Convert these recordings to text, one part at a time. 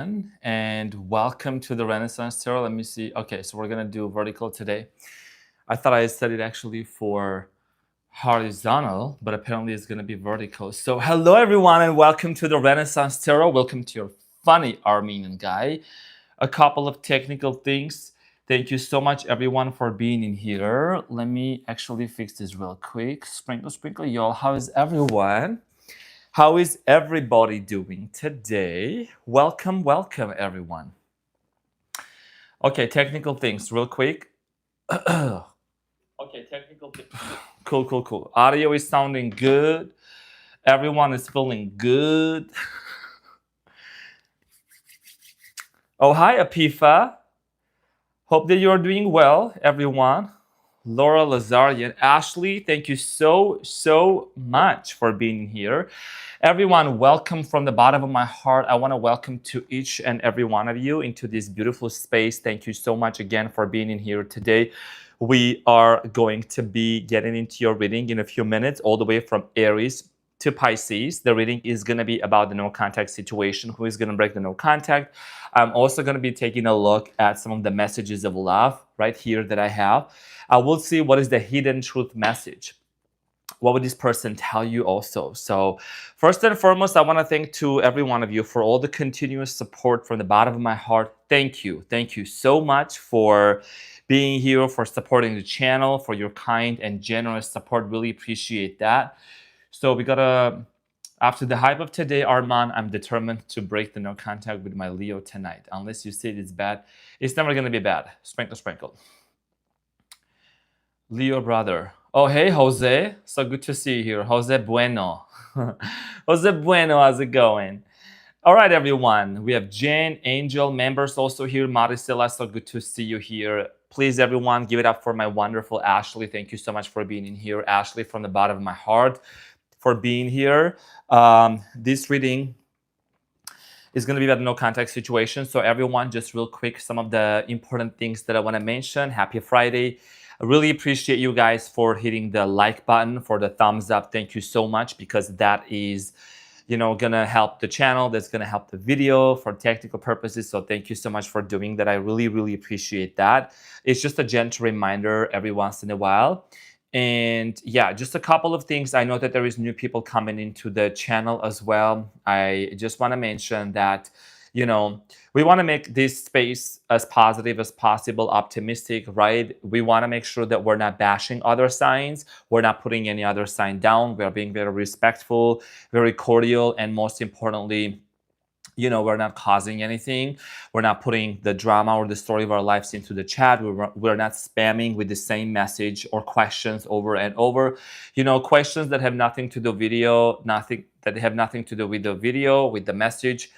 And welcome to the Renaissance Tarot. Let me see. Okay, so we're gonna do vertical today. I thought I said it actually for horizontal, but apparently it's gonna be vertical. So hello everyone and welcome to the Renaissance Tarot. Welcome to your funny Armenian guy. A couple of technical things. Thank you so much everyone for being in here. Let me actually fix this real quick. Sprinkle, sprinkle, y'all. How is everyone? How is everybody doing today? Welcome, welcome, everyone. Okay, technical things, real quick. Okay, technical things. Cool, cool, cool. Audio is sounding good. Everyone is feeling good. Oh, hi, Apifa. Hope that you're doing well, everyone. Laura Lazarian, Ashley, thank you so much for being here. Everyone, welcome from the bottom of my heart. I want to welcome to each and every one of you into this beautiful space. Thank you so much again for being in here today. We are going to be getting into your reading in a few minutes, all the way from Aries to Pisces. The reading is going to be about the no contact situation. Who is going to break the no contact? I'm also going to be taking a look at some of the messages of love right here that I have. I will see what is the hidden truth message. What would this person tell you also? So first and foremost, I want to thank to every one of you for all the continuous support from the bottom of my heart. Thank you. Thank you so much for being here, for supporting the channel, for your kind and generous support. Really appreciate that. So we gotta, after the hype of today, Arman, I'm determined to break the no contact with my Leo tonight. Unless you say it's bad, it's never gonna be bad. Sprinkle, sprinkle. Leo brother. Oh, hey, Jose. So good to see you here. Jose Bueno. Jose Bueno, how's it going? All right, everyone. We have Jen, Angel, members also here. Maricela, so good to see you here. Please, everyone, give it up for my wonderful Ashley. Thank you so much for being in here. Ashley, from the bottom of my heart, for being here. This reading is going to be about no contact situation. So everyone, just real quick, some of the important things that I want to mention. Happy Friday. I really appreciate you guys for hitting the like button, for the thumbs up. Thank you so much, because that is, gonna help the channel. That's gonna help the video for technical purposes. So thank you so much for doing that. I really appreciate that. It's just a gentle reminder every once in a while. And yeah, just a couple of things. I know that there is new people coming into the channel as well. I just want to mention that, we want to make this space as positive as possible, optimistic, right? We want to make sure that we're not bashing other signs. We're not putting any other sign down. We're being very respectful, very cordial, and most importantly, we're not causing anything. We're not putting the drama or the story of our lives into the chat. We're not spamming with the same message or questions over and over. Questions that have nothing to do with the video, with the message,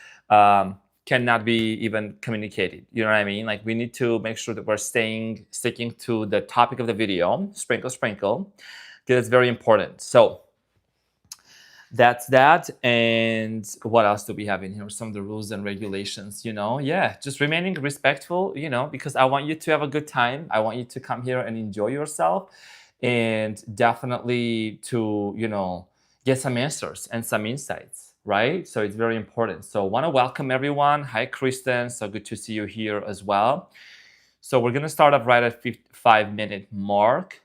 cannot be even communicated. You know what I mean? Like, we need to make sure that we're sticking to the topic of the video. Sprinkle, sprinkle. Because it's very important. So that's that. And what else do we have in here? Some of the rules and regulations, yeah, just remaining respectful, because I want you to have a good time. I want you to come here and enjoy yourself, and definitely to, get some answers and some insights, right? So it's very important. So I want to welcome everyone. Hi, Kristen. So good to see you here as well. So we're going to start off right at 5-minute mark.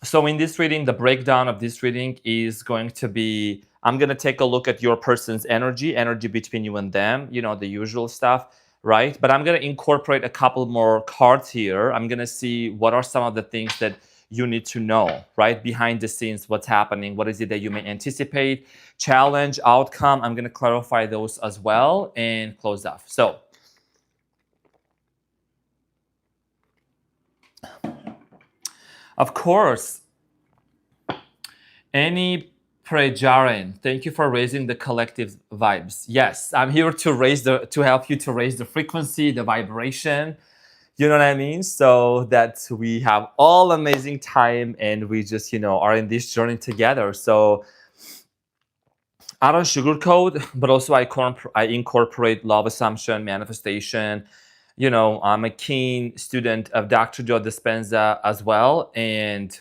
So in this reading, the breakdown of this reading is going to be, I'm going to take a look at your person's energy between you and them, the usual stuff, right? But I'm going to incorporate a couple more cards here. I'm going to see what are some of the things that you need to know, right? Behind the scenes, what's happening, what is it that you may anticipate, challenge, outcome. I'm going to clarify those as well and close off. So, of course, Any Prejaren, thank you for raising the collective vibes. Yes, I'm here to help you to raise the frequency, the vibration. You know what I mean? So that we have all amazing time and we just, are in this journey together. So I don't sugarcoat, but also I incorporate love assumption, manifestation. I'm a keen student of Dr. Joe Dispenza as well. And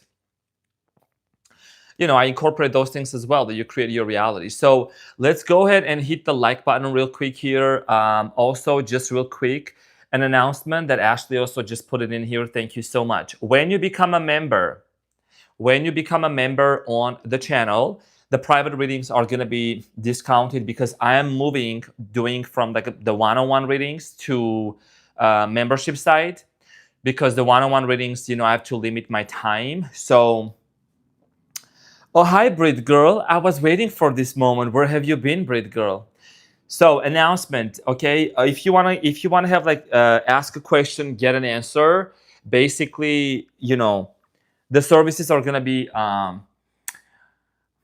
I incorporate those things as well, that you create your reality. So let's go ahead and hit the like button real quick here. Also, just real quick, an announcement that Ashley also just put it in here. Thank you so much. When you become a member on the channel, the private readings are going to be discounted because I am doing from the one-on-one readings to membership site, because the one-on-one readings, I have to limit my time. So, oh, hi, Brit Girl. I was waiting for this moment. Where have you been, Brit Girl? So, announcement, okay? If you wanna have ask a question, get an answer. Basically, the services are gonna be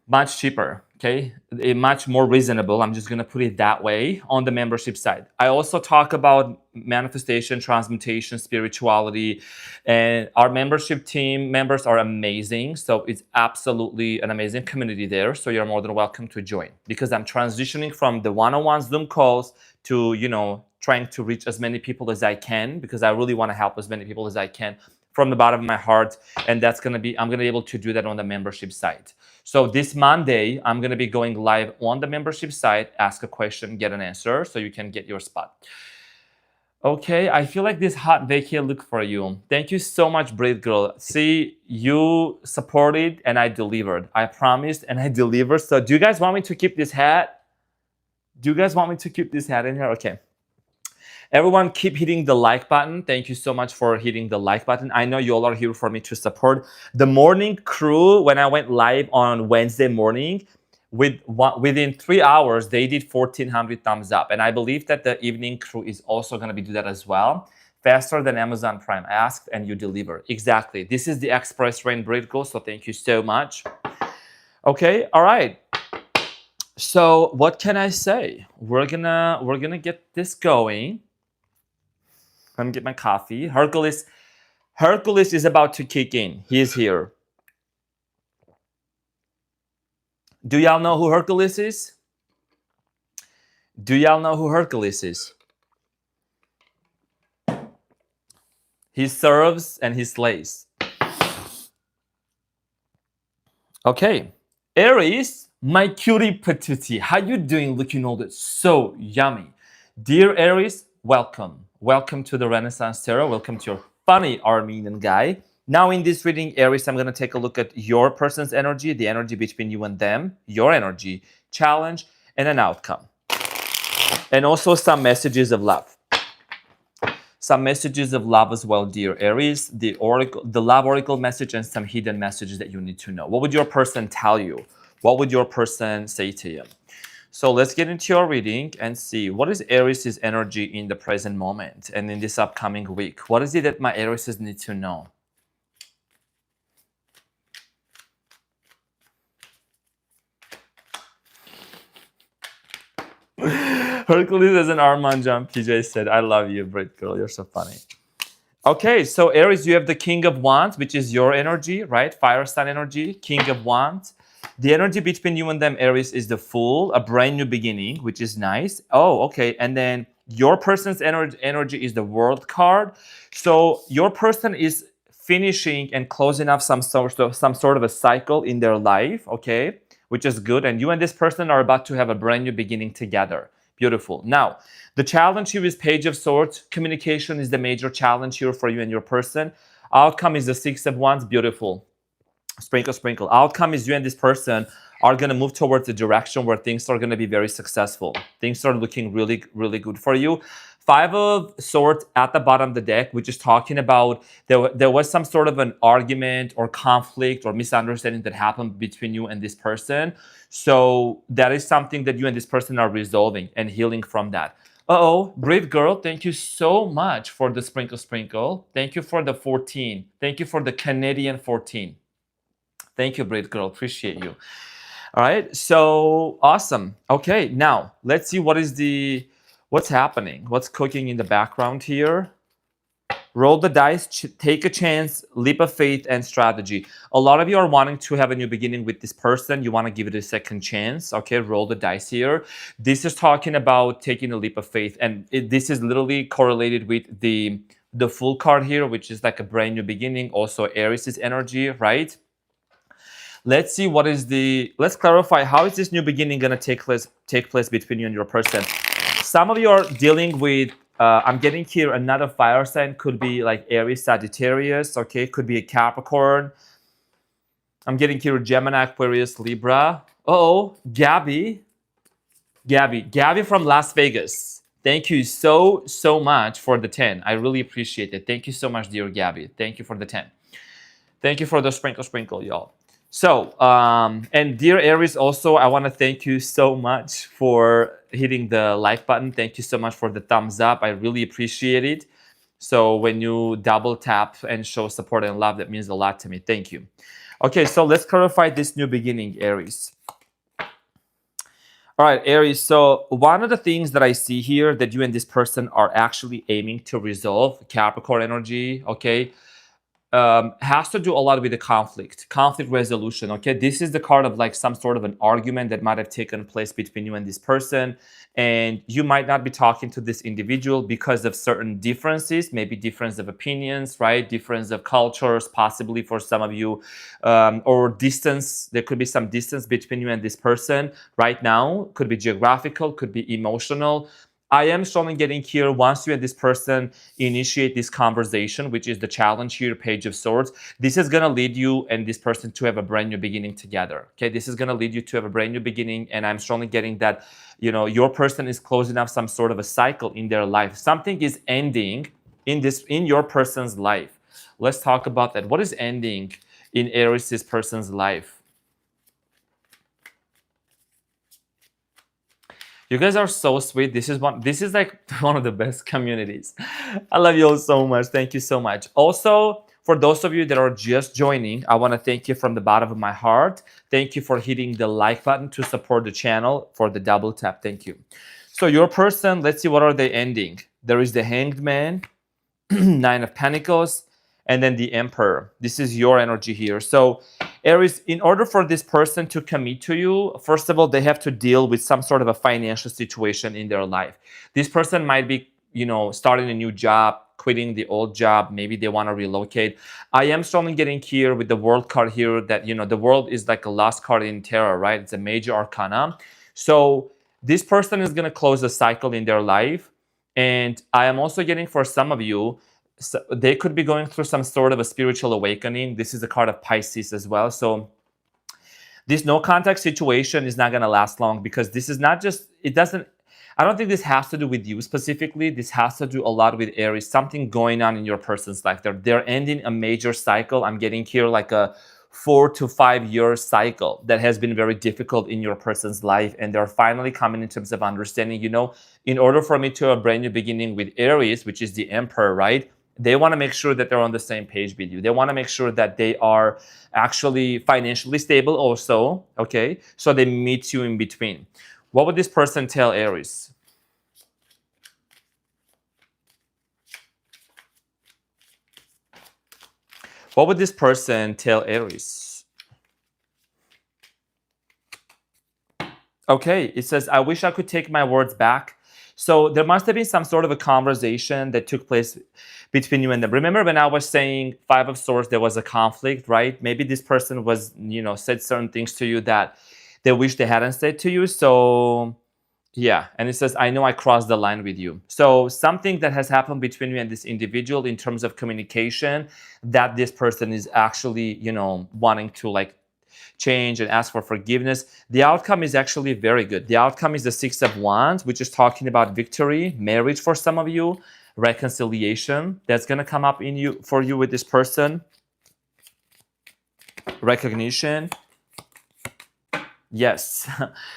much cheaper, okay? Much more reasonable. I'm just gonna put it that way on the membership side. I also talk about manifestation, transmutation, spirituality, and our membership team members are amazing. So it's absolutely an amazing community there. So you're more than welcome to join, because I'm transitioning from the one-on-one Zoom calls to, trying to reach as many people as I can, because I really want to help as many people as I can from the bottom of my heart. And I'm going to be able to do that on the membership site. So this Monday, I'm going to be going live on the membership site, ask a question, get an answer, so you can get your spot. Okay, I feel like this hot vacay look for you. Thank you so much, Brave Girl. See, you supported and I delivered. I promised and I delivered. So do you guys want me to keep this hat? Do you guys want me to keep this hat in here? Okay. Everyone keep hitting the like button. Thank you so much for hitting the like button. I know you all are here for me to support. The morning crew, when I went live on Wednesday morning, within 3 hours, they did 1,400 thumbs up. And I believe that the evening crew is also going to do that as well. Faster than Amazon Prime. Asked and you deliver. Exactly. This is the express train, Britko. So thank you so much. Okay. All right. So what can I say? We're gonna get this going. Let me get my coffee. Hercules is about to kick in. He is here. Do y'all know who Hercules is? Do y'all know who Hercules is? He serves and he slays. Okay. Aries, my cutie patootie. How you doing? Looking all that so yummy. Dear Aries, welcome. Welcome to the Renaissance Tarot. Welcome to your funny Armenian guy. Now in this reading, Aries, I'm going to take a look at your person's energy, the energy between you and them, your energy, challenge, and an outcome. And also some messages of love. Some messages of love as well, dear Aries, the love oracle message, and some hidden messages that you need to know. What would your person tell you? What would your person say to you? So let's get into your reading and see what is Aries' energy in the present moment and in this upcoming week. What is it that my Aries need to know? Hercules is an Arman jump. PJ said, I love you, Brit Girl. You're so funny. Okay, so Aries, you have the King of Wands, which is your energy, right? Fire sign energy, King of Wands. The energy between you and them, Aries, is the Fool, a brand new beginning, which is nice. Oh, okay. And then your person's energy is the World card. So your person is finishing and closing off some sort of a cycle in their life, okay, which is good. And you and this person are about to have a brand new beginning together. Beautiful. Now, the challenge here is Page of Swords. Communication is the major challenge here for you and your person. Outcome is the Six of Wands. Beautiful. Sprinkle, sprinkle. Outcome is you and this person are going to move towards a direction where things are going to be very successful. Things are looking really, really good for you. Five of Swords at the bottom of the deck, which is talking about there was some sort of an argument or conflict or misunderstanding that happened between you and this person. So that is something that you and this person are resolving and healing from that. Uh-oh, Brave Girl, thank you so much for the sprinkle, sprinkle. Thank you for the 14. Thank you for the Canadian 14. Thank you, Brave Girl. Appreciate you. All right, so awesome. Okay, now let's see what's happening. What's cooking in the background here? Roll the dice, take a chance, leap of faith, and strategy. A lot of you are wanting to have a new beginning with this person. You want to give it a second chance. Okay, roll the dice here. This is talking about taking a leap of faith, and this is literally correlated with the Fool card here, which is like a brand new beginning. Also, Aries' energy, right? Let's see what is the, let's clarify, how is this new beginning going to take place between you and your person? Some of you are dealing with, I'm getting here another fire sign, could be like Aries, Sagittarius, okay? Could be a Capricorn. I'm getting here Gemini, Aquarius, Libra. Oh, Gabby from Las Vegas. Thank you so much for the 10. I really appreciate it. Thank you so much, dear Gabby. Thank you for the 10. Thank you for the sprinkle, y'all. So, and dear Aries, also, I want to thank you so much for hitting the like button. Thank you so much for the thumbs up. I really appreciate it. So when you double tap and show support and love, that means a lot to me. Thank you. Okay, so let's clarify this new beginning, Aries. All right, Aries, so one of the things that I see here that you and this person are actually aiming to resolve, Capricorn energy, okay, has to do a lot with the conflict resolution, okay? This is the card of like some sort of an argument that might have taken place between you and this person, and you might not be talking to this individual because of certain differences, maybe difference of opinions, right? Difference of cultures, possibly for some of you, or distance. There could be some distance between you and this person right now. Could be geographical, could be emotional. I am strongly getting here, once you and this person initiate this conversation, which is the challenge here, Page of Swords, this is going to lead you and this person to have a brand new beginning together. Okay, this is going to lead you to have a brand new beginning, and I'm strongly getting that, you know, your person is closing up some sort of a cycle in their life. Something is ending in your person's life. Let's talk about that. What is ending in Aries' person's life? You guys are so sweet. This is like one of the best communities. I love you all so much. Thank you so much. Also, for those of you that are just joining, I want to thank you from the bottom of my heart. Thank you for hitting the like button to support the channel, for the double tap. Thank you. So your person, let's see, what are they ending? There is the Hanged Man, Nine of Pentacles, and then the Emperor. This is your energy here. So Aries, in order for this person to commit to you, first of all, they have to deal with some sort of a financial situation in their life. This person might be, you know, starting a new job, quitting the old job. Maybe they want to relocate. I am strongly getting here with the World card here that, you know, the World is like a lost card in tarot, right? It's a major arcana. So this person is going to close a cycle in their life. And I am also getting, for some of you, so they could be going through some sort of a spiritual awakening. This is a card of Pisces as well. So this no contact situation is not going to last long, because this is not just, I don't think this has to do with you specifically. This has to do a lot with Aries, something going on in your person's life. They're ending a major cycle. I'm getting here like a 4 to 5 year cycle that has been very difficult in your person's life. And they're finally coming in terms of understanding, you know, in order for me to have a brand new beginning with Aries, which is the Emperor, right? They want to make sure that they're on the same page with you. They want to make sure that they are actually financially stable also, okay? So they meet you in between. What would this person tell Aries? What would this person tell Aries? Okay, it says, I wish I could take my words back. So there must have been some sort of a conversation that took place between you and them. Remember when I was saying Five of Swords, there was a conflict, right? Maybe this person was, you know, said certain things to you that they wish they hadn't said to you. So yeah, and it says, I know I crossed the line with you. So something that has happened between you and this individual in terms of communication, that this person is actually, you know, wanting to like change and ask for forgiveness. The outcome is actually very good. The outcome is the Six of Wands, which is talking about victory, marriage for some of you, reconciliation that's going to come up in you for you with this person, recognition. Yes,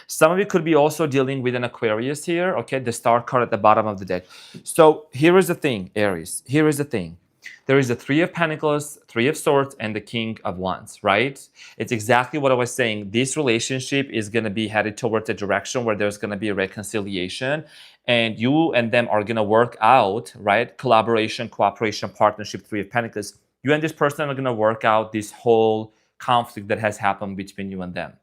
some of you could be also dealing with an Aquarius here, okay, the star card at the bottom of the deck. So here is the thing, Aries, here is the thing. There is the Three of Pentacles, Three of Swords, and the King of Wands, right? It's exactly what I was saying. This relationship is going to be headed towards a direction where there's going to be a reconciliation, and you and them are going to work out, right? Collaboration, cooperation, partnership, Three of Pentacles. You and this person are going to work out this whole conflict that has happened between you and them.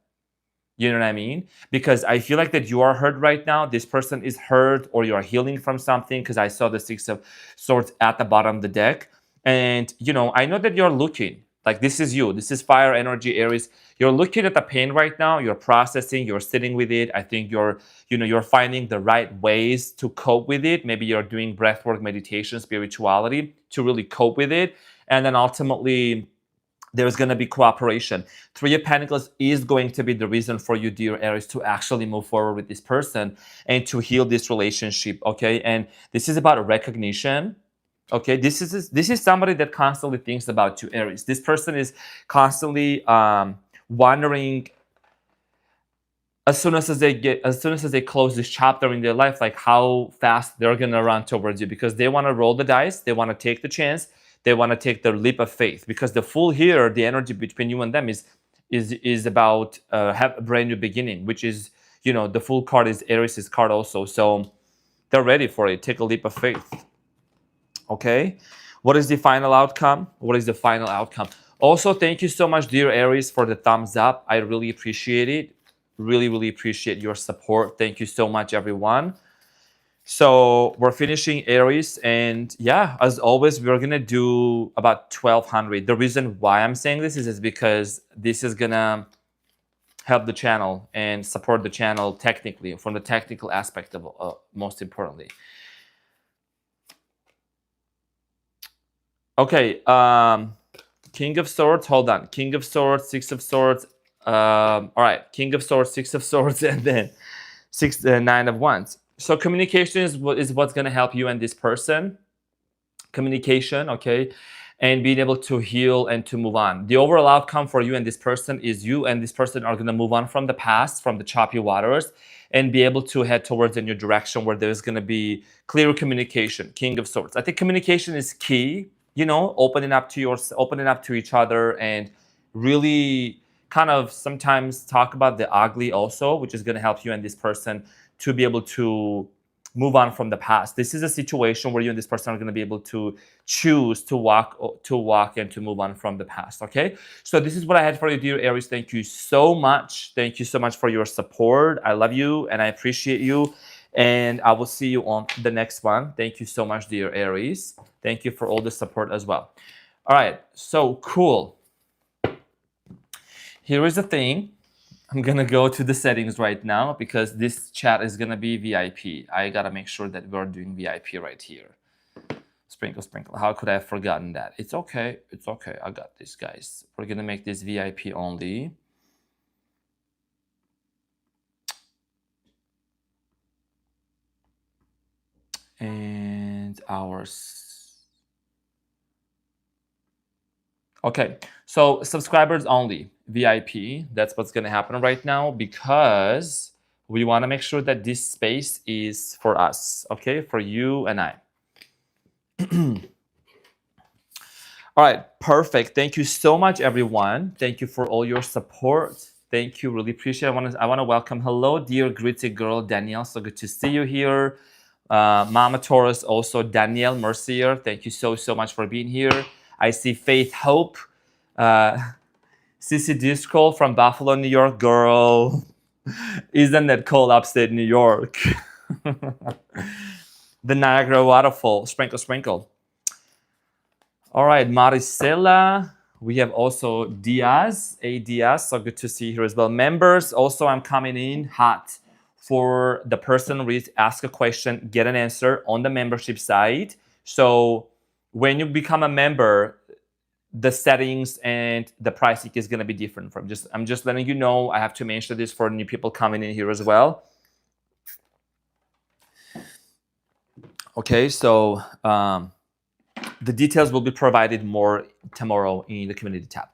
You know what I mean? Because I feel like that you are hurt right now. This person is hurt, or you are healing from something, because I saw the Six of Swords at the bottom of the deck. And, you know, I know that you're looking Like this is you. This is fire energy, Aries. You're looking at the pain right now. You're processing. You're sitting with it. I think you're finding the right ways to cope with it. Maybe you're doing breathwork, meditation, spirituality to really cope with it. And then ultimately, there's going to be cooperation. Three of Pentacles is going to be the reason for you, dear Aries, to actually move forward with this person and to heal this relationship, okay? And this is about recognition, okay? This is somebody that constantly thinks about you, Aries. This person is constantly wondering as soon as they close this chapter in their life, like how fast they're going to run towards you, because they want to roll the dice, they want to take the chance, they want to take the leap of faith, because the Fool here, the energy between you and them is about have a brand new beginning, which is, the Fool card is Aries' card also. So they're ready for it. Take a leap of faith. Okay. What is the final outcome? What is the final outcome? Also, thank you so much, dear Aries, for the thumbs up. I really appreciate it. Really, really appreciate your support. Thank you so much, everyone. So we're finishing Aries, and yeah, as always, we're gonna do about 1200. The reason why I'm saying this is because this is gonna help the channel and support the channel technically, from the technical aspect of most importantly. Okay, King of Swords, hold on. King of Swords, Six of Swords. All right, King of Swords, Six of Swords, and then Nine of Wands. So communication is what's going to help you and this person. Communication, okay, and being able to heal and to move on. The overall outcome for you and this person is you and this person are going to move on from the past, from the choppy waters, and be able to head towards a new direction where there's going to be clear communication. King of Swords. I think communication is key. Opening up to each other, and really kind of sometimes talk about the ugly also, which is going to help you and this person to be able to move on from the past. This is a situation where you and this person are going to be able to choose to walk and to move on from the past. Okay, so this is what I had for you, dear Aries. Thank you so much. Thank you so much for your support. I love you and I appreciate you. And I will see you on the next one. Thank you so much, dear Aries. Thank you for all the support as well. All right, so cool. Here is the thing. I'm going to go to the settings right now because this chat is going to be VIP. I got to make sure that we're doing VIP right here. Sprinkle, sprinkle. How could I have forgotten that? It's okay. It's okay. I got this, guys. We're going to make this VIP only. And ours. Okay, so subscribers only, VIP. That's what's going to happen right now, because we want to make sure that this space is for us, okay, for you and I. All right, perfect. Thank you so much, everyone. Thank you for all your support. Thank you, really appreciate it. I want to welcome, hello, dear gritty girl, Danielle. So good to see you here. Mama Taurus, also Danielle Mercier. Thank you so much for being here. I see Faith Hope, Sissy Disco from Buffalo, New York. Girl, isn't that cold upstate New York? The Niagara waterfall. Sprinkle, sprinkle. All right, Maricela. We have also Diaz, A Diaz. So good to see you here as well. Members, also I'm coming in hot for the person who ask a question, get an answer on the membership side. So when you become a member, the settings and the pricing is going to be different from I'm just letting you know. I have to mention this for new people coming in here as well. Okay, so the details will be provided more tomorrow in the community tab.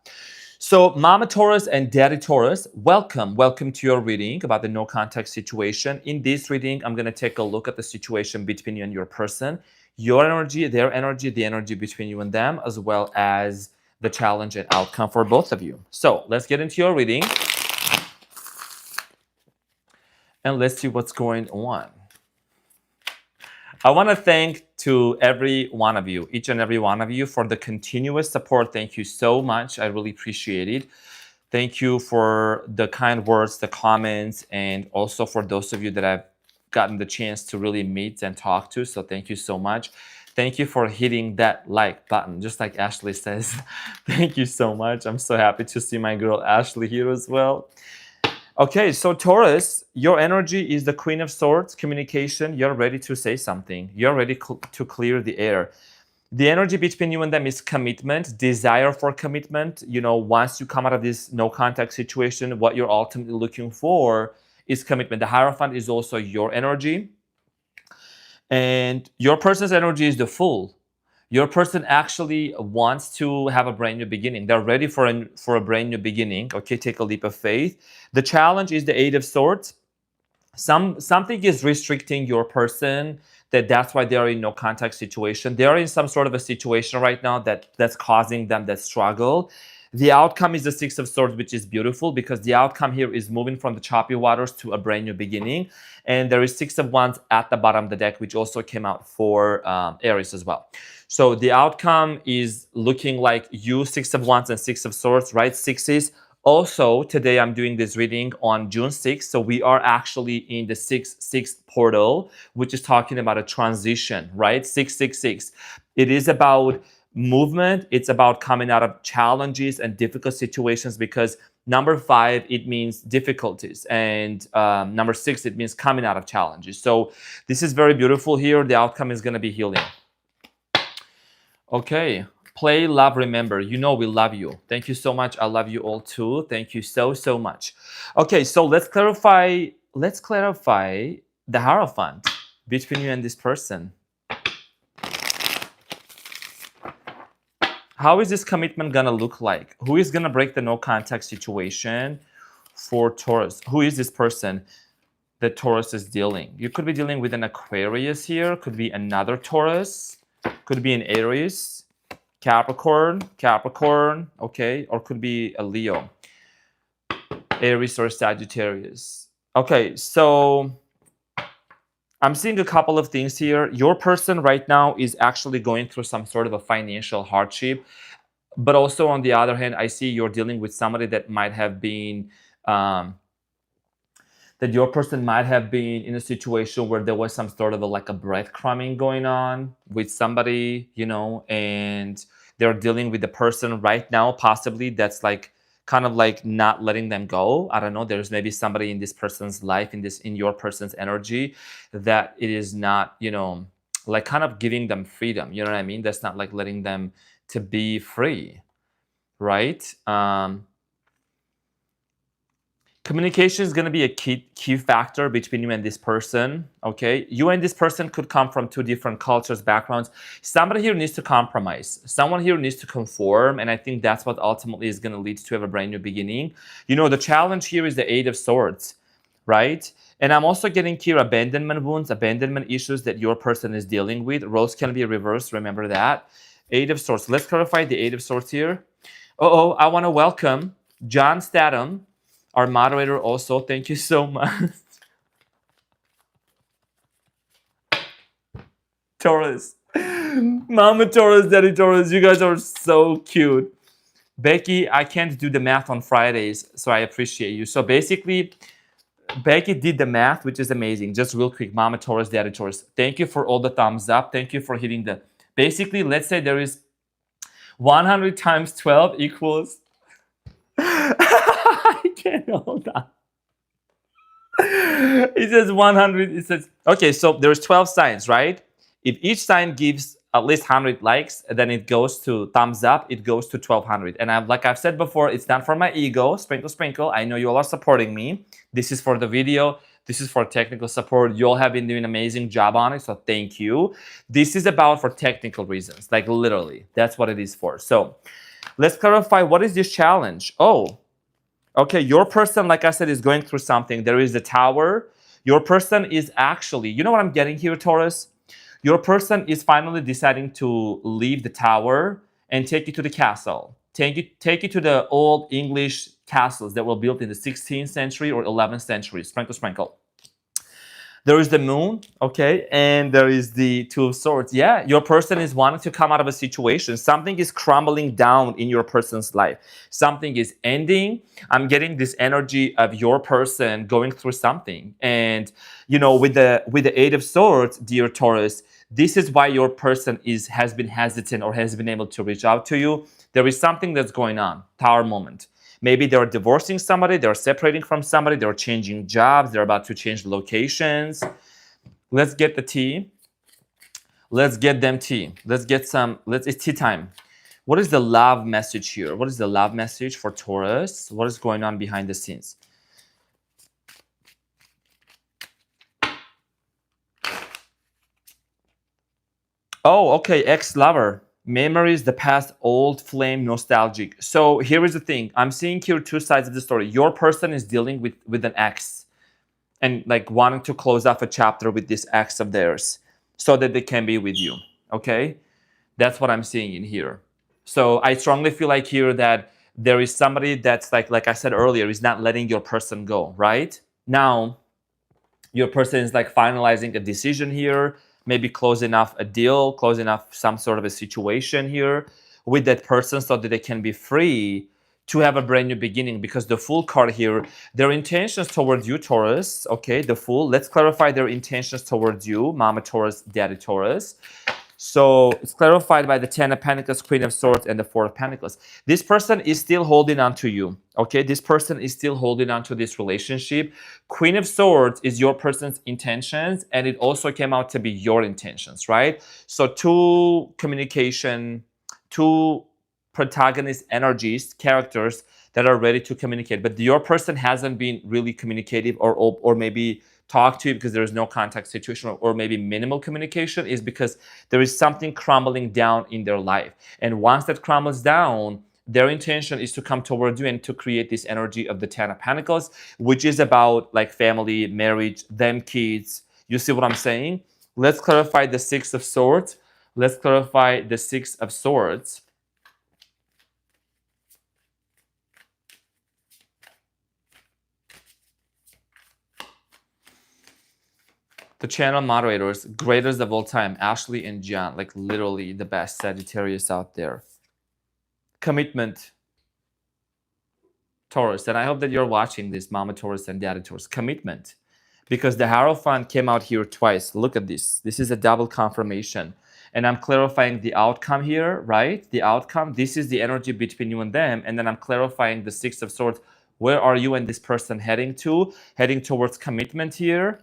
So Mama Taurus and Daddy Taurus, welcome to your reading about the no contact situation. In this reading, I'm going to take a look at the situation between you and your person, your energy, their energy, the energy between you and them, as well as the challenge and outcome for both of you. So let's get into your reading and let's see what's going on. I want to thank to every one of you, each and every one of you, for the continuous support. Thank you so much. I really appreciate it. Thank you for the kind words, the comments, and also for those of you that I've gotten the chance to really meet and talk to. So thank you so much. Thank you for hitting that like button, just like Ashley says. Thank you so much. I'm so happy to see my girl Ashley here as well. Okay, so Taurus, your energy is the Queen of Swords, communication. You're ready to say something. You're ready to clear the air. The energy between you and them is commitment, desire for commitment. You know, once you come out of this no contact situation, what you're ultimately looking for is commitment. The Hierophant is also your energy. And your person's energy is the Fool. Your person actually wants to have a brand new beginning. They're ready for a brand new beginning. Okay, take a leap of faith. The challenge is the Eight of Swords. Something is restricting your person. That's why they're in no contact situation. They're in some sort of a situation right now that's causing them that struggle. The outcome is the Six of Swords, which is beautiful because the outcome here is moving from the choppy waters to a brand new beginning. And there is Six of Wands at the bottom of the deck, which also came out for Aries as well. So the outcome is looking like you, Six of Wands and Six of Swords, right? Sixes. Also, today I'm doing this reading on June 6th. So we are actually in the 6-6 portal, which is talking about a transition, right? 666. It is about movement. It's about coming out of challenges and difficult situations because number 5, it means difficulties. And number 6, it means coming out of challenges. So this is very beautiful here. The outcome is going to be healing. Okay. Play, love, remember. You know we love you. Thank you so much. I love you all too. Thank you so, so much. Okay, so let's clarify the Hierophant between you and this person. How is this commitment gonna look like? Who is gonna break the no contact situation for Taurus? Who is this person that Taurus is dealing? You could be dealing with an Aquarius here, could be another Taurus, could be an Aries, Capricorn, okay, or could be a Leo, Aries or Sagittarius. Okay, so I'm seeing a couple of things here. Your person right now is actually going through some sort of a financial hardship, but also on the other hand, I see you're dealing with somebody that might have been, that your person might have been in a situation where there was some sort of a breadcrumbing going on with somebody, you know, and they're dealing with the person right now, possibly that's kind of not letting them go. I don't know. There's maybe somebody in this person's life, in your person's energy, that it is not, you know, kind of giving them freedom. You know what I mean? That's not letting them to be free, right? Communication is going to be a key factor between you and this person, okay? You and this person could come from two different cultures, backgrounds. Somebody here needs to compromise. Someone here needs to conform, and I think that's what ultimately is going to lead to a brand new beginning. You know, the challenge here is the Eight of Swords, right? And I'm also getting here abandonment wounds, abandonment issues that your person is dealing with. Roles can be reversed, remember that. Eight of Swords. Let's clarify the Eight of Swords here. I want to welcome John Statham, our moderator also. Thank you so much. Taurus. Mama Taurus, Daddy Taurus, you guys are so cute. Becky, I can't do the math on Fridays, so I appreciate you. So basically, Becky did the math, which is amazing. Just real quick, Mama Taurus, Daddy Taurus. Thank you for all the thumbs up. Thank you for hitting the... Basically, let's say there is 100 times 12 equals... I can't hold on. It says 100. It says, okay, so there's 12 signs, right? If each sign gives at least 100 likes, then it goes to thumbs up, it goes to 1200. And I've said before, it's not for my ego. Sprinkle, sprinkle. I know you all are supporting me. This is for the video. This is for technical support. You all have been doing an amazing job on it, so thank you. This is about for technical reasons, literally. That's what it is for. So let's clarify, what is this challenge? Okay, your person, like I said, is going through something. There is the Tower. Your person is actually, you know what I'm getting here, Taurus? Your person is finally deciding to leave the Tower and take you to the castle. Take you to the old English castles that were built in the 16th century or 11th century. Sprinkle, sprinkle. There is the moon, okay, and there is the two of swords. Yeah, your person is wanting to come out of a situation. Something is crumbling down in your person's life. Something is ending. I'm getting this energy of your person going through something. And with the eight of swords, dear Taurus, this is why your person has been hesitant or has been able to reach out to you. There is something that's going on. Tower moment. Maybe they're divorcing somebody, they're separating from somebody, they're changing jobs, they're about to change locations. Let's get the tea. Let's get them tea. Let's get some, it's tea time. What is the love message here? What is the love message for Taurus? What is going on behind the scenes? Oh, okay, ex-lover. Memories, the past, old flame, nostalgic. So here is the thing. I'm seeing here two sides of the story. Your person is dealing with an ex and like wanting to close off a chapter with this ex of theirs so that they can be with you. Okay? That's what I'm seeing in here. So I strongly feel like here that there is somebody that's like I said earlier, is not letting your person go, right? Now, your person is like finalizing a decision here, maybe closing off a deal, closing off some sort of a situation here with that person so that they can be free to have a brand new beginning. Because the Fool card here, their intentions towards you, Taurus, okay, the Fool, let's clarify their intentions towards you, Mama Taurus, Daddy Taurus. So it's clarified by the Ten of Pentacles, Queen of Swords, and the Four of Pentacles. This person is still holding on to you, okay? This person is still holding on to this relationship. Queen of Swords is your person's intentions, and it also came out to be your intentions, right? So two communication, two protagonist energies, characters that are ready to communicate. But your person hasn't been really communicative or maybe talk to you because there is no contact situation or maybe minimal communication, is because there is something crumbling down in their life. And once that crumbles down, their intention is to come towards you and to create this energy of the Ten of Pentacles, which is about like family, marriage, them kids. You see what I'm saying? Let's clarify the Six of Swords. Let's clarify the Six of Swords. The channel moderators, greatest of all time, Ashley and John, like literally the best Sagittarius out there. Commitment, Taurus, and I hope that you're watching this, Mama Taurus and Daddy Taurus. Commitment, because the Hierophant came out here twice. Look at this. This is a double confirmation. And I'm clarifying the outcome here, right? The outcome, this is the energy between you and them. And then I'm clarifying the Six of Swords. Where are you and this person heading to? Heading towards commitment here.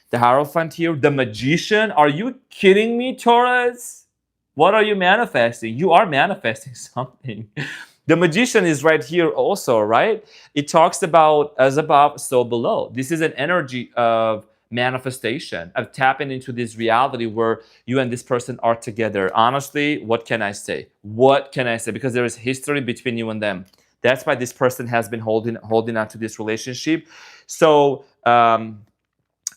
The Hierophant here, the Magician. Are you kidding me, Taurus? What are you manifesting? You are manifesting something. The Magician is right here also, right? It talks about as above, so below. This is an energy of manifestation, of tapping into this reality where you and this person are together. Honestly, what can I say? What can I say? Because there is history between you and them. That's why this person has been holding on to this relationship. So,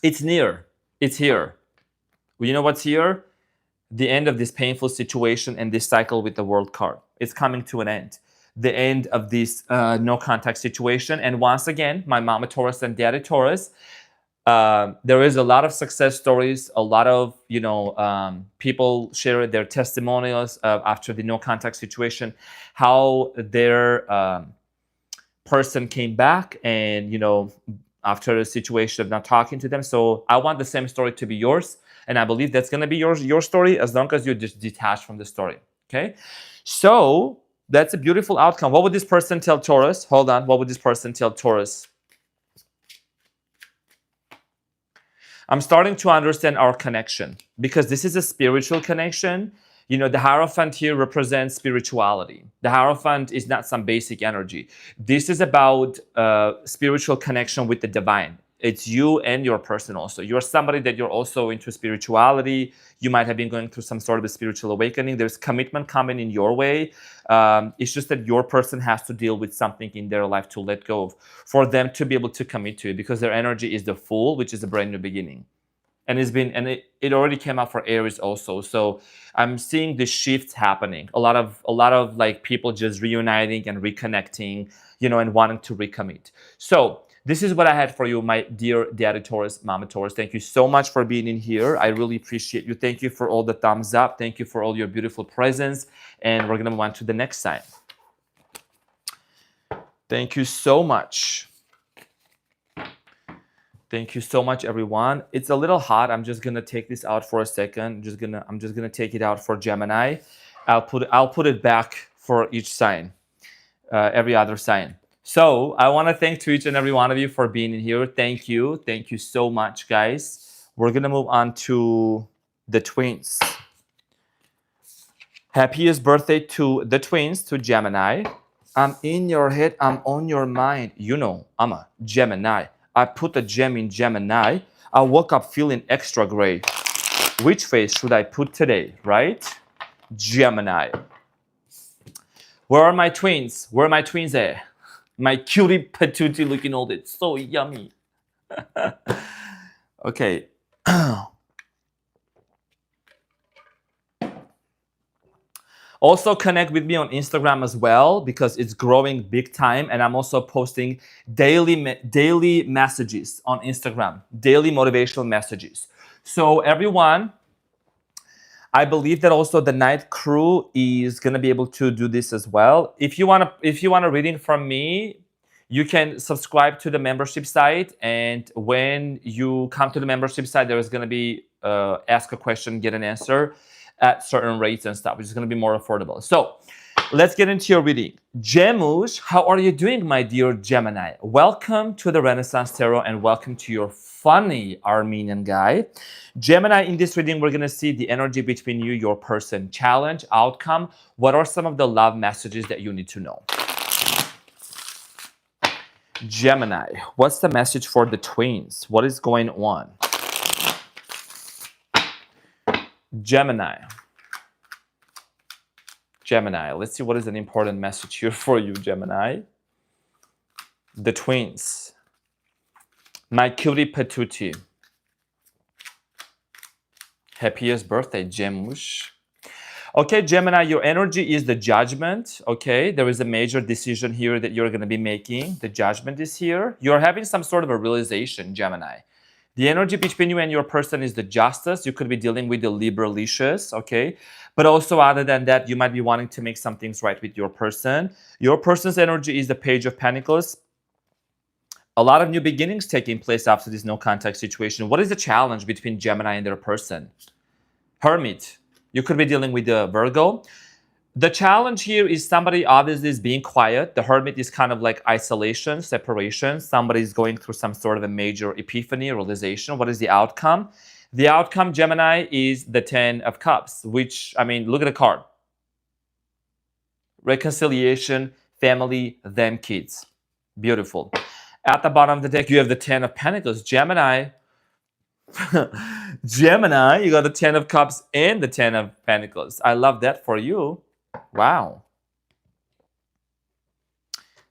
it's near. It's here. You know what's here? The end of this painful situation and this cycle with the World card. It's coming to an end. The end of this no contact situation. And once again, my Mama Taurus and Daddy Taurus, there is a lot of success stories, a lot of people share their testimonials after the no contact situation, how their person came back and after a situation of not talking to them. So I want the same story to be yours. And I believe that's going to be your story as long as you're just detached from the story. Okay. So that's a beautiful outcome. What would this person tell Taurus? Hold on. What would this person tell Taurus? I'm starting to understand our connection because this is a spiritual connection. The Hierophant here represents spirituality. The Hierophant is not some basic energy. This is about spiritual connection with the divine. It's you and your person also. You're somebody that you're also into spirituality. You might have been going through some sort of a spiritual awakening. There's commitment coming in your way. It's just that your person has to deal with something in their life to let go of, for them to be able to commit to it, because their energy is the Fool, which is a brand new beginning. And it already came out for Aries also. So I'm seeing the shifts happening. A lot of like people just reuniting and reconnecting, and wanting to recommit. So This is what I had for you, my dear Daddy Taurus, Mama Taurus. Thank you so much for being in here. I really appreciate you. Thank you for all the thumbs up. Thank you for all your beautiful presents. And we're going to move on to the next sign. Thank you so much. Thank you so much, everyone. It's a little hot. I'm just gonna take this out for a second. I'm just gonna take it out for Gemini. I'll put it back for each sign, every other sign. So I want to thank to each and every one of you for being in here. Thank you so much, guys. We're gonna move on to the twins. Happiest birthday to the twins, to Gemini. I'm in your head. I'm on your mind. You know, I'm a Gemini. I put a gem in Gemini. I woke up feeling extra great. Which face should I put today, right? Gemini. Where are my twins? Where are my twins at? My cutie patootie looking old. It's so yummy. Okay. Also connect with me on Instagram as well, because it's growing big time, and I'm also posting daily messages on Instagram, daily motivational messages. So everyone, I believe that also the night crew is gonna be able to do this as well. If you want a reading from me, you can subscribe to the membership site, and when you come to the membership site, there is gonna be ask a question, get an answer at certain rates and stuff, which is going to be more affordable. So let's get into your reading. Gemush, how are you doing, my dear Gemini? Welcome to the Renaissance Tarot, and welcome to your funny Armenian guy. Gemini, in this reading, we're going to see the energy between you, your person, challenge, outcome. What are some of the love messages that you need to know? Gemini, what's the message for the twins? What is going on? Gemini, let's see what is an important message here for you, Gemini. The twins. My cutie patootie. Happiest birthday, Gemush. Okay, Gemini, your energy is the judgment. Okay, there is a major decision here that you're going to be making. The judgment is here. You're having some sort of a realization, Gemini. The energy between you and your person is the justice. You could be dealing with the Libra-licious, okay? But also, other than that, you might be wanting to make some things right with your person. Your person's energy is the Page of Pentacles. A lot of new beginnings taking place after this no-contact situation. What is the challenge between Gemini and their person? Hermit. You could be dealing with the Virgo. The challenge here is somebody obviously is being quiet. The Hermit is kind of like isolation, separation. Somebody is going through some sort of a major epiphany, realization. What is the outcome? The outcome, Gemini, is the 10 of Cups, which, I mean, look at the card. Reconciliation, family, them kids. Beautiful. At the bottom of the deck, you have the 10 of Pentacles. Gemini, Gemini, you got the 10 of Cups and the 10 of Pentacles. I love that for you. Wow.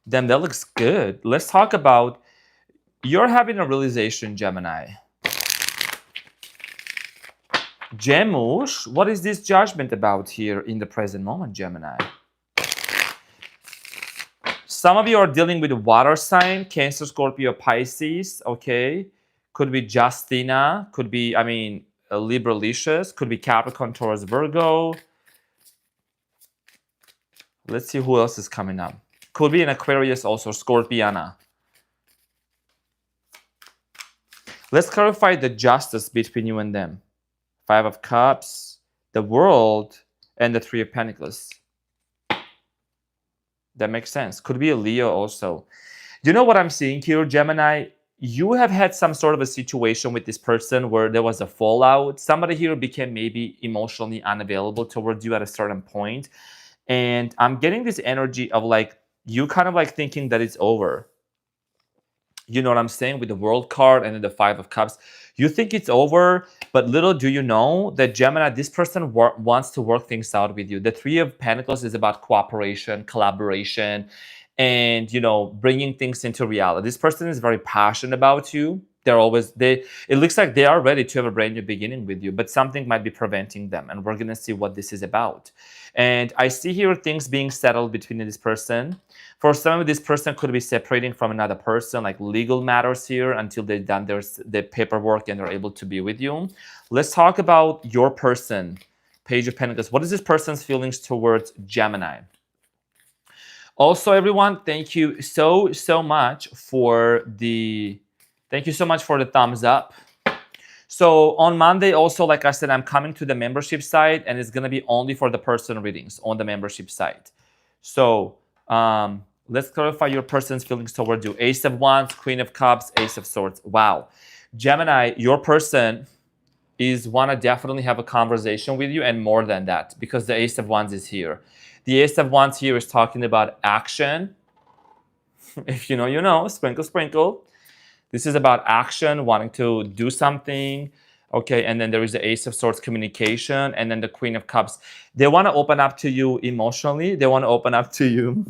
Damn, that looks good. Let's talk about, you're having a realization, Gemini. Gemush, what is this judgment about here in the present moment, Gemini? Some of you are dealing with a water sign, Cancer, Scorpio, Pisces, okay? Could be Justina, could be, I mean, Libra-licious, could be Capricorn, Taurus, Virgo. Let's see who else is coming up. Could be an Aquarius also, Scorpiana. Let's clarify the justice between you and them. 5 of Cups, the World, and the 3 of Pentacles. That makes sense. Could be a Leo also. You know what I'm seeing here, Gemini? You have had some sort of a situation with this person where there was a fallout. Somebody here became maybe emotionally unavailable towards you at a certain point. And I'm getting this energy of like, you kind of like thinking that it's over. You know what I'm saying? With the World card and then the 5 of Cups. You think it's over, but little do you know that Gemini, this person wants to work things out with you. The 3 of Pentacles is about cooperation, collaboration, and, you know, bringing things into reality. This person is very passionate about you. it looks like they are ready to have a brand new beginning with you, but something might be preventing them, and we're gonna see what this is about. And I see here things being settled between this person. For some of this person could be separating from another person, like legal matters here, until they've done their paperwork and they're able to be with you. Let's talk about your person. Page of Pentacles. What is this person's feelings towards Gemini? Also, everyone, thank you so much for the thumbs up. So on Monday, also, like I said, I'm coming to the membership site, and it's going to be only for the personal readings on the membership site. So let's clarify your person's feelings towards you. Ace of Wands, Queen of Cups, Ace of Swords. Wow. Gemini, your person want to definitely have a conversation with you, and more than that, because the Ace of Wands is here. The Ace of Wands here is talking about action. If you know, you know. Sprinkle, sprinkle. This is about action, wanting to do something. Okay, and then there is the Ace of Swords, communication, and then the Queen of Cups. They want to open up to you emotionally. They want to open up to you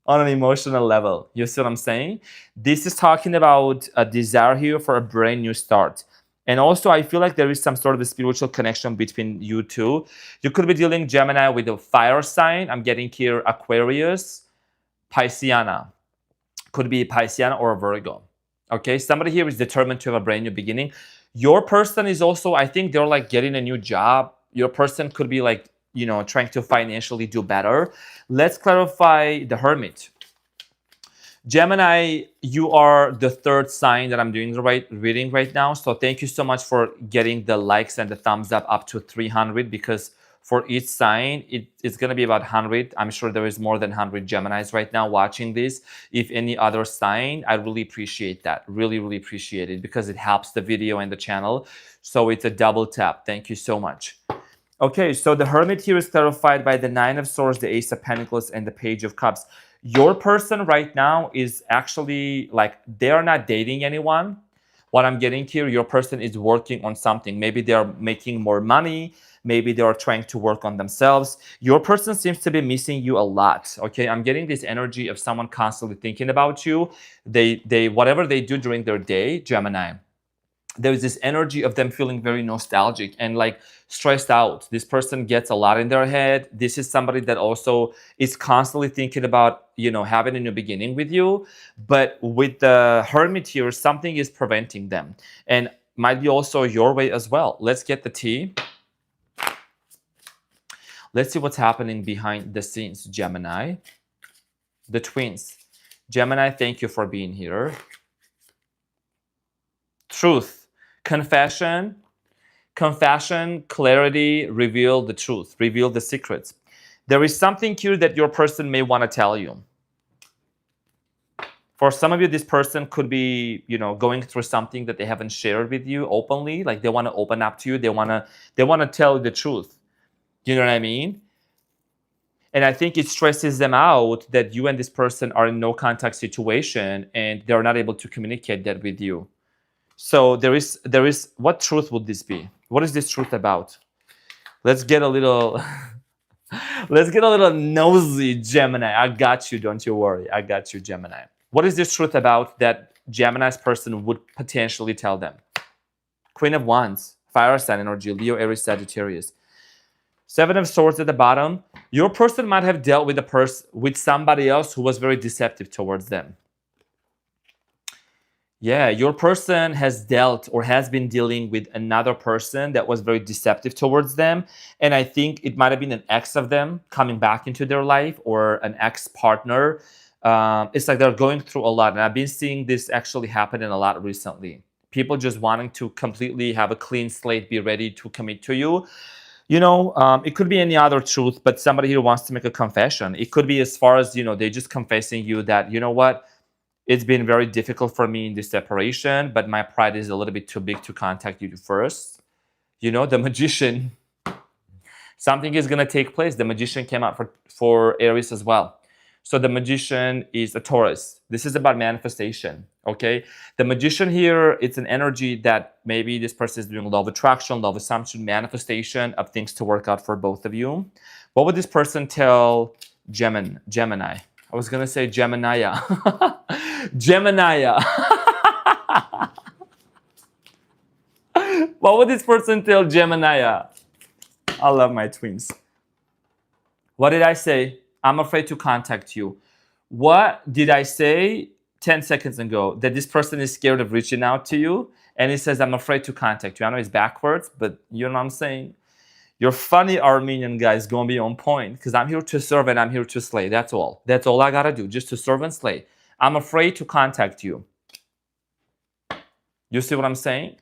on an emotional level. You see what I'm saying? This is talking about a desire here for a brand new start. And also, I feel like there is some sort of a spiritual connection between you two. You could be dealing, Gemini, with a fire sign. I'm getting here Aquarius, Pisceana. Could be Pisceana or Virgo. Okay, somebody here is determined to have a brand new beginning. Your person is also, I think they're like getting a new job. Your person could be like, you know, trying to financially do better. Let's clarify the Hermit. Gemini, you are the third sign that I'm doing the reading right now. So thank you so much for getting the likes and the thumbs up to 300, because for each sign, it's going to be about 100. I'm sure there is more than 100 Geminis right now watching this. If any other sign, I really appreciate that. Really, really appreciate it, because it helps the video and the channel. So it's a double tap. Thank you so much. Okay, so the Hermit here is clarified by the Nine of Swords, the Ace of Pentacles, and the Page of Cups. Your person right now is actually like, they are not dating anyone. What I'm getting here, your person is working on something. Maybe they are making more money. Maybe they are trying to work on themselves. Your person seems to be missing you a lot. Okay, I'm getting this energy of someone constantly thinking about you. They whatever they do during their day, Gemini, there's this energy of them feeling very nostalgic and like stressed out. This person gets a lot in their head. This is somebody that also is constantly thinking about, you know, having a new beginning with you. But with the Hermit here, something is preventing them, and might be also your way as well. Let's get the tea. Let's see what's happening behind the scenes, Gemini. The twins. Gemini, thank you for being here. Truth. Confession, clarity, reveal the truth, reveal the secrets. There is something here that your person may want to tell you. For some of you, this person could be, you know, going through something that they haven't shared with you openly. Like they want to open up to you. They want to tell you the truth. You know what I mean? And I think it stresses them out that you and this person are in no contact situation, and they're not able to communicate that with you. So there is, what truth would this be? What is this truth about? Let's get a little, nosy, Gemini. I got you, don't you worry. I got you, Gemini. What is this truth about that Gemini's person would potentially tell them? Queen of Wands, fire sign energy, Leo, Aries, Sagittarius. Seven of Swords at the bottom. Your person might have dealt with somebody else who was very deceptive towards them. Yeah, your person has dealt or has been dealing with another person that was very deceptive towards them. And I think it might have been an ex of them coming back into their life, or an ex-partner. It's like they're going through a lot. And I've been seeing this actually happening a lot recently. People just wanting to completely have a clean slate, be ready to commit to you. You know, it could be any other truth, but somebody here wants to make a confession. It could be as far as, you know, they're just confessing you that, you know what, it's been very difficult for me in this separation, but my pride is a little bit too big to contact you first. You know, the Magician, something is going to take place. The Magician came out for Aries as well. So the Magician is a Taurus. This is about manifestation, okay? The Magician here, it's an energy that maybe this person is doing law of attraction, law of assumption, manifestation of things to work out for both of you. What would this person tell Gemini? I was going to say Gemini. Gemini. What would this person tell Gemini? I love my twins. What did I say? I'm afraid to contact you. What did I say 10 seconds ago? That this person is scared of reaching out to you. And he says, I'm afraid to contact you. I know it's backwards, but you know what I'm saying? Your funny Armenian guy is going to be on point because I'm here to serve and I'm here to slay. That's all. That's all I got to do, just to serve and slay. I'm afraid to contact you. You see what I'm saying?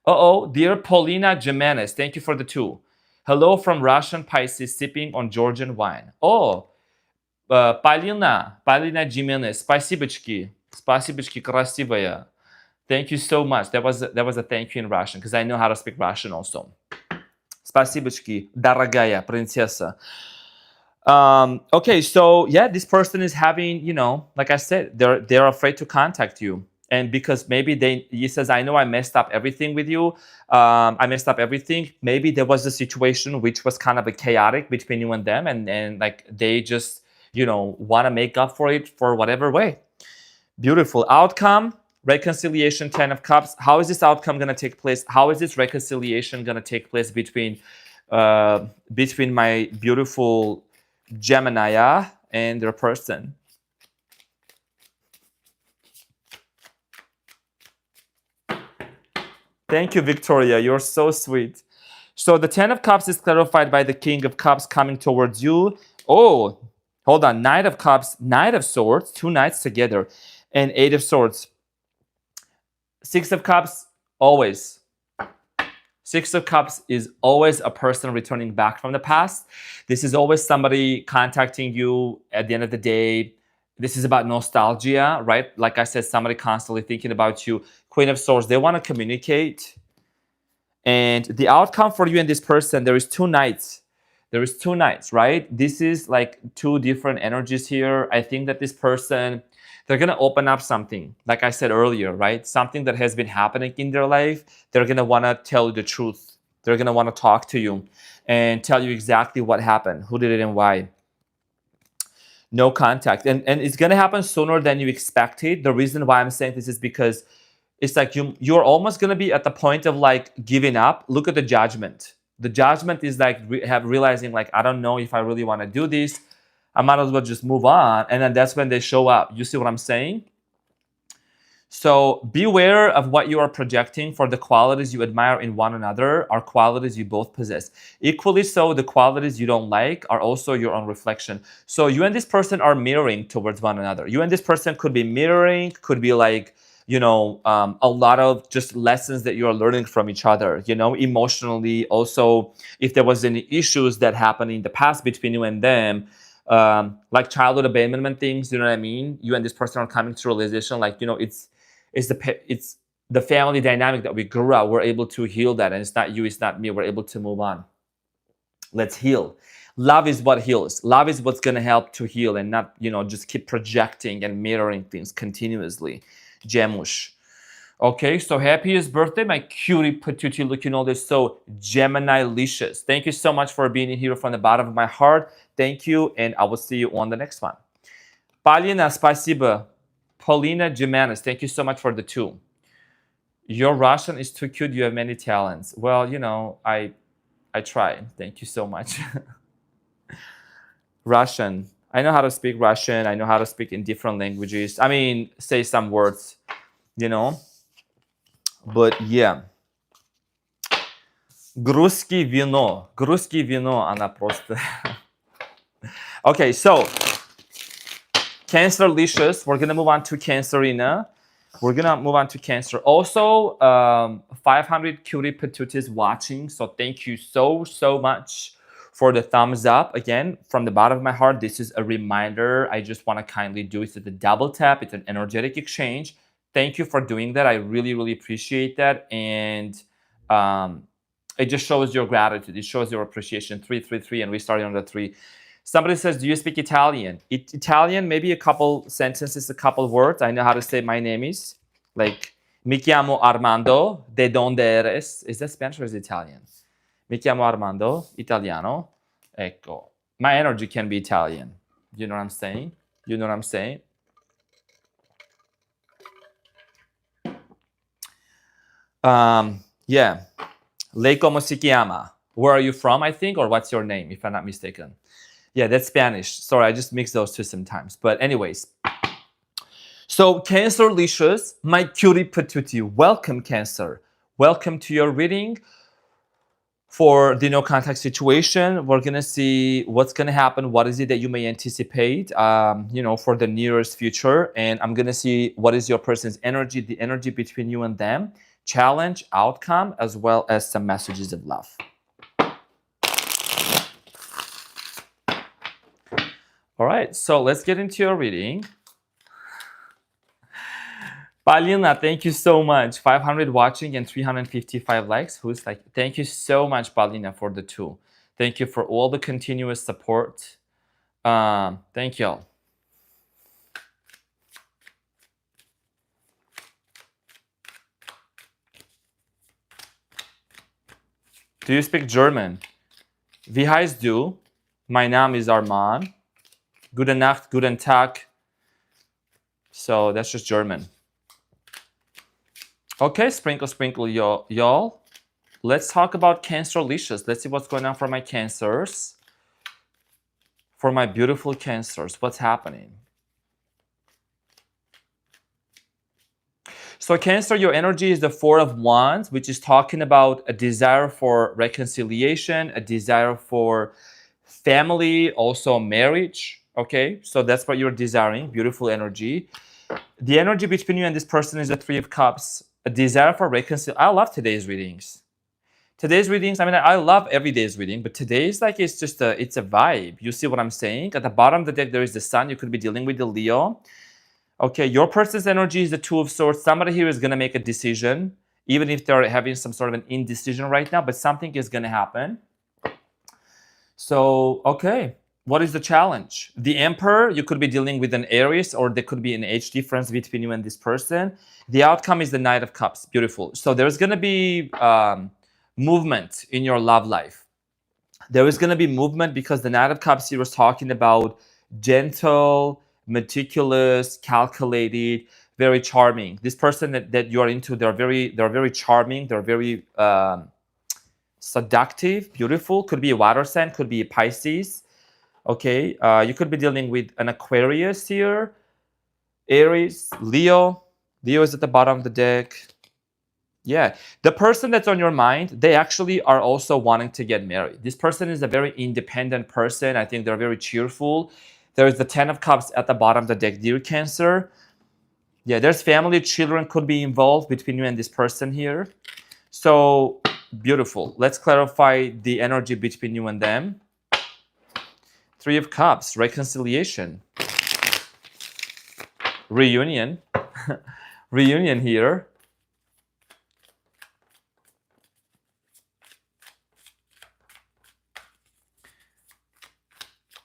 Uh-oh, dear Paulina Jimenez, thank you for the 2. Hello from Russian Pisces sipping on Georgian wine. Oh, Paulina Jimenez, спасибочки. Спасибочки, красивая. Thank you so much. That was a thank you in Russian because I know how to speak Russian also. Спасибочки, дорогая принцесса. Okay, so yeah, this person is having, you know, like I said, they're afraid to contact you. And because maybe he says, I know I messed up everything with you. I messed up everything. Maybe there was a situation which was kind of a chaotic between you and them. And like they just, you know, want to make up for it for whatever way. Beautiful outcome. Reconciliation, 10 of Cups. How is this outcome going to take place? How is this reconciliation going to take place between my beautiful Gemini and their person? Thank you, Victoria. You're so sweet. So the 10 of Cups is clarified by the King of Cups coming towards you. Oh, hold on. Knight of Cups, Knight of Swords, 2 knights together, and 8 of Swords. 6 of Cups, always. 6 of Cups is always a person returning back from the past. This is always somebody contacting you at the end of the day. This is about nostalgia, right? Like I said, somebody constantly thinking about you. Queen of Swords, they want to communicate. And the outcome for you and this person, there is 2 knights. There is 2 knights, right? This is like 2 different energies here. I think that this person, they're going to open up something, like I said earlier, right? Something that has been happening in their life. They're going to want to tell you the truth. They're going to want to talk to you and tell you exactly what happened, who did it and why. No contact. And it's going to happen sooner than you expected. The reason why I'm saying this is because it's like you're almost going to be at the point of like giving up. Look at the Judgment. The Judgment is like realizing like, I don't know if I really want to do this. I might as well just move on. And then that's when they show up. You see what I'm saying? So beware of what you are projecting, for the qualities you admire in one another are qualities you both possess. Equally so, the qualities you don't like are also your own reflection. So you and this person are mirroring towards one another. You and this person could be mirroring, could be like, you know, a lot of just lessons that you are learning from each other, you know, emotionally. Also, if there was any issues that happened in the past between you and them, like childhood abandonment things, you know what I mean? You and this person are coming to realization, like, you know, it's the family dynamic that we grew up. We're able to heal that, and it's not you, it's not me. We're able to move on. Let's heal. Love is what heals. Love is what's going to help to heal, and not, you know, just keep projecting and mirroring things continuously. Gemush. Okay, so happiest birthday, my cutie patootie looking all this so Gemini-licious. Thank you so much for being here from the bottom of my heart. Thank you, and I will see you on the next one. Paulina, spasiba. Paulina Jimenez, thank you so much for the 2. Your Russian is too cute. You have many talents. Well, you know, I try. Thank you so much. Russian. I know how to speak Russian. I know how to speak in different languages. I mean, say some words, you know. But yeah. Грузский вино. Грузский вино, она просто... Okay, so Cancer-licious. We're going to move on to Cancerina. We're going to move on to Cancer. Also, 500 cutie patooties watching. So thank you so much for the thumbs up. Again, from the bottom of my heart, this is a reminder. I just want to kindly do it. It's a double tap. It's an energetic exchange. Thank you for doing that. I really appreciate that. And it just shows your gratitude. It shows your appreciation. 333, and we started on the 3. Somebody says, do you speak Italian? Italian, maybe a couple sentences, a couple words. I know how to say my name is. Like, mi chiamo Armando, de donde eres? Is that Spanish or is it Italian? Mi chiamo Armando, Italiano. Ecco. My energy can be Italian. You know what I'm saying? You know what I'm saying? Yeah. Lake Omosikiyama. Where are you from, I think? Or what's your name, if I'm not mistaken? Yeah, that's Spanish. Sorry, I just mix those two sometimes. But anyways. So Cancer Licious, my cutie patootie. Welcome, Cancer. Welcome to your reading. For the no contact situation, we're gonna see what's gonna happen. What is it that you may anticipate, for the nearest future? And I'm gonna see what is your person's energy, the energy between you and them, challenge, outcome, as well as some messages of love. All right, so let's get into your reading. Palina, thank you so much. 500 watching and 355 likes. Who's like, thank you so much, Palina, for the 2. Thank you for all the continuous support. Thank y'all. Do you speak German? Wie heißt du? Mein Name is Arman. Gute Nacht, guten Tag. So that's just German. Okay, sprinkle, y'all. Let's talk about Cancer Licious. Let's see what's going on for my Cancers. For my beautiful Cancers, what's happening? So Cancer, your energy is the 4 of Wands, which is talking about a desire for reconciliation, a desire for family, also marriage. Okay, so that's what you're desiring. Beautiful energy. The energy between you and this person is the 3 of Cups. A desire for reconciliation. I love today's readings. I love every day's reading, but today's it's a vibe. You see what I'm saying? At the bottom of the deck, there is the Sun. You could be dealing with the Leo. Okay, your person's energy is the 2 of Swords. Somebody here is going to make a decision, even if they're having some sort of an indecision right now, but something is going to happen. So, okay. What is the challenge? The Emperor, you could be dealing with an Aries, or there could be an age difference between you and this person. The outcome is the Knight of Cups. Beautiful. So there's going to be movement in your love life. There is going to be movement because the Knight of Cups here was talking about gentle, meticulous, calculated, very charming. This person that you are into, they're very charming. They're very seductive, beautiful. Could be a water sign, could be a Pisces. Okay, you could be dealing with an Aquarius here, Aries, Leo. Leo is at the bottom of the deck. Yeah, the person that's on your mind, they actually are also wanting to get married. This person is a very independent person. I think they're very cheerful. There is the 10 of Cups at the bottom of the deck, dear Cancer. Yeah, there's family, children could be involved between you and this person here. So, beautiful. Let's clarify the energy between you and them. 3 of Cups, reconciliation, reunion, reunion here.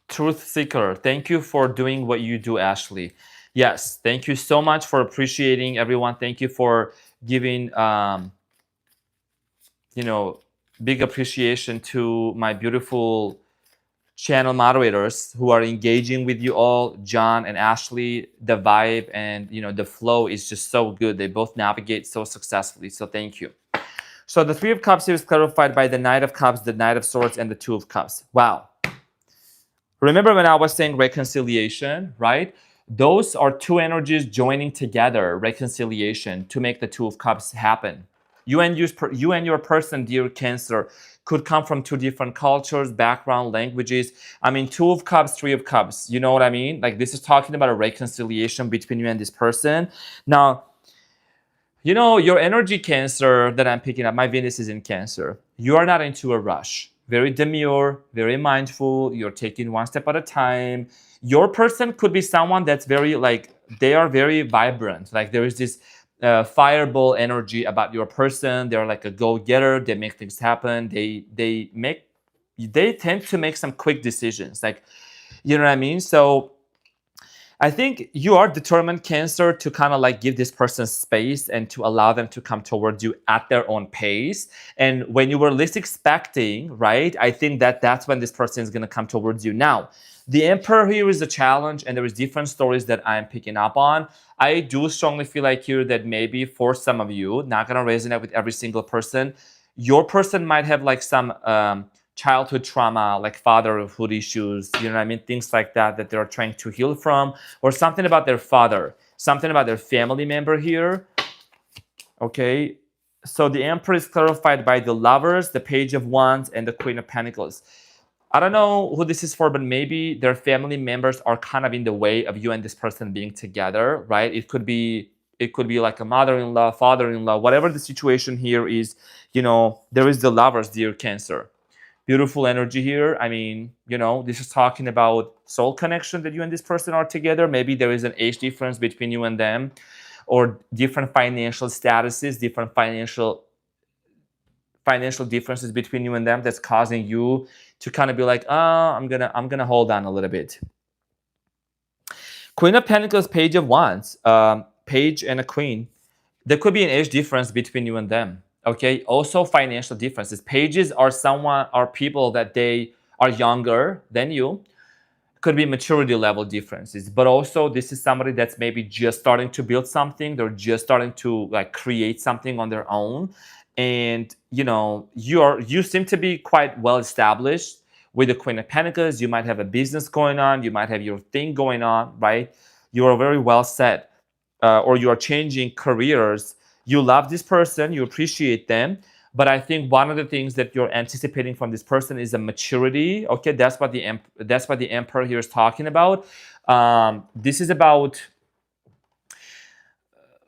Truth Seeker, thank you for doing what you do, Ashley. Yes, thank you so much for appreciating everyone. Thank you for giving, big appreciation to my beautiful channel moderators who are engaging with you all, John and Ashley. The vibe and the flow is just so good. They both navigate so successfully. So thank you. So the 3 of Cups here is clarified by the Knight of Cups, the Knight of Swords, and the 2 of Cups. Wow. Remember when I was saying reconciliation, right? Those are 2 energies joining together, reconciliation, to make the 2 of Cups happen. You and your person, dear Cancer, could come from 2 different cultures, background, languages. I mean, 2 of Cups, 3 of Cups. You know what I mean? Like, this is talking about a reconciliation between you and this person. Now, your energy, Cancer, that I'm picking up, my Venus is in Cancer. You are not into a rush. Very demure, very mindful. You're taking one step at a time. Your person could be someone that's very, they are very vibrant. Like, there is this fireball energy about your person. They're like a go-getter. They make things happen. They tend to make some quick decisions. Like, you know what I mean? So I think you are determined, Cancer, to kind of give this person space and to allow them to come towards you at their own pace. And when you were least expecting, right, I think that's when this person is going to come towards you. Now, the Emperor here is a challenge, and there is different stories that I'm picking up on. I do strongly feel like here that maybe for some of you, not going to resonate with every single person, your person might have like some childhood trauma, like fatherhood issues, you know what I mean? Things like that that they're trying to heal from, or something about their father, something about their family member here. Okay, so the Emperor is clarified by the Lovers, the Page of Wands, and the Queen of Pentacles. I don't know who this is for, but maybe their family members are kind of in the way of you and this person being together, right? It could be like a mother-in-law, father-in-law, whatever the situation here is. You know, there is the Lovers, dear Cancer. Beautiful energy here. I mean, you know, this is talking about soul connection, that you and this person are together. Maybe there is an age difference between you and them, or different financial statuses, different financial differences between you and them, that's causing you to kind of be like, I'm gonna hold on a little bit. Queen of Pentacles, Page of Wands, page and a queen. There could be an age difference between you and them. Okay, also financial differences. Pages are people that they are younger than you. Could be maturity level differences, but also this is somebody that's maybe just starting to build something. They're just starting to like create something on their own, and you know, you seem to be quite well established with the Queen of Pentacles. You might have a business going on, you might have your thing going on, right? You are very well set, or you are changing careers. You love this person, you appreciate them, but I think one of the things that you're anticipating from this person is a maturity. Okay, that's what the Emperor here is talking about. This is about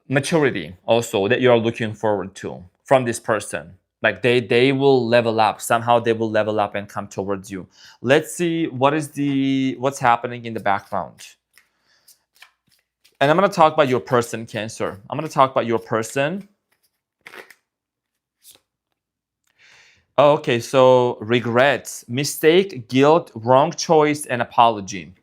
maturity also that you're looking forward to from this person. Like they will level up somehow. They will level up and come towards you. Let's see what's happening in the background. And I'm going to talk about your person, Cancer. I'm going to talk about your person. Okay, so regrets, mistake, guilt, wrong choice, and apology.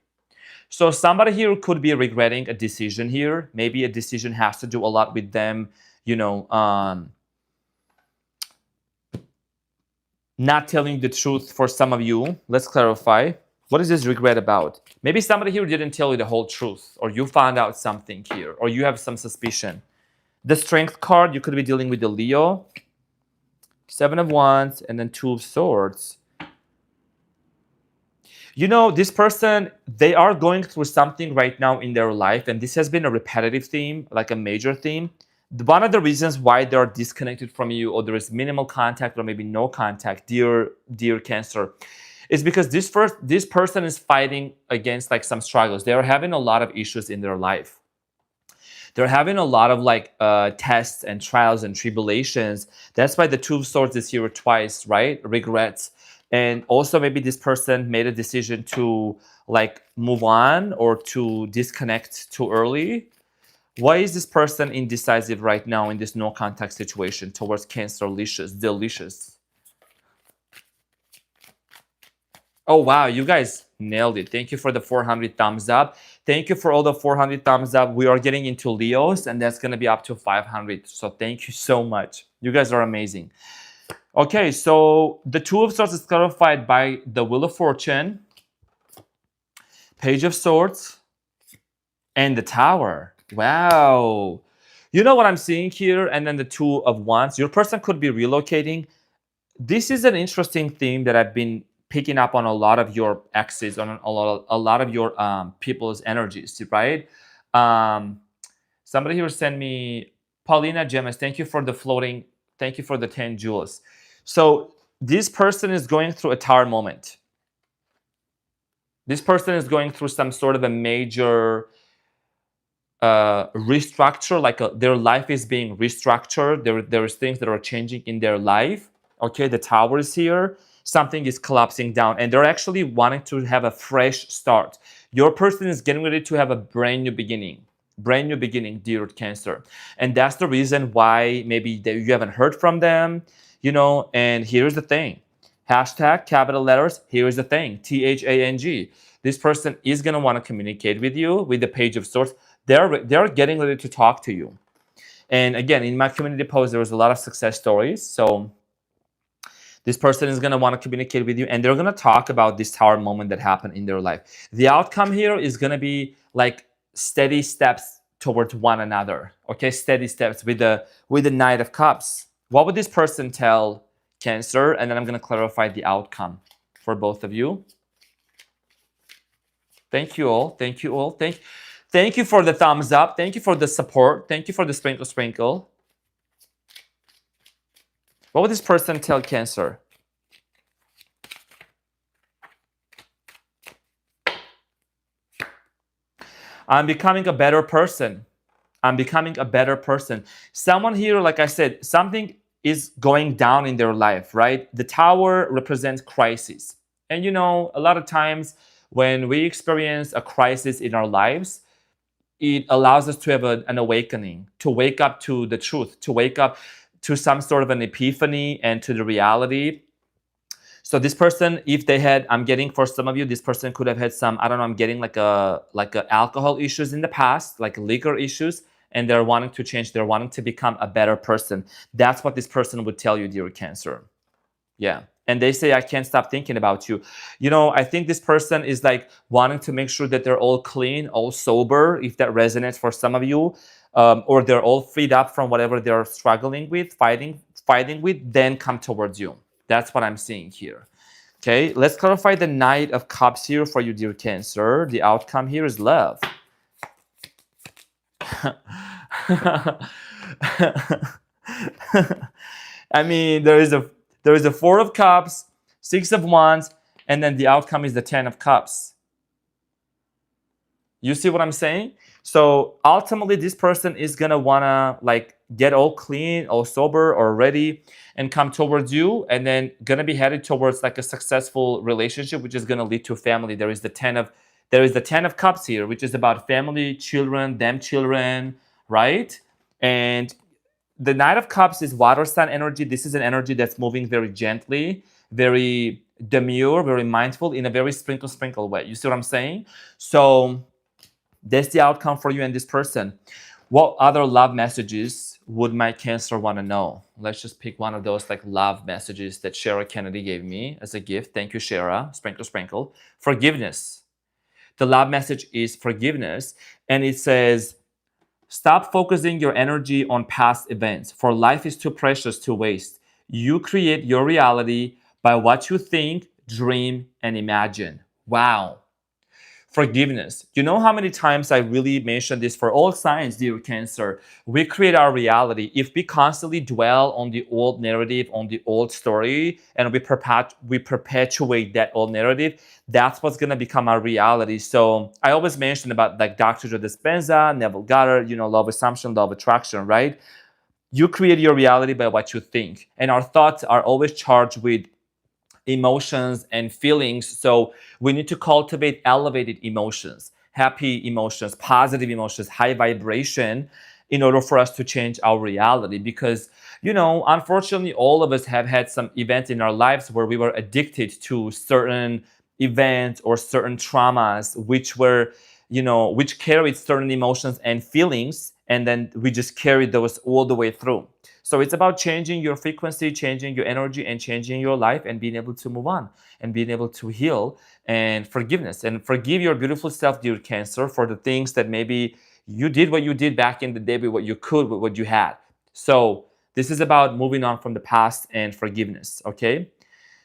So somebody here could be regretting a decision here. Maybe a decision has to do a lot with them, you know, not telling the truth for some of you. Let's clarify. What is this regret about? Maybe somebody here didn't tell you the whole truth, or you found out something here, or you have some suspicion. The Strength card, you could be dealing with the Leo. 7 of Wands, and then 2 of Swords. You know, this person, they are going through something right now in their life, and this has been a repetitive theme, like a major theme. One of the reasons why they're disconnected from you, or there is minimal contact, or maybe no contact, dear Cancer, is because this person is fighting against like some struggles. They are having a lot of issues in their life. They're having a lot of like tests and trials and tribulations. That's why the 2 of Swords is here twice, right? Regrets. And also maybe this person made a decision to like move on or to disconnect too early. Why is this person indecisive right now in this no contact situation towards Cancer? Delicious. Oh, wow, you guys nailed it. Thank you for the 400 thumbs up. Thank you for all the 400 thumbs up. We are getting into Leos, and that's going to be up to 500. So thank you so much. You guys are amazing. Okay, so the 2 of Swords is clarified by the Wheel of Fortune, Page of Swords, and the Tower. Wow. You know what I'm seeing here? And then the 2 of Wands. Your person could be relocating. This is an interesting theme that I've been picking up on a lot of your exes, on a lot of your people's energies, right? Somebody here sent me, Paulina Gemes, thank you for the floating, thank you for the 10 jewels. So this person is going through a Tower moment. This person is going through some sort of a major restructure, like their life is being restructured. There's things that are changing in their life. Okay, the Tower is here. Something is collapsing down, and they're actually wanting to have a fresh start. Your person is getting ready to have a brand new beginning, dear Cancer. And that's the reason why maybe you haven't heard from them, you know. And here's the thing, hashtag capital letters, here's the thing, THANG. This person is going to want to communicate with you with the Page of Swords. They're getting ready to talk to you. And again, in my community post, there was a lot of success stories. So this person is going to want to communicate with you, and they're going to talk about this Tower moment that happened in their life. The outcome here is going to be like steady steps towards one another. Okay, steady steps with the Knight of Cups. What would this person tell Cancer, and then I'm going to clarify the outcome for both of you. Thank you all. Thank you all. Thank you for the thumbs up. Thank you for the support. Thank you for the sprinkle sprinkle. What would this person tell Cancer? I'm becoming a better person. I'm becoming a better person. Someone here, like I said, something is going down in their life, right? The tower represents crisis. And you know, a lot of times when we experience a crisis in our lives, it allows us to have an awakening, to wake up to the truth, to wake up to some sort of an epiphany and to the reality. So this person, if they had, I'm getting for some of you, this person could have had some, I don't know, I'm getting like a alcohol issues in the past, like liquor issues, and they're wanting to change, they're wanting to become a better person. That's what this person would tell you, dear Cancer. Yeah. And they say, I can't stop thinking about you. You know, I think this person is like wanting to make sure that they're all clean, all sober, if that resonates for some of you, or they're all freed up from whatever they're struggling with, fighting with, then come towards you. That's what I'm seeing here. Okay, let's clarify the Knight of Cups here for you, dear Cancer. The outcome here is love. I mean, there is a Four of Cups, Six of Wands, and then the outcome is the Ten of Cups. You see what I'm saying? So ultimately, this person is gonna wanna like get all clean, all sober, or ready, and come towards you, and then gonna be headed towards like a successful relationship, which is gonna lead to family. There is the Ten of Cups here, which is about family, children, them children, right? And the Knight of Cups is water sign energy. This is an energy that's moving very gently, very demure, very mindful, in a very sprinkle way. You see what I'm saying? So that's the outcome for you and this person. What other love messages would my Cancer want to know? Let's just pick one of those like love messages that Shara Kennedy gave me as a gift. Thank you, Shara. Sprinkle, sprinkle. Forgiveness. The love message is forgiveness. And it says, stop focusing your energy on past events, for life is too precious to waste. You create your reality by what you think, dream, and imagine. Wow. Forgiveness. You know how many times I really mentioned this for all signs, dear Cancer? We create our reality. If we constantly dwell on the old narrative, on the old story, and we perpetuate that old narrative, that's what's going to become our reality. So I always mention about like Dr. Joe Dispenza, Neville Goddard, you know, law of assumption, law of attraction, right? You create your reality by what you think. And our thoughts are always charged with emotions and feelings. So we need to cultivate elevated emotions, happy emotions, positive emotions, high vibration, in order for us to change our reality. Because, you know, unfortunately, all of us have had some events in our lives where we were addicted to certain events or certain traumas, which were, you know, which carried certain emotions and feelings, and then we just carried those all the way through. So it's about changing your frequency, changing your energy, and changing your life, and being able to move on and being able to heal, and forgiveness. And forgive your beautiful self, dear Cancer, for the things that maybe you did what you did back in the day with what you could, with what you had. So this is about moving on from the past and forgiveness, okay?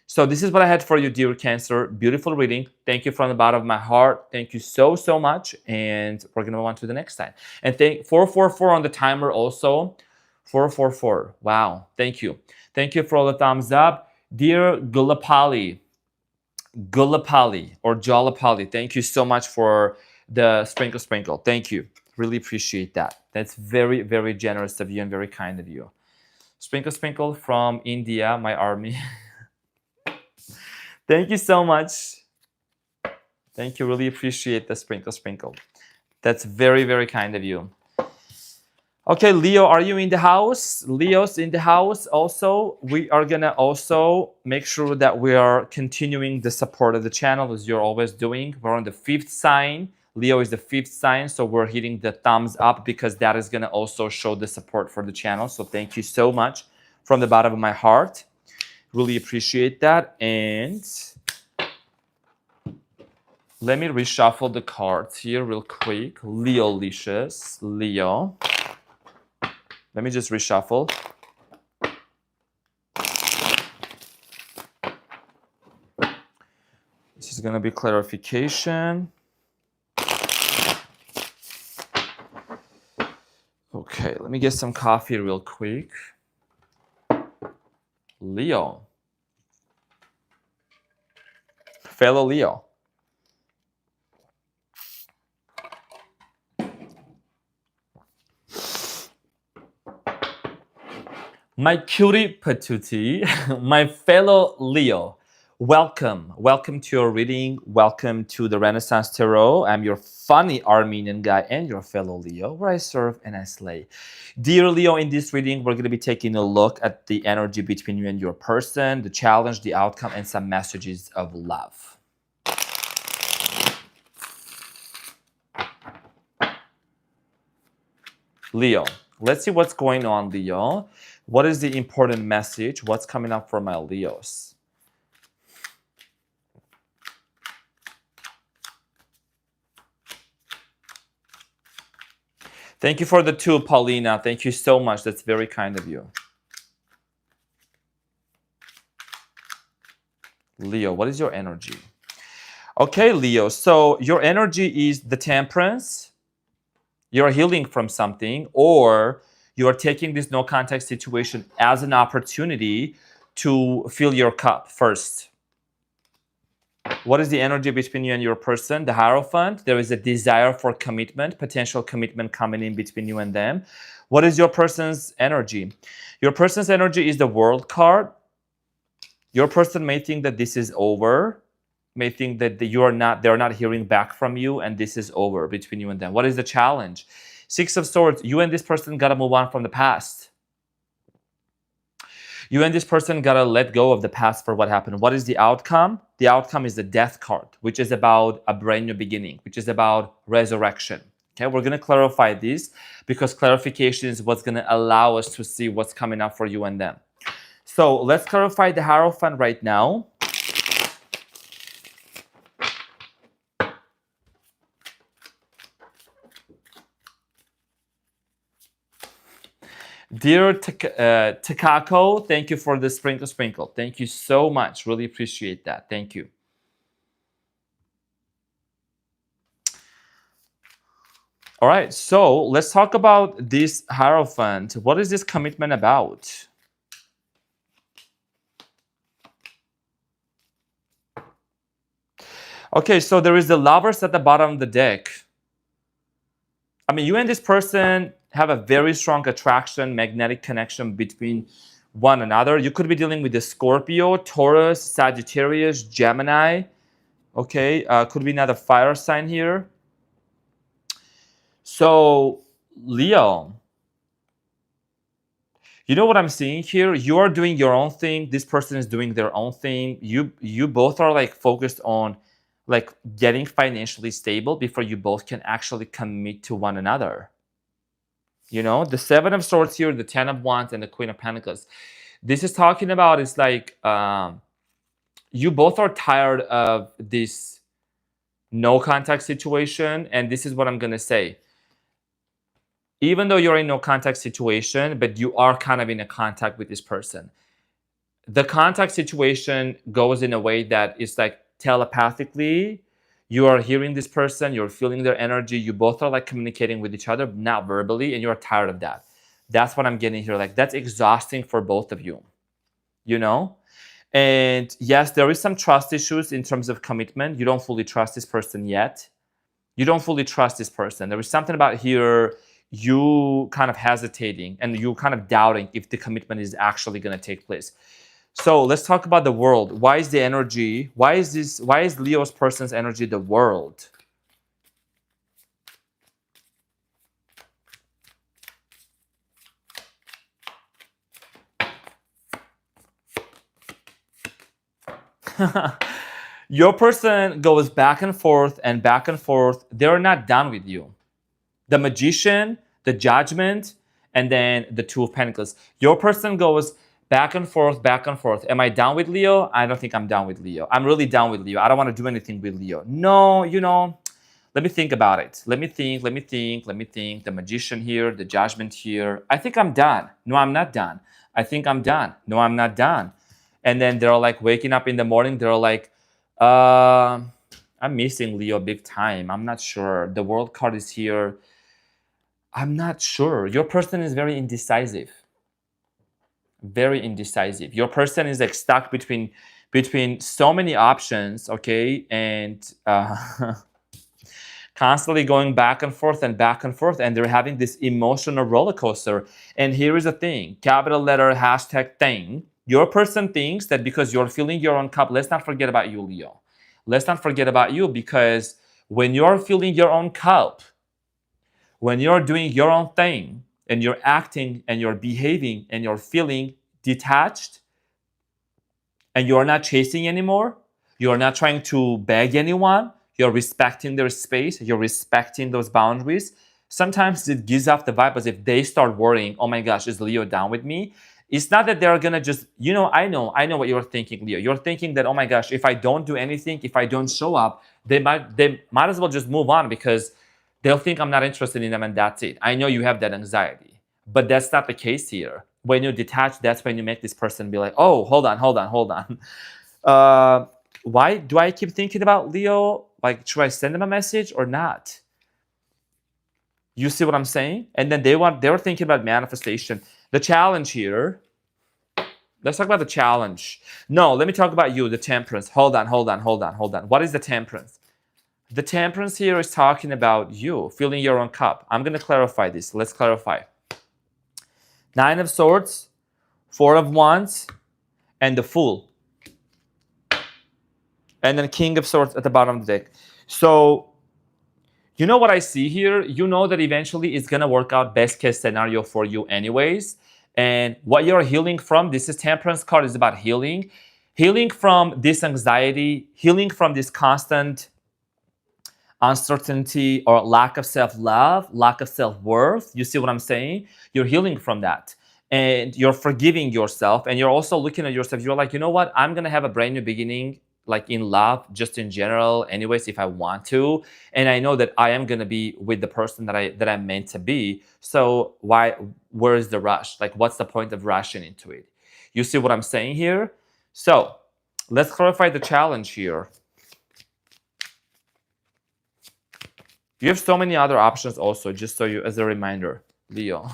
So this is what I had for you, dear Cancer. Beautiful reading. Thank you from the bottom of my heart. Thank you so, so much. And we're going to move on to the next side. And thank 444 on the timer also. 444. Wow. Thank you. Thank you for all the thumbs up. Dear Gulapali or Jalapali, thank you so much for the sprinkle. Thank you. Really appreciate that. That's very, very generous of you and very kind of you. Sprinkle from India, my army. Thank you so much. Thank you. Really appreciate the sprinkle. That's very, very kind of you. Okay, Leo, are you in the house? Leo's in the house also. We are going to also make sure that we are continuing the support of the channel as you're always doing. We're on the 5th sign. Leo is the 5th sign, so we're hitting the thumbs up because that is going to also show the support for the channel. So thank you so much from the bottom of my heart. Really appreciate that. And let me reshuffle the cards here real quick. Leo-licious. Leo. Let me just reshuffle. This is going to be clarification. Okay, let me get some coffee real quick. Leo. Fellow Leo. My cutie patootie, my fellow Leo. Welcome to your reading. Welcome to the Renaissance Tarot. I'm your funny Armenian guy and your fellow Leo, where I serve and I slay. Dear Leo, in this reading, we're going to be taking a look at the energy between you and your person, the challenge, the outcome, and some messages of love. Leo, let's see what's going on, Leo. What is the important message? What's coming up for my Leos? Thank you for the 2, Paulina. Thank you so much. That's very kind of you. Leo, what is your energy? Okay, Leo. So your energy is the Temperance. You're healing from something, or you are taking this no contact situation as an opportunity to fill your cup first. What is the energy between you and your person? The Hierophant. There is a desire for commitment, potential commitment coming in between you and them. What is your person's energy? Your person's energy is the World card. Your person may think that this is over, may think that they're not hearing back from you and this is over between you and them. What is the challenge? 6 of Swords. You and this person got to move on from the past. You and this person got to let go of the past for what happened. What is the outcome? The outcome is the Death card, which is about a brand new beginning, which is about resurrection. Okay, we're going to clarify this because clarification is what's going to allow us to see what's coming up for you and them. So let's clarify the Hierophant right now. Dear Takako, thank you for the sprinkle. Thank you so much. Really appreciate that. Thank you. All right, so let's talk about this Hierophant. What is this commitment about? Okay, so there is the Lovers at the bottom of the deck. I mean, you and this person have a very strong attraction, magnetic connection between one another. You could be dealing with the Scorpio, Taurus, Sagittarius, Gemini. Okay, could be another fire sign here. So, Leo, you know what I'm seeing here? You are doing your own thing. This person is doing their own thing. You both are like focused on like getting financially stable before you both can actually commit to one another. You know, the 7 of Swords here, the 10 of Wands, and the Queen of Pentacles. This is talking about it's like you both are tired of this no contact situation. And this is what I'm going to say. Even though you're in no contact situation, but you are kind of in a contact with this person. The contact situation goes in a way that is like telepathically, you are hearing this person, you're feeling their energy, you both are like communicating with each other, not verbally, and you're tired of that. That's what I'm getting here. Like that's exhausting for both of you, you know? And yes, there is some trust issues in terms of commitment. You don't fully trust this person yet. You don't fully trust this person. There is something about here, you kind of hesitating and you kind of doubting if the commitment is actually going to take place. So let's talk about the World. Why is the energy? Why is Leo's person's energy the World? Your person goes back and forth and back and forth. They're not done with you. The Magician, the Judgment, and then the 2 of Pentacles. Your person goes back and forth, back and forth. Am I down with Leo? I don't think I'm down with Leo. I'm really down with Leo. I don't want to do anything with Leo. No, you know, let me think about it. Let me think. The Magician here, the Judgment here. I think I'm done. No, I'm not done. I think I'm done. No, I'm not done. And then they're like waking up in the morning. They're like, I'm missing Leo big time. I'm not sure. The World card is here. I'm not sure. Your person is very indecisive. Very indecisive. Your person is like stuck between so many options, okay, and constantly going back and forth and back and forth, and they're having this emotional roller coaster. And here is the thing: capital letter hashtag thing. Your person thinks that because you're filling your own cup, let's not forget about you, Leo. Let's not forget about you, because when you're filling your own cup, when you're doing your own thing and you're acting and you're behaving and you're feeling detached and you're not chasing anymore, you're not trying to beg anyone, you're respecting their space, you're respecting those boundaries, sometimes it gives off the vibe as if they start worrying, oh my gosh, is Leo down with me? It's not that they're gonna just, I know what you're thinking, Leo. You're thinking that, oh my gosh, if I don't do anything, if I don't show up, they might as well just move on because they'll think I'm not interested in them and that's it. I know you have that anxiety, but that's not the case here. When you're detached, that's when you make this person be like, oh, hold on. Why do I keep thinking about Leo? Like, should I send them a message or not? You see what I'm saying? And then they were thinking about manifestation. The challenge here, let's talk about the challenge. No, let me talk about you, the temperance. Hold on. What is the temperance? The temperance here is talking about you filling your own cup. I'm going to clarify this. Let's clarify. 9 of Swords, 4 of Wands, and the Fool. And then King of Swords at the bottom of the deck. So, you know what I see here? You know that eventually it's going to work out best case scenario for you anyways. And what you're healing from, this is Temperance card, is about healing. Healing from this anxiety, healing from this constant uncertainty or lack of self-love, lack of self-worth. You see what I'm saying? You're healing from that. And you're forgiving yourself. And you're also looking at yourself. You're like, you know what? I'm going to have a brand new beginning, like in love, just in general, anyways, if I want to. And I know that I am going to be with the person that I'm meant to be. So where is the rush? Like, what's the point of rushing into it? You see what I'm saying here? So let's clarify the challenge here. You have so many other options also, just so you, as a reminder, Leo.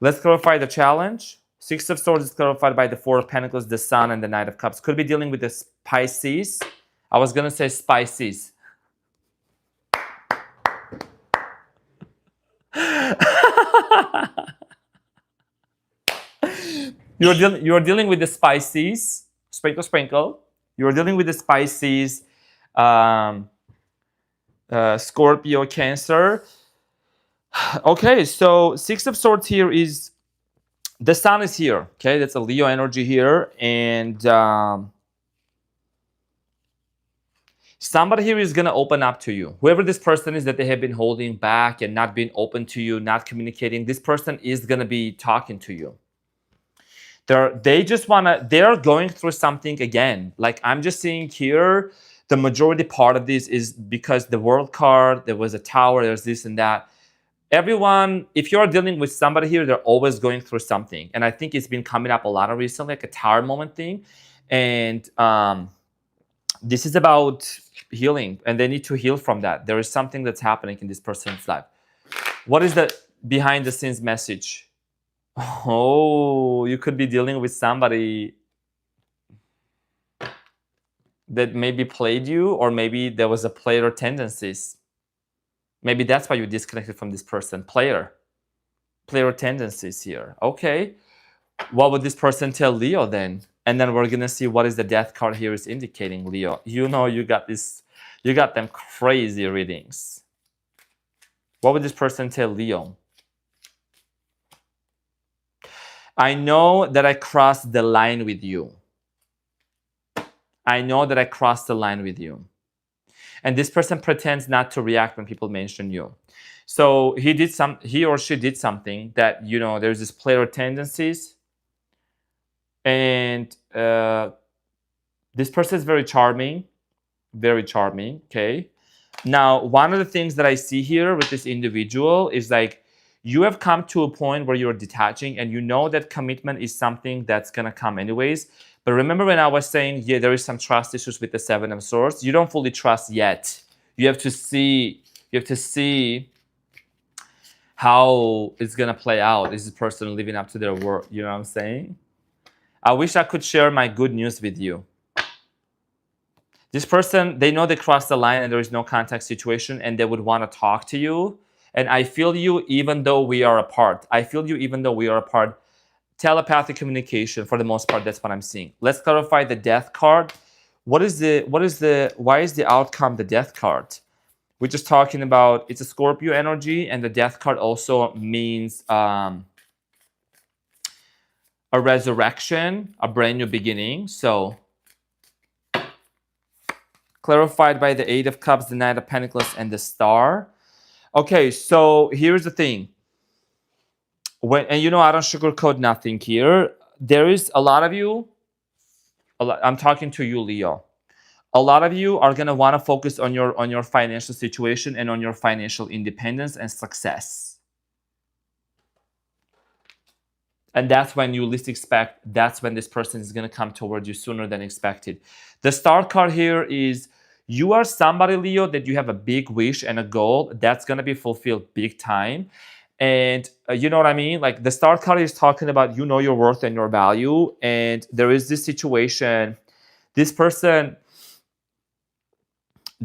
Let's clarify the challenge. 6 of Swords is clarified by the 4 of Pentacles, the Sun, and the Knight of Cups. Could be dealing with the Pisces. I was going to say Spices. You're dealing with the Spices. Sprinkle, sprinkle. You're dealing with the Spices. Scorpio, Cancer. Okay, so 6 of Swords here is the Sun is here. Okay, that's a Leo energy here, and somebody here is gonna open up to you. Whoever this person is that they have been holding back and not being open to you, not communicating, this person is gonna be talking to you. They're going through something again. Like, I'm just seeing here, the majority part of this is because the World card, there was a Tower, there's this and that. Everyone, if you're dealing with somebody here, they're always going through something. And I think it's been coming up a lot of recently, like a Tower moment thing. And this is about healing, and they need to heal from that. There is something that's happening in this person's life. What is the behind the scenes message? Oh, you could be dealing with somebody that maybe played you, or maybe there was a player tendencies. Maybe that's why you disconnected from this person. Player tendencies here. Okay. What would this person tell Leo then? And then we're gonna see what is the Death card here is indicating, Leo. You know you got them crazy readings. What would this person tell Leo? I know that I crossed the line with you. I know that I crossed the line with you. And this person pretends not to react when people mention you. So he or she did something that, there's this player tendencies. And this person is very charming, okay? Now, one of the things that I see here with this individual is like, you have come to a point where you're detaching and you know that commitment is something that's gonna come anyways, But remember when I was saying, yeah, there is some trust issues with the Seven of Swords. You don't fully trust yet. You have to see how it's gonna play out. Is this person living up to their word? You know what I'm saying? I wish I could share my good news with you. This person, they know they crossed the line and there is no contact situation and they would want to talk to you. And I feel you even though we are apart. I feel you even though we are apart. Telepathic communication, for the most part, that's what I'm seeing. Let's clarify the death card. Why is the outcome the death card? We're just talking about, it's a Scorpio energy, and the death card also means a resurrection, a brand new beginning. So clarified by the Eight of Cups, the Knight of Pentacles, and the Star. Okay, so here's the thing. And you know, I don't sugarcoat nothing here. There is a lot of you, I'm talking to you, Leo. A lot of you are going to want to focus on your financial situation and on your financial independence and success. And that's when you least expect, that's when this person is going to come towards you sooner than expected. The Star card here is, you are somebody, Leo, that you have a big wish and a goal that's going to be fulfilled big time. And you know what I mean? Like, the Star card is talking about, you know, your worth and your value. And there is this situation, this person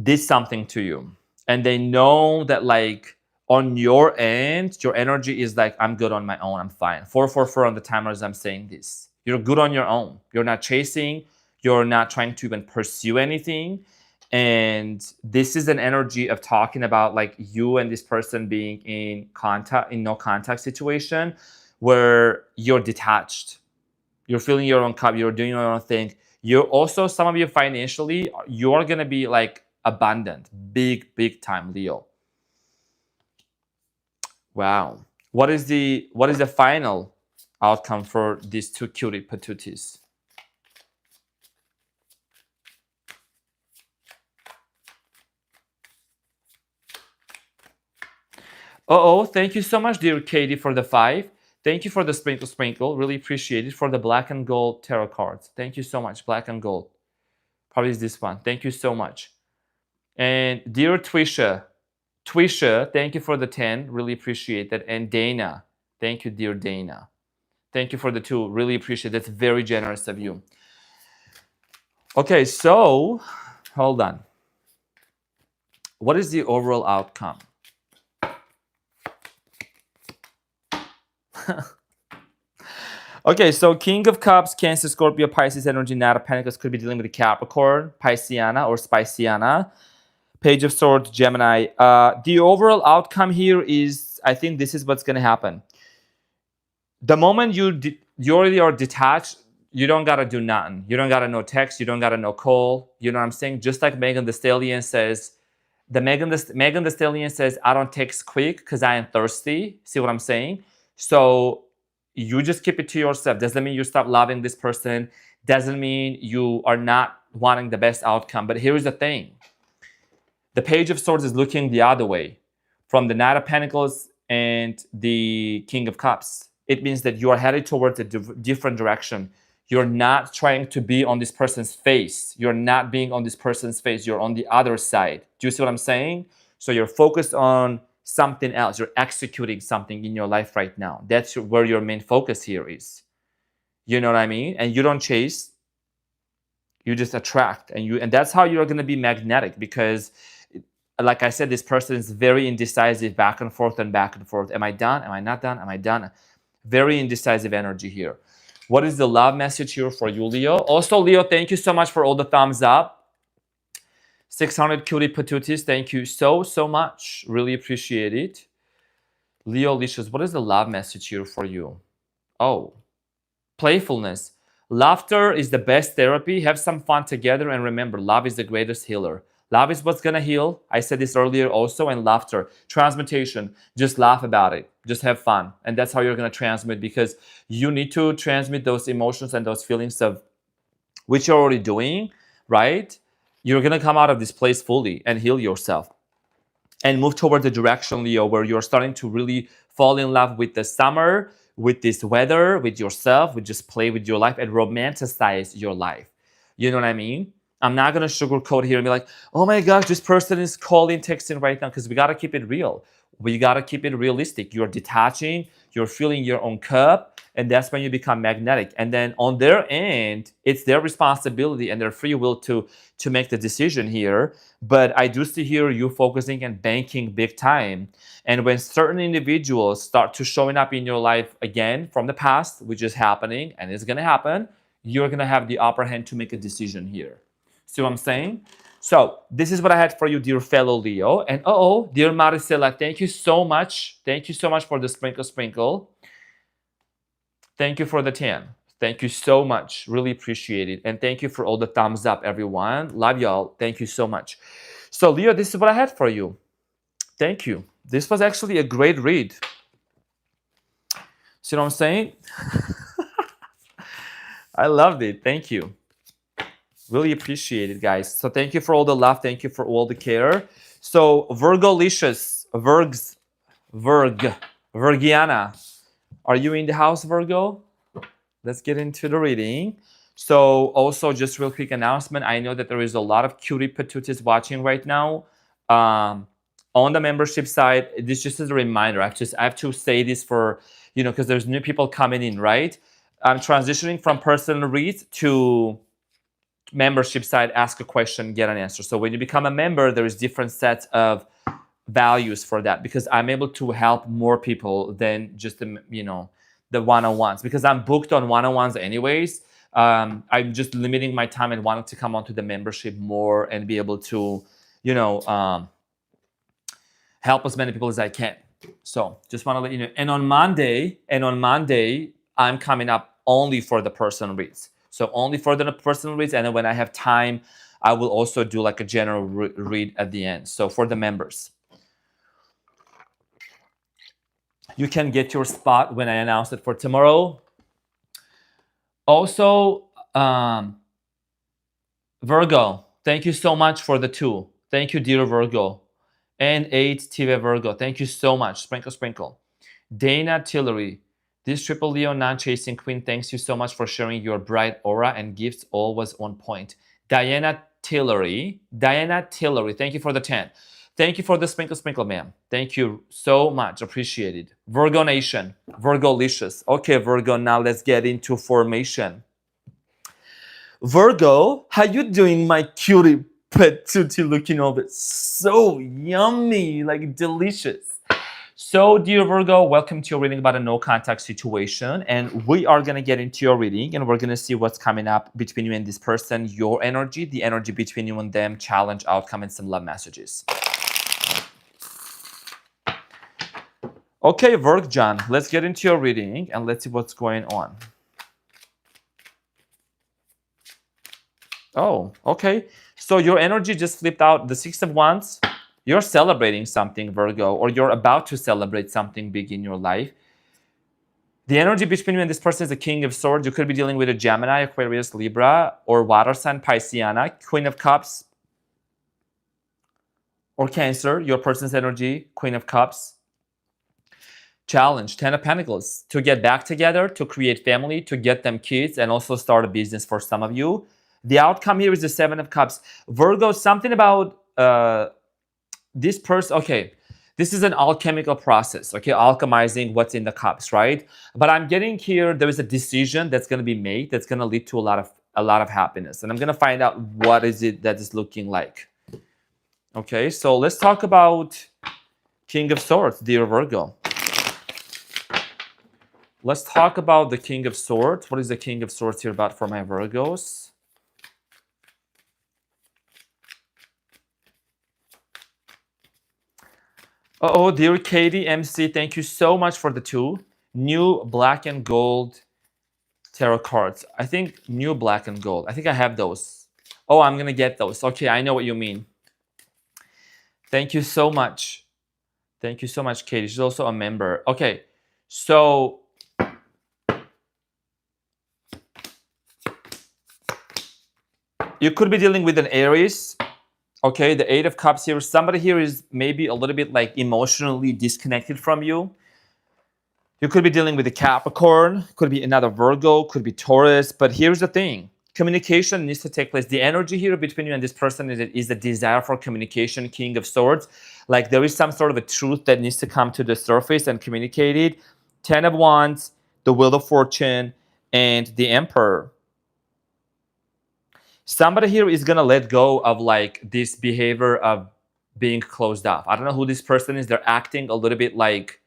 did something to you. And they know that, like, on your end, your energy is like, I'm good on my own, I'm fine. 444 on the timer as I'm saying this. You're good on your own. You're not chasing. You're not trying to even pursue anything. And this is an energy of talking about, like, you and this person being in no contact situation where you're detached. You're feeling your own cup. You're doing your own thing. You're also, some of you financially, you're going to be like abundant, big time, Leo. Wow. What is the final outcome for these two cutie patooties? Uh-oh, thank you so much, dear Katie, for the 5. Thank you for the sprinkle. Really appreciate it. For the black and gold tarot cards. Thank you so much, black and gold. Probably is this one. Thank you so much. And dear Twisha, thank you for the 10. Really appreciate that. And Dana, thank you, dear Dana. Thank you for the 2. Really appreciate it. That's very generous of you. Okay, so hold on. What is the overall outcome? Okay, so King of Cups, Cancer, Scorpio, Pisces energy, Knight of Pentacles could be dealing with a Capricorn, Pisceana, or Spiciana. Page of Swords, Gemini. The overall outcome here is, I think this is what's going to happen. The moment you already are detached, you don't got to do nothing. You don't got to no text. You don't got to no call. You know what I'm saying? Just like Megan Thee Stallion says, Megan Thee Stallion says, I don't text quick because I am thirsty. See what I'm saying? So you just keep it to yourself. Doesn't mean you stop loving this person. Doesn't mean you are not wanting the best outcome. But here's the thing. The Page of Swords is looking the other way from the Knight of Pentacles and the King of Cups. It means that you are headed towards a different direction. You're not trying to be on this person's face. You're not being on this person's face. You're on the other side. Do you see what I'm saying? So you're focused on something else. You're executing something in your life right now. That's where your main focus here is. You know what I mean? And you don't chase. You just attract. And that's how you're going to be magnetic, because like I said, this person is very indecisive, back and forth. Am I done? Am I not done? Am I done? Very indecisive energy here. What is the love message here for you, Leo? Also, Leo, thank you so much for all the thumbs up. 600 cutie patooties. Thank you so much. Really appreciate it. Leo Licious, what is the love message here for you? Oh, playfulness. Laughter is the best therapy. Have some fun together, and remember, love is the greatest healer. Love is what's gonna heal. I said this earlier also. And laughter, transmutation. Just laugh about it. Just have fun. And that's how you're gonna transmit, because you need to transmit those emotions and those feelings of which you're already doing, right? You're gonna come out of this place fully and heal yourself and move toward the direction, Leo, where you're starting to really fall in love with the summer, with this weather, with yourself, with just play with your life and romanticize your life. You know what I mean? I'm not going to sugarcoat here and be like, oh my gosh, this person is calling, texting right now, because we got to keep it real. We got to keep it realistic. You're detaching, you're filling your own cup, and that's when you become magnetic. And then on their end, it's their responsibility and their free will to make the decision here. But I do see here you focusing and banking big time. And when certain individuals start to showing up in your life again from the past, which is happening and it's going to happen, you're going to have the upper hand to make a decision here. See what I'm saying? So this is what I had for you, dear fellow Leo. And dear Maricela, thank you so much. Thank you so much for the sprinkle. Thank you for the 10. Thank you so much. Really appreciate it. And thank you for all the thumbs up, everyone. Love y'all. Thank you so much. So Leo, this is what I had for you. Thank you. This was actually a great read. See what I'm saying? I loved it. Thank you. Really appreciate it, guys. So thank you for all the love. Thank you for all the care. So Virgolicious, Virgiana, are you in the house, Virgo? Let's get into the reading. So also just real quick announcement. I know that there is a lot of cutie patooties watching right now. On the membership side, this just is a reminder. I have to say this for, because there's new people coming in, right? I'm transitioning from personal reads to membership side, ask a question, get an answer. So when you become a member, there is different sets of values for that, because I'm able to help more people than just the one-on-ones, because I'm booked on one-on-ones anyways. I'm just limiting my time and wanting to come onto the membership more and be able to help as many people as I can. So just want to let you know. And on Monday, I'm coming up only for the personal reads. So only for the personal reads, and then when I have time, I will also do like a general read at the end. So for the members, you can get your spot when I announce it for tomorrow. Also, Virgo, thank you so much for the 2. Thank you, dear Virgo. And 8, Tive Virgo, thank you so much. Sprinkle. Dana Tillery, this triple Leo non-chasing queen, thanks you so much for sharing your bright aura and gifts, always on point. Diana Tillery, thank you for the 10. Thank you for the sprinkle, ma'am. Thank you so much, appreciate it. Virgo Nation, Virgolicious. Okay, Virgo, now let's get into formation. Virgo, how you doing, my cutie patootie looking over? So yummy, like delicious. So, dear Virgo, welcome to your reading about a no-contact situation. And we are going to get into your reading, and we're going to see what's coming up between you and this person, your energy, the energy between you and them, challenge, outcome, and some love messages. Okay, Virg John, let's get into your reading, and let's see what's going on. Oh, okay. So your energy just flipped out the 6 of Wands. You're celebrating something, Virgo, or you're about to celebrate something big in your life. The energy between you and this person is the King of Swords. You could be dealing with a Gemini, Aquarius, Libra, or water sign, Pisceana, Queen of Cups, or Cancer. Your person's energy, Queen of Cups. Challenge, 10 of Pentacles, to get back together, to create family, to get them kids, and also start a business for some of you. The outcome here is the 7 of Cups. Virgo, something about this person, okay, this is an alchemical process, okay, alchemizing what's in the cups, right? But I'm getting here, there is a decision that's going to be made that's going to lead to a lot of happiness. And I'm going to find out what is it that is looking like. Okay, so let's talk about King of Swords, dear Virgo. Let's talk about the King of Swords. What is the King of Swords here about for my Virgos? Oh, dear Katie MC, thank you so much for the 2 new black and gold tarot cards. I think new black and gold. I think I have those. Oh, I'm gonna get those. Okay, I know what you mean. Thank you so much. Thank you so much, Katie. She's also a member. Okay, so you could be dealing with an Aries. Okay, the 8 of Cups here. Somebody here is maybe a little bit like emotionally disconnected from you. You could be dealing with a Capricorn, could be another Virgo, could be Taurus. But here's the thing. Communication needs to take place. The energy here between you and this person is the desire for communication, King of Swords. Like there is some sort of a truth that needs to come to the surface and communicated. 10 of Wands, the Wheel of Fortune, and the Emperor. Somebody here is going to let go of like this behavior of being closed off. I don't know who this person is. They're acting a little bit like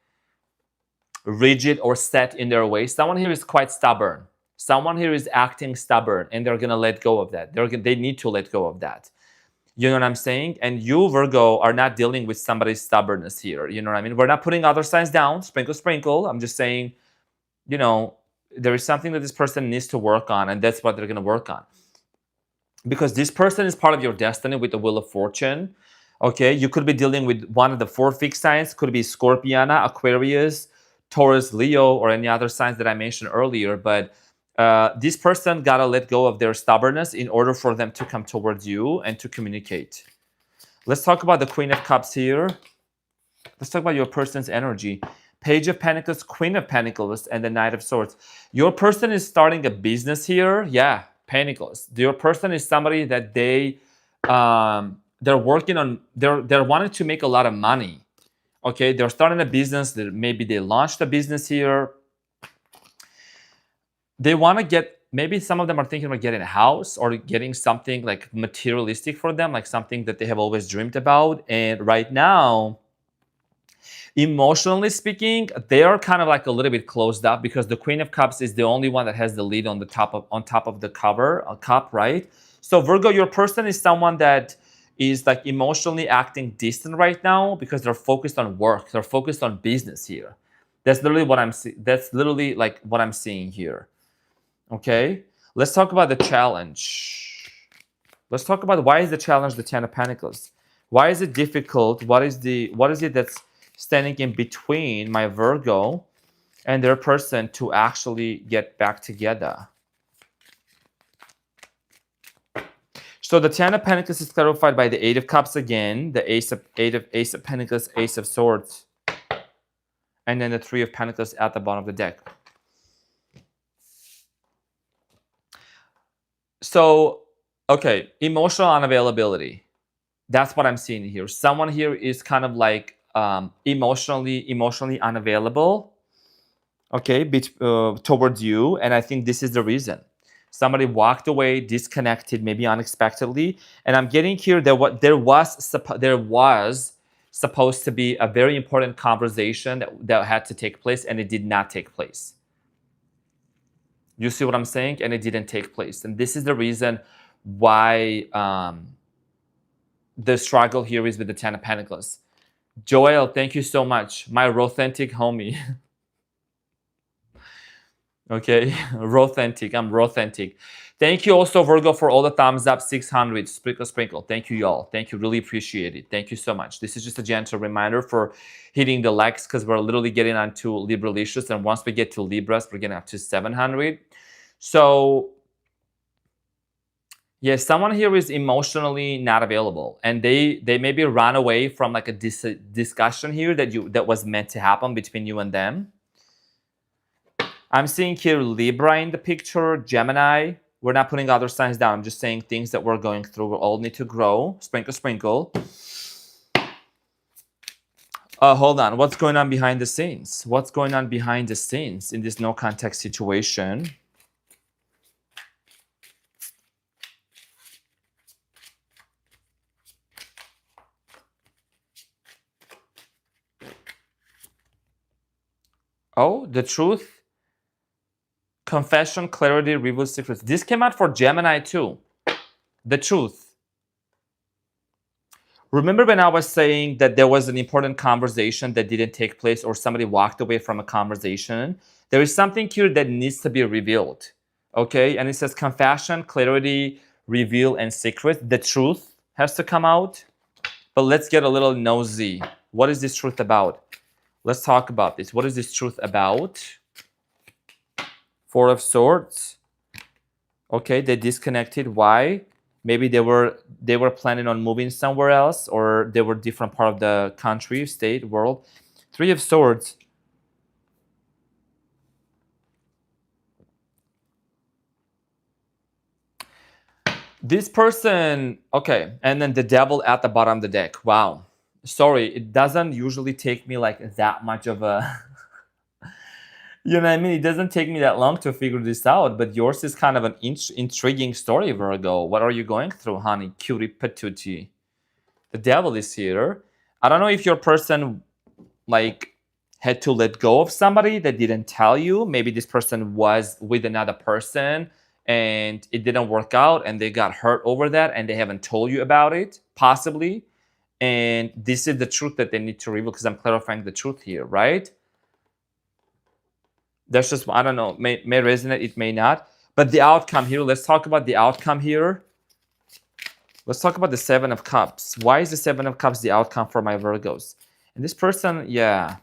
rigid or set in their ways. Someone here is quite stubborn. Someone here is acting stubborn and they're going to let go of that. They need to let go of that. You know what I'm saying? And you, Virgo, are not dealing with somebody's stubbornness here. You know what I mean? We're not putting other signs down. Sprinkle, sprinkle. I'm just saying, you know, there is something that this person needs to work on, and that's what they're going to work on. Because this person is part of your destiny with the Wheel of Fortune. Okay, you could be dealing with one of the 4 fixed signs. Could be Scorpiana, Aquarius, Taurus, Leo, or any other signs that I mentioned earlier. But this person got to let go of their stubbornness in order for them to come towards you and to communicate. Let's talk about the Queen of Cups here. Let's talk about your person's energy. Page of Pentacles, Queen of Pentacles, and the Knight of Swords. Your person is starting a business here. Yeah, Pentacles. Your person is somebody that they're working on. They're wanting to make a lot of money. Okay, they're starting a business. Maybe they launched a business here. They want to get. Maybe some of them are thinking about getting a house or getting something like materialistic for them, like something that they have always dreamed about. And right now, emotionally speaking, they are kind of like a little bit closed up because the Queen of Cups is the only one that has the lead on top of the cup, right? So Virgo, your person is someone that is like emotionally acting distant right now because they're focused on work. They're focused on business here. That's literally what I'm seeing. That's literally like what I'm seeing here. Okay, let's talk about the challenge. Let's talk about why is the challenge the 10 of Pentacles? Why is it difficult? What is it that's standing in between my Virgo and their person to actually get back together? So the 10 of Pentacles is clarified by the 8 of Cups again, the Ace of Pentacles, Ace of Swords, and then the 3 of Pentacles at the bottom of the deck. So, okay, emotional unavailability. That's what I'm seeing here. Someone here is kind of like emotionally unavailable, okay, towards you, and I think this is the reason. Somebody walked away, disconnected, maybe unexpectedly, and I'm getting here that there was supposed to be a very important conversation that had to take place, and it did not take place. You see what I'm saying? And it didn't take place. And this is the reason why the struggle here is with the 10 of Pentacles. Joel, thank you so much. My Rothentic homie. Okay, Rothentic. I'm Rothentic. Thank you also, Virgo, for all the thumbs up, 600. Sprinkle, sprinkle. Thank you, y'all. Thank you. Really appreciate it. Thank you so much. This is just a gentle reminder for hitting the likes because we're literally getting onto Libralicious. And once we get to Libras, we're getting up to 700. So, yes, someone here is emotionally not available. And they maybe run away from like a discussion here that was meant to happen between you and them. I'm seeing here Libra in the picture, Gemini. We're not putting other signs down. I'm just saying things that we're going through. We all need to grow. Sprinkle, sprinkle. Hold on. What's going on behind the scenes? What's going on behind the scenes in this no contact situation? Oh, the truth. Confession, clarity, reveal secrets. This came out for Gemini too. The truth. Remember when I was saying that there was an important conversation that didn't take place or somebody walked away from a conversation? There is something here that needs to be revealed. Okay? And it says confession, clarity, reveal, and secret. The truth has to come out. But let's get a little nosy. What is this truth about? Let's talk about this. What is this truth about? 4 of Swords. Okay, they disconnected. Why? Maybe they were planning on moving somewhere else, or they were different part of the country, state, world. 3 of Swords. This person, okay, and then the devil at the bottom of the deck. Wow. Sorry, it doesn't usually take me like that much of a, you know what I mean? It doesn't take me that long to figure this out, but yours is kind of an intriguing story, Virgo. What are you going through, honey? Cutie patootie. The devil is here. I don't know if your person like had to let go of somebody that didn't tell you. Maybe this person was with another person and it didn't work out and they got hurt over that and they haven't told you about it, possibly. And this is the truth that they need to reveal because I'm clarifying the truth here, right? That's just, I don't know, may resonate, it may not. But the outcome here, let's talk about the outcome here. Let's talk about the Seven of Cups. Why is the Seven of Cups the outcome for my Virgos? And this person, yeah.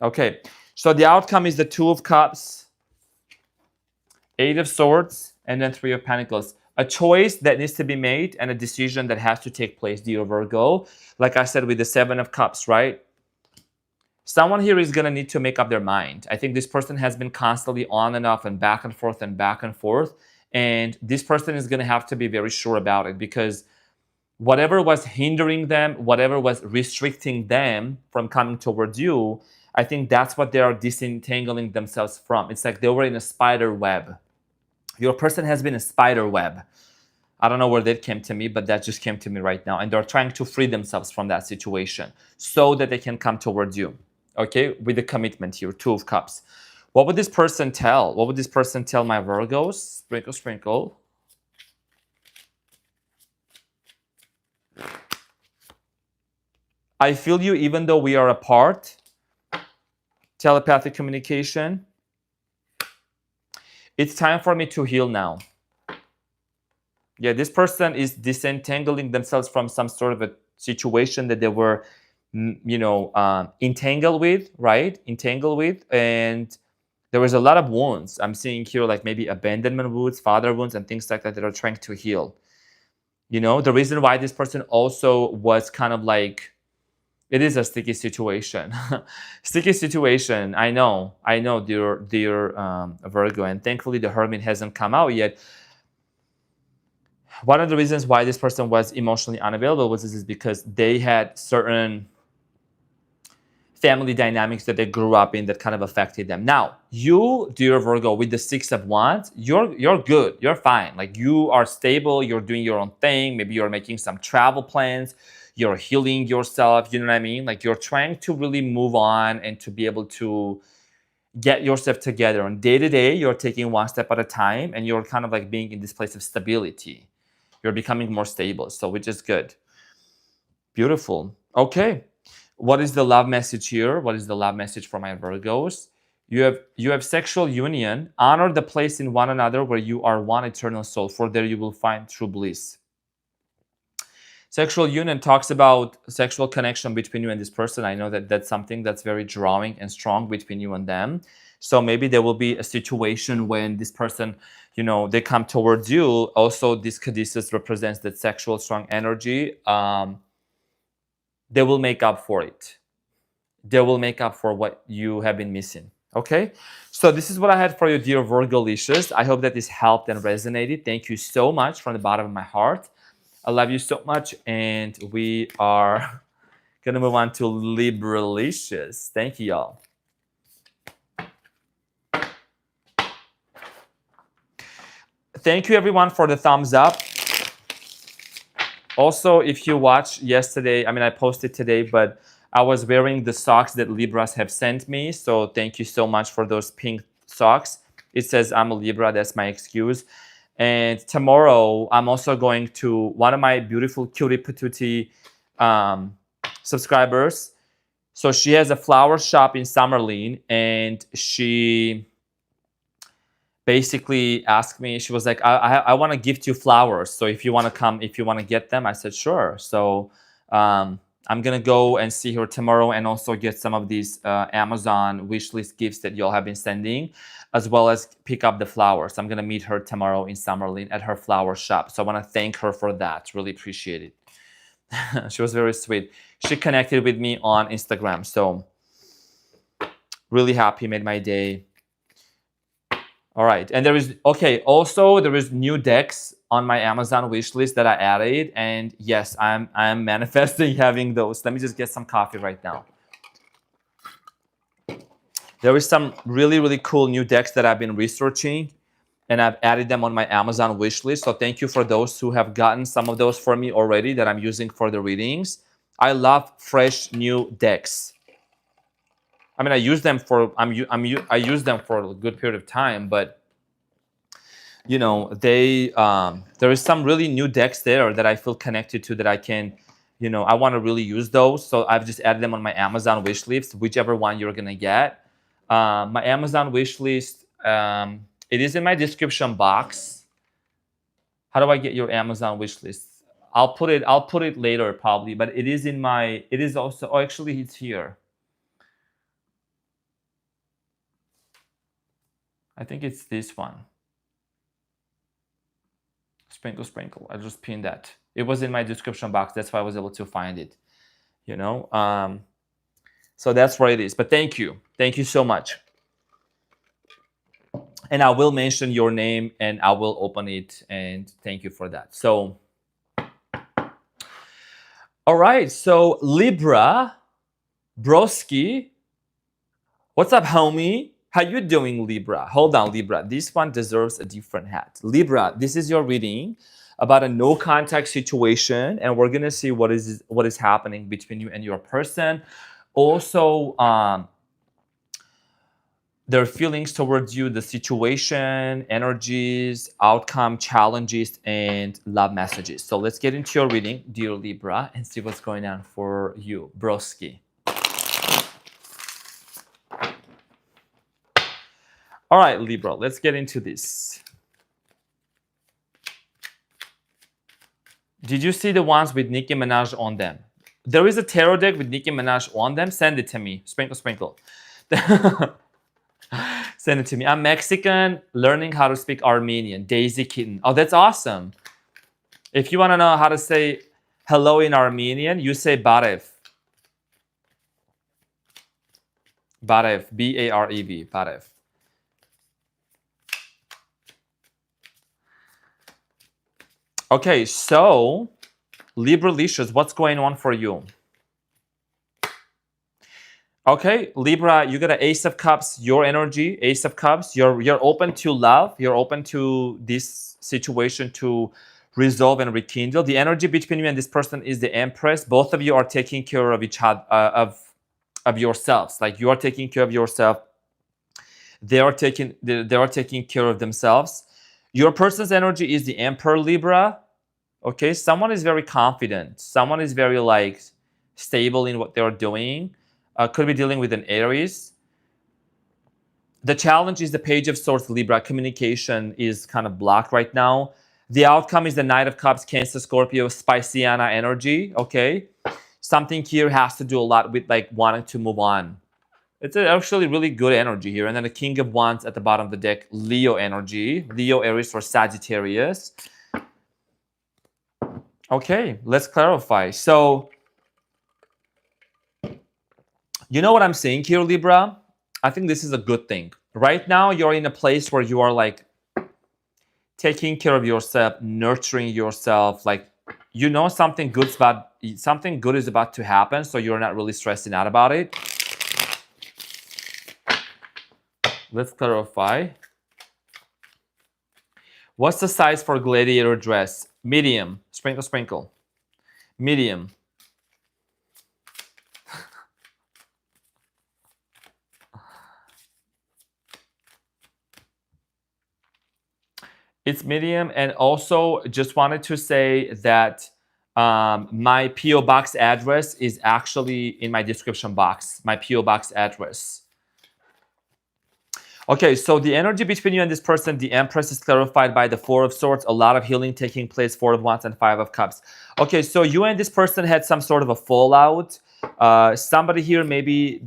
Okay, so the outcome is the Two of Cups, Eight of Swords, and then Three of Pentacles. A choice that needs to be made and a decision that has to take place, dear Virgo. Like I said with the Seven of Cups, right? Someone here is going to need to make up their mind. I think this person has been constantly on and off and back and forth and back and forth. And this person is going to have to be very sure about it because whatever was hindering them, whatever was restricting them from coming towards you, I think that's what they are disentangling themselves from. It's like they were in a spider web. Your person has been a spider web. I don't know where that came to me, but that just came to me right now. And they're trying to free themselves from that situation so that they can come towards you. Okay, with the commitment here, Two of Cups. What would this person tell? What would this person tell my Virgos? Sprinkle, sprinkle. I feel you even though we are apart. Telepathic communication. It's time for me to heal now. Yeah, this person is disentangling themselves from some sort of a situation that they were, entangled with, right? Entangled with. And there was a lot of wounds. I'm seeing here like maybe abandonment wounds, father wounds, and things like that are trying to heal. You know, the reason why this person also was kind of like, it is a sticky situation. Sticky situation. I know, dear Virgo, and thankfully the Hermit hasn't come out yet. One of the reasons why this person was emotionally unavailable was because they had certain family dynamics that they grew up in that kind of affected them. Now, you, dear Virgo, with the Six of Wands, you're good. You're fine. Like you are stable. You're doing your own thing. Maybe you're making some travel plans. You're healing yourself. You know what I mean? Like you're trying to really move on and to be able to get yourself together. On day to day, you're taking one step at a time and you're kind of like being in this place of stability. You're becoming more stable. So which is good. Beautiful. Okay. What is the love message here? What is the love message for my Virgos? You have sexual union. Honor the place in one another where you are one eternal soul. For there you will find true bliss. Sexual union talks about sexual connection between you and this person. I know that that's something that's very drawing and strong between you and them. So maybe there will be a situation when this person, they come towards you. Also, this caduceus represents that sexual strong energy. They will make up for it. They will make up for what you have been missing. Okay? So this is what I had for you, dear Virgolicious. I hope that this helped and resonated. Thank you so much from the bottom of my heart. I love you so much. And we are going to move on to Libralicious. Thank you, y'all. Thank you, everyone, for the thumbs up. Also, if you watched yesterday, I posted today, but I was wearing the socks that Libras have sent me. So thank you so much for those pink socks. It says I'm a Libra. That's my excuse. And tomorrow, I'm also going to one of my beautiful cutie patootie subscribers. So she has a flower shop in Summerlin, and she basically asked me, she was like, I want to gift you flowers. So if you want to come, if you want to get them, I said, sure. So I'm going to go and see her tomorrow and also get some of these Amazon wishlist gifts that y'all have been sending, as well as pick up the flowers. I'm going to meet her tomorrow in Summerlin at her flower shop. So I want to thank her for that. Really appreciate it. She was very sweet. She connected with me on Instagram. So really happy, made my day. All right. And there is, okay, also there is new decks on my Amazon wish list that I added. And yes, I'm manifesting having those. Let me just get some coffee right now. There is some really, really cool new decks that I've been researching, and I've added them on my Amazon wish list. So thank you for those who have gotten some of those for me already that I'm using for the readings. I love fresh new decks. I mean, I use them for I use them for a good period of time, but you know, they there is some really new decks there that I feel connected to that I can, you know, I want to really use those. So I've just added them on my Amazon wish list, whichever one you're gonna get. My Amazon wish list, it is in my description box. How do I get your Amazon wish list? I'll put it later probably, but it is in my, it is also, oh, actually it's here. I think it's this one. Sprinkle, sprinkle. I just pinned that. It was in my description box. That's why I was able to find it, you know? So that's where it is. But thank you. Thank you so much. And I will mention your name and I will open it. And thank you for that. So, all right. So Libra, broski. What's up, homie? How you doing, Libra? Hold on, Libra. This one deserves a different hat. Libra, this is your reading about a no contact situation, and we're gonna see what is happening between you and your person. Also, their feelings towards you, the situation, energies, outcome, challenges, and love messages. So let's get into your reading, dear Libra, and see what's going on for you, broski. All right, Libra, let's get into this. Did you see the ones with Nicki Minaj on them? There is a tarot deck with Nicki Minaj on them. Send it to me. Sprinkle, sprinkle. Send it to me. I'm Mexican, learning how to speak Armenian. Daisy Kitten. Oh, that's awesome. If you want to know how to say hello in Armenian, you say Barev. Barev. B-A-R-E-V. Barev. Okay, so Libra-licious, what's going on for you? Okay, Libra, you got an Ace of Cups, your energy, Ace of Cups. You're open to love. You're open to this situation to resolve and rekindle. The energy between you and this person is the Empress. Both of you are taking care of each other, of yourselves. Like you are taking care of yourself. They are taking care of themselves. Your person's energy is the Emperor, Libra. Okay, someone is very confident. Someone is very like stable in what they're doing. Could be dealing with an Aries. The challenge is the Page of Swords, Libra. Communication is kind of blocked right now. The outcome is the Knight of Cups, Cancer, Scorpio, Pisceana energy. Okay, something here has to do a lot with like wanting to move on. It's actually really good energy here. And then the King of Wands at the bottom of the deck, Leo energy. Leo, Aries, or Sagittarius. Okay, let's clarify. So, you know what I'm saying here, Libra? I think this is a good thing. Right now, you're in a place where you are like taking care of yourself, nurturing yourself. Like, you know something good is about to happen, so you're not really stressing out about it. Let's clarify. What's the size for gladiator dress? Medium. Sprinkle, sprinkle. Medium. It's medium. And also just wanted to say that my P.O. box address is actually in my description box. My P.O. box address. Okay, so the energy between you and this person, the Empress, is clarified by the Four of Swords. A lot of healing taking place, Four of Wands and Five of Cups. Okay, so you and this person had some sort of a fallout. Somebody here, maybe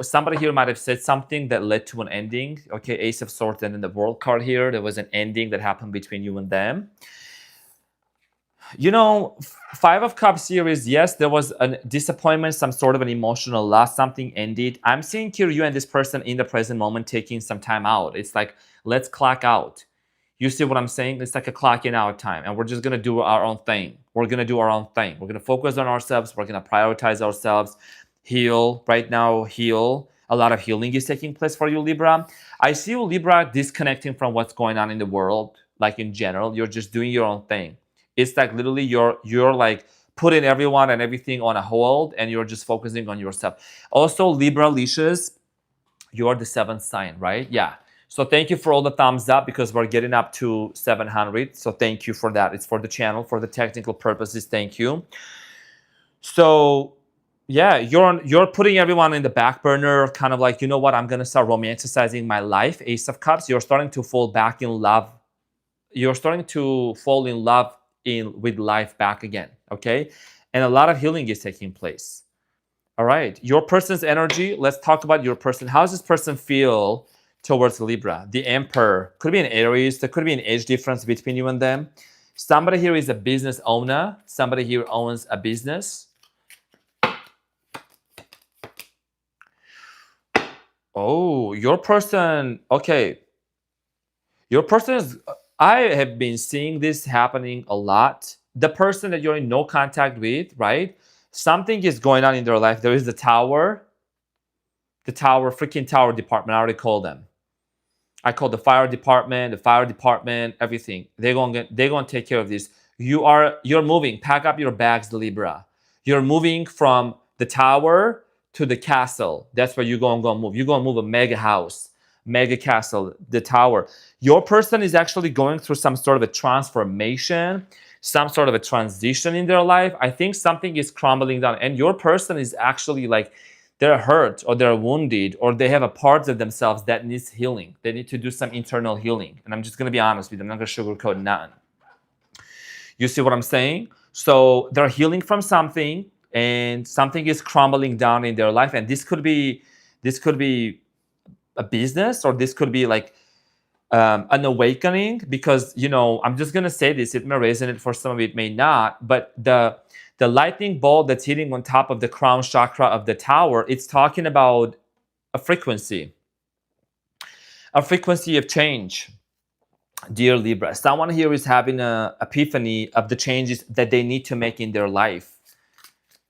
somebody here might have said something that led to an ending. Okay, Ace of Swords, and then the World card here. There was an ending that happened between you and them. You know, Five of Cups here is, yes, there was a disappointment, some sort of an emotional loss, something ended. I'm seeing here you and this person in the present moment taking some time out. It's like, let's clock out. You see what I'm saying? It's like a clocking out time, and we're just gonna do our own thing. We're gonna do our own thing. We're gonna focus on ourselves. We're gonna prioritize ourselves, heal. Right now, heal. A lot of healing is taking place for you, Libra. I see you, Libra, disconnecting from what's going on in the world, like in general. You're just doing your own thing. It's like literally you're like putting everyone and everything on a hold, and you're just focusing on yourself. Also, Libra leashes, you're the 7th sign, right? Yeah. So thank you for all the thumbs up, because we're getting up to 700. So thank you for that. It's for the channel, for the technical purposes. Thank you. So yeah, you're putting everyone in the back burner, kind of like, you know what, I'm gonna start romanticizing my life. Ace of Cups, you're starting to fall back in love. You're starting to fall in love with life back again, okay? And a lot of healing is taking place. All right, your person's energy. Let's talk about your person. How does this person feel towards Libra? The Emperor could be an Aries. There could be an age difference between you and them. Somebody here is a business owner. Somebody here owns a business. Oh, your person. Okay, your person is. I have been seeing this happening a lot. The person that you're in no contact with, right? Something is going on in their life. There is the tower, freaking tower department. I already called them. I call the fire department, everything. They're gonna take care of this. You're moving. Pack up your bags, Libra. You're moving from the tower to the castle. That's where you're gonna move. You're gonna move a mega house, mega castle, the tower. Your person is actually going through some sort of a transformation, some sort of a transition in their life. I think something is crumbling down, and your person is actually like, they're hurt or they're wounded, or they have a part of themselves that needs healing. They need to do some internal healing. And I'm just going to be honest with you. I'm not going to sugarcoat none. You see what I'm saying? So they're healing from something, and something is crumbling down in their life. And this could be a business, or this could be like an awakening, because, you know, I'm just going to say this. It may resonate for some of it, may not. But the lightning bolt that's hitting on top of the crown chakra of the tower, it's talking about a frequency of change, dear Libra. Someone here is having an epiphany of the changes that they need to make in their life.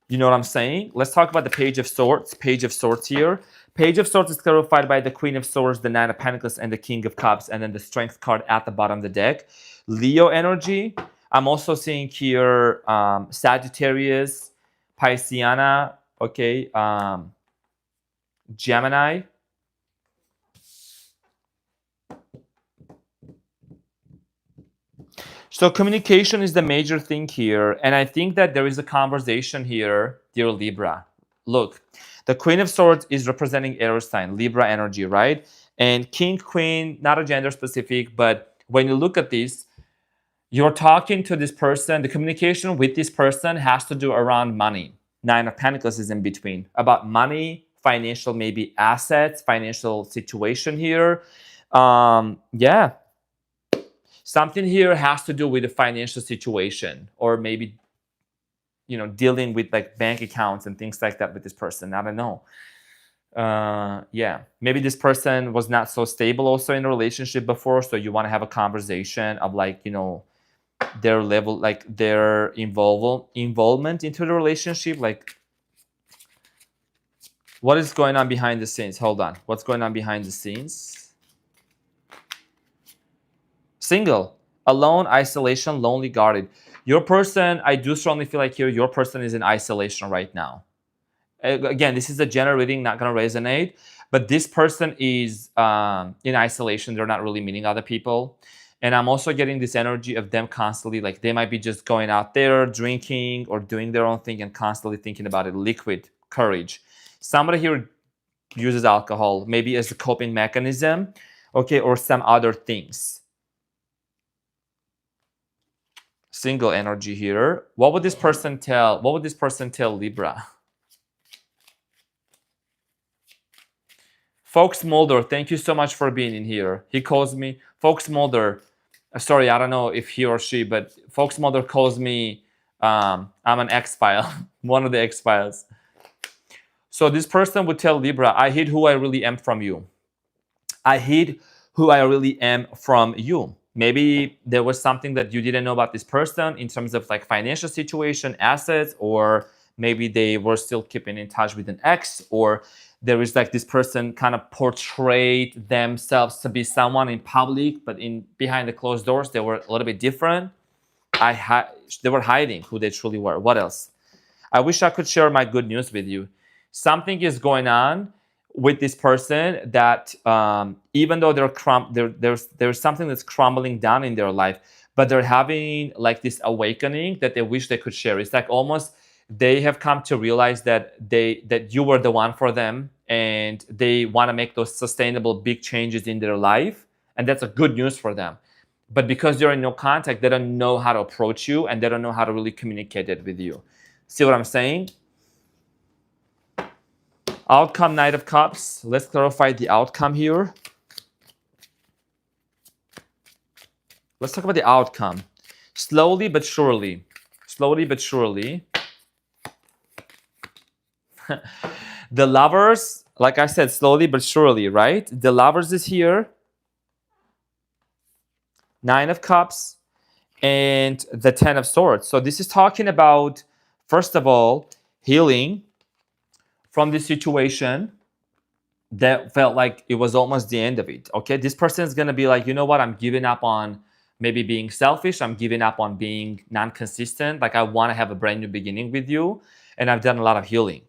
You know what I'm saying? Let's talk about the Page of Swords. Page of Swords here. Page of Swords is clarified by the Queen of Swords, the Nine of Pentacles, and the King of Cups, and then the Strength card at the bottom of the deck. Leo energy. I'm also seeing here Sagittarius, Pisceana, okay, Gemini. So communication is the major thing here, and I think that there is a conversation here, dear Libra. Look, the Queen of Swords is representing Aries sign, Libra energy, right? And King, Queen, not a gender specific, but when you look at this, you're talking to this person. The communication with this person has to do around money. Nine of Pentacles is in between. About money, financial, maybe assets, financial situation here. Yeah. Something here has to do with the financial situation, or maybe, you know, dealing with like bank accounts and things like that with this person. I don't know. Yeah. Maybe this person was not so stable also in a relationship before. So you want to have a conversation of like, you know, their level, like their involvement into the relationship. Like, what is going on behind the scenes? Hold on. What's going on behind the scenes? Single, alone, isolation, lonely, guarded. Your person, I do strongly feel like here, your person is in isolation right now. Again, this is a general reading, not going to resonate. But this person is in isolation. They're not really meeting other people. And I'm also getting this energy of them constantly, like they might be just going out there, drinking or doing their own thing and constantly thinking about it. Liquid courage. Somebody here uses alcohol, maybe as a coping mechanism, okay, or some other things. Single energy here. What would this person tell? What would this person tell Libra? Fox Mulder, thank you so much for being in here. He calls me Fox Mulder. Sorry, I don't know if he or she, but Fox Mulder calls me I'm an X-File, one of the X-Files. So this person would tell Libra, I hid who I really am from you. I hid who I really am from you. Maybe there was something that you didn't know about this person in terms of like financial situation, assets, or maybe they were still keeping in touch with an ex, or there is like this person kind of portrayed themselves to be someone in public, but in behind the closed doors, they were a little bit different. They were hiding who they truly were. What else? I wish I could share my good news with you. Something is going on with this person that even though there's something that's crumbling down in their life, but they're having like this awakening that they wish they could share. It's like almost they have come to realize that you were the one for them, and they want to make those sustainable big changes in their life, and that's a good news for them. But because you're in no contact, they don't know how to approach you, and they don't know how to really communicate it with you. See what I'm saying? Outcome, Knight of Cups. Let's clarify the outcome here. Let's talk about the outcome. Slowly but surely. Slowly but surely. The Lovers, like I said, slowly but surely, right? The Lovers is here. Nine of Cups. And the Ten of Swords. So this is talking about, first of all, healing from this situation that felt like it was almost the end of it. Okay, this person is going to be like, you know what, I'm giving up on maybe being selfish. I'm giving up on being non-consistent. Like I want to have a brand new beginning with you. And I've done a lot of healing.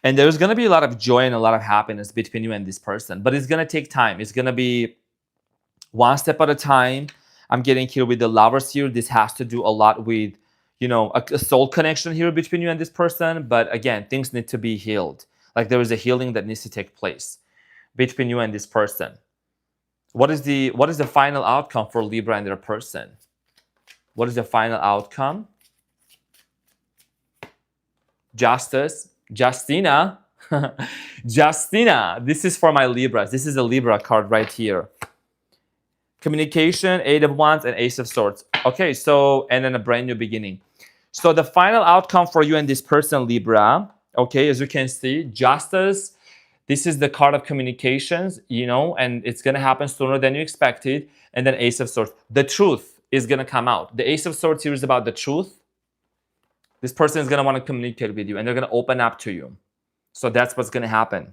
And there's going to be a lot of joy and a lot of happiness between you and this person. But it's going to take time. It's going to be one step at a time. I'm getting here with the Lovers here. This has to do a lot with, you know, a soul connection here between you and this person. But again, things need to be healed. Like there is a healing that needs to take place between you and this person. What is the final outcome for Libra and their person? What is the final outcome? Justice. Justina. Justina. This is for my Libras. This is a Libra card right here. Communication, Eight of Wands, and Ace of Swords. Okay, so, and then a brand new beginning. So the final outcome for you and this person, Libra, okay, as you can see, Justice, this is the card of communications, you know, and it's going to happen sooner than you expected. And then Ace of Swords. The truth is going to come out. The Ace of Swords here is about the truth. This person is going to want to communicate with you, and they're going to open up to you. So that's what's going to happen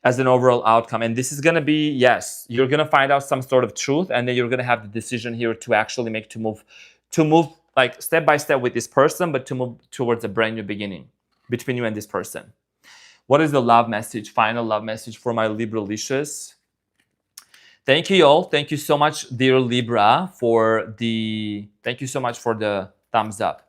as an overall outcome. And this is going to be, yes, you're going to find out some sort of truth, and then you're going to have the decision here to actually make to move like step by step with this person, but to move towards a brand new beginning between you and this person. What is the love message, final love message for my Libra-licious? Thank you all. Thank you so much, dear Libra, thank you so much for the thumbs up.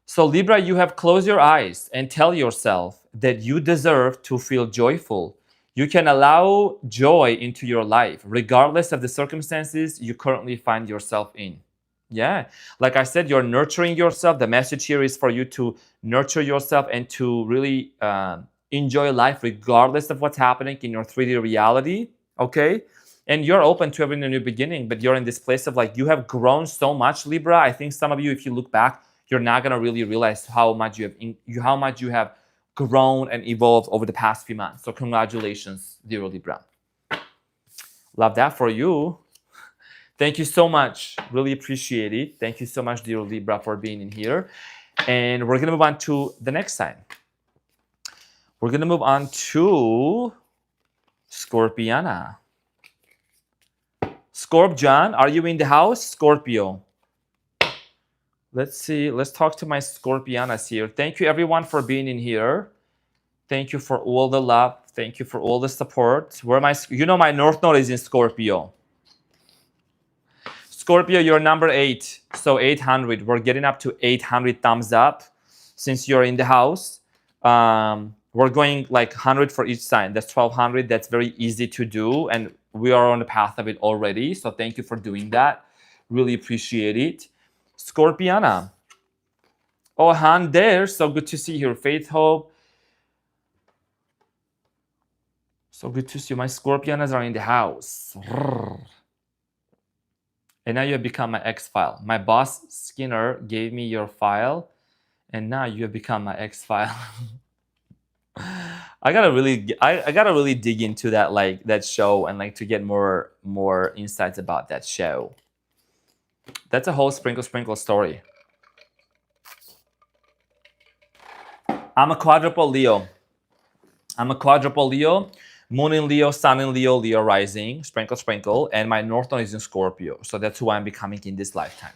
So Libra, you have closed your eyes and tell yourself that you deserve to feel joyful. You can allow joy into your life, regardless of the circumstances you currently find yourself in. Yeah, like I said, you're nurturing yourself. The message here is for you to nurture yourself and to really enjoy life regardless of what's happening in your 3D reality, okay? And you're open to having a new beginning, but you're in this place of like, you have grown so much, Libra. I think some of you, if you look back, you're not going to really realize how much you have grown and evolved over the past few months. So congratulations, dear Libra. Love that for you. Thank you so much. Really appreciate it. Thank you so much, dear Libra, for being in here. And we're going to move on to the next sign. We're going to move on to Scorpiana. Scorpion, are you in the house? Scorpio. Let's see. Let's talk to my Scorpianas here. Thank you, everyone, for being in here. Thank you for all the love. Thank you for all the support. Where am I? You know, my North Node is in Scorpio. Scorpio, you're number 8. So 800. We're getting up to 800 thumbs up since you're in the house. We're going like 100 for each sign. That's 1200. That's very easy to do. And we are on the path of it already. So thank you for doing that. Really appreciate it. Scorpiana. Oh, Han there. So good to see you. Faith, Hope. So good to see you. My Scorpianas are in the house. And now you have become my ex file. My boss Skinner gave me your file, and now you have become my ex file. I gotta really dig into that, like that show, and like to get more insights about that show. That's a whole sprinkle story. I'm a quadruple Leo. Moon in Leo, Sun in Leo, Leo rising, sprinkle, and my North Node is in Scorpio. So that's who I'm becoming in this lifetime.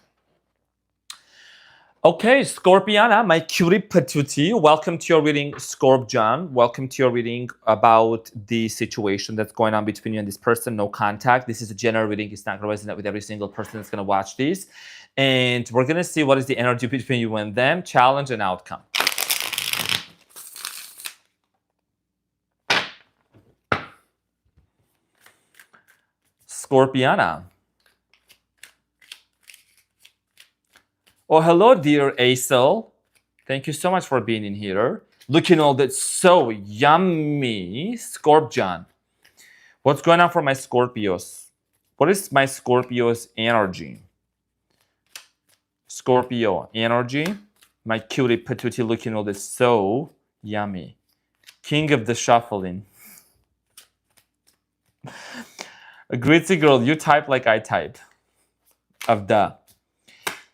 Okay, Scorpiana, my cutie patootie. Welcome to your reading, Scorp John. Welcome to your reading about the situation that's going on between you and this person. No contact. This is a general reading. It's not going to resonate with every single person that's going to watch this. And we're going to see what is the energy between you and them, challenge and outcome. Scorpiana. Oh, hello, dear Acel. Thank you so much for being in here. Looking all that so yummy. Scorp-John. What's going on for my Scorpios? What is my Scorpio's energy? Scorpio energy. My cutie patootie looking all this so yummy. King of the shuffling. A gritty girl, you type like I type. Of the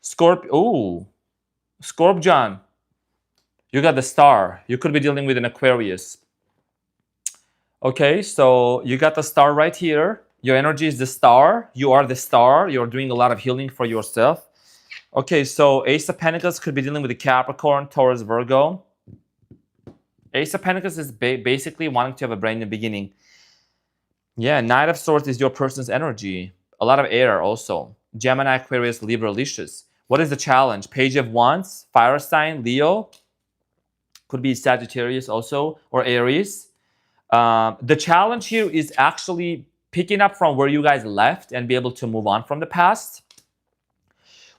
Scorp John. You got the star. You could be dealing with an Aquarius. Okay, so you got the star right here. Your energy is the star. You are the star. You're doing a lot of healing for yourself. Okay, so Ace of Pentacles could be dealing with the Capricorn, Taurus, Virgo. Ace of Pentacles is basically wanting to have a brand new beginning. Yeah, Knight of Swords is your person's energy. A lot of air also. Gemini, Aquarius, Libra, Licious. What is the challenge? Page of Wands, fire sign, Leo. Could be Sagittarius also, or Aries. The challenge here is actually picking up from where you guys left and be able to move on from the past.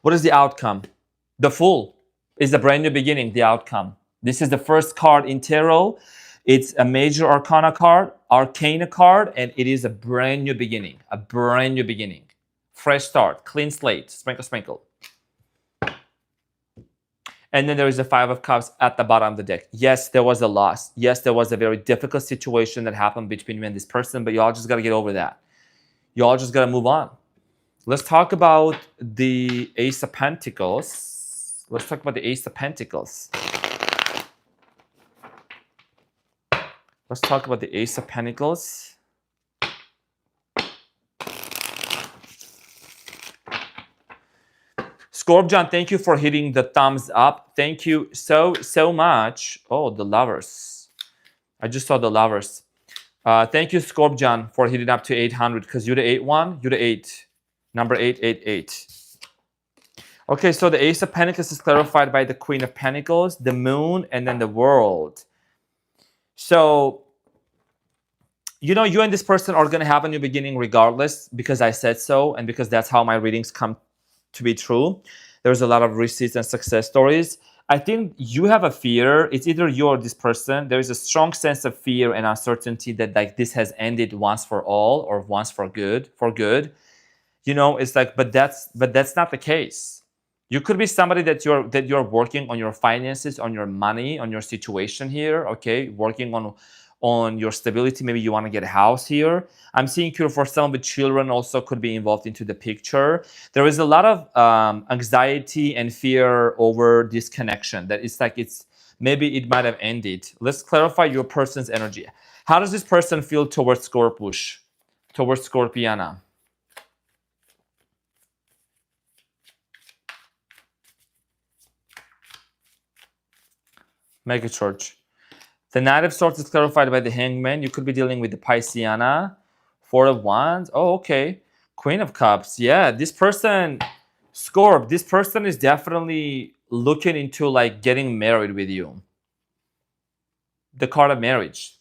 What is the outcome? The Fool is a brand new beginning, the outcome. This is the first card in Tarot. It's a major arcana card, and it is a brand new beginning. A brand new beginning. Fresh start, clean slate, sprinkle. And then there is the Five of Cups at the bottom of the deck. Yes, there was a loss. Yes, there was a very difficult situation that happened between you and this person, but y'all just got to get over that. Y'all just got to move on. Let's talk about the Ace of Pentacles. Let's talk about the Ace of Pentacles. Let's talk about the Ace of Pentacles. Scorp-John, thank you for hitting the thumbs up. Thank you so much. Oh, the Lovers. I just saw the Lovers. Thank you, Scorp-John, for hitting up to 800 because you're the 8-1. You're the 8. Number 888. Okay, so the Ace of Pentacles is clarified by the Queen of Pentacles, the Moon, and then the World. So, you know, you and this person are going to have a new beginning regardless because I said so and because that's how my readings come to be true. There's a lot of receipts and success stories. I think you have a fear. It's either you or this person. There is a strong sense of fear and uncertainty that like this has ended once for all or once for good. You know, it's like, but that's not the case. You could be somebody that you're working on your finances, on your money, on your situation here, okay? Working on your stability. Maybe you want to get a house here. I'm seeing here for some of the children also could be involved into the picture. There is a lot of anxiety and fear over this connection that it's like maybe it might have ended. Let's clarify your person's energy. How does this person feel towards Scorpush, towards Scorpiana? Megachurch. The Knight of Swords is clarified by the Hangman. You could be dealing with the Pisceana. Four of Wands. Oh, okay. Queen of Cups. Yeah, this person, Scorp, this person is definitely looking into like getting married with you. The card of marriage.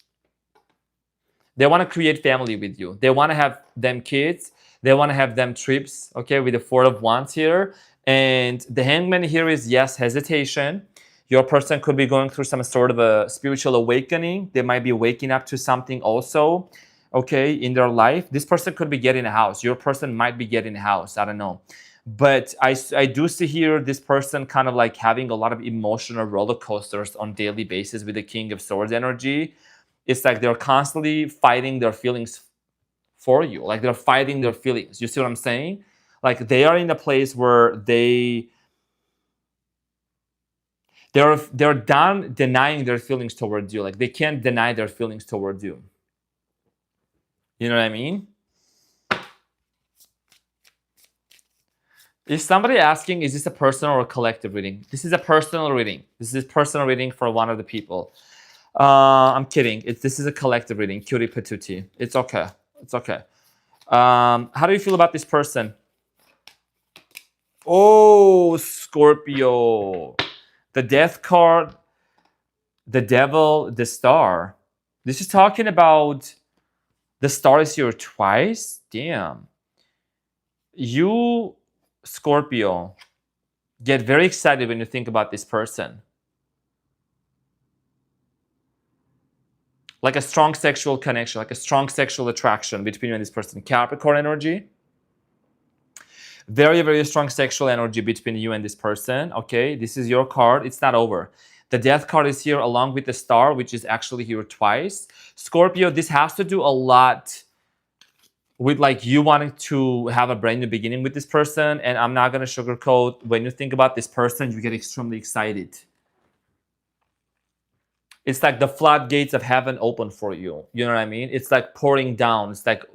They want to create family with you. They want to have them kids. They want to have them trips. Okay, with the Four of Wands here. And the Hangman here is, yes, hesitation. Your person could be going through some sort of a spiritual awakening. They might be waking up to something also. okay, in their life. This person could be getting a house. Your person might be getting a house. I don't know. But I do see here this person kind of like having a lot of emotional roller coasters on daily basis with the King of Swords energy. It's like they're constantly fighting their feelings for you. Like they're fighting their feelings. You see what I'm saying? Like they are in a place where they're done denying their feelings towards you. Like they can't deny their feelings towards you. You know what I mean? Is somebody asking, is this a personal or a collective reading? This is a personal reading. This is a personal reading for one of the people. I'm kidding. This is a collective reading. Cutie patootie. It's okay. It's okay. How do you feel about this person? Oh, Scorpio. The Death card, the Devil, the Star. This is talking about the Star is here twice. Damn. You, Scorpio, get very excited when you think about this person. Like a strong sexual connection, like a strong sexual attraction between you and this person. Capricorn energy. Very, very strong sexual energy between you and this person. Okay, this is your card. It's not over. The Death card is here along with the Star, which is actually here twice. Scorpio, this has to do a lot with like you wanting to have a brand new beginning with this person. And I'm not going to sugarcoat. When you think about this person, you get extremely excited. It's like the floodgates of heaven open for you. You know what I mean? It's like pouring down. It's like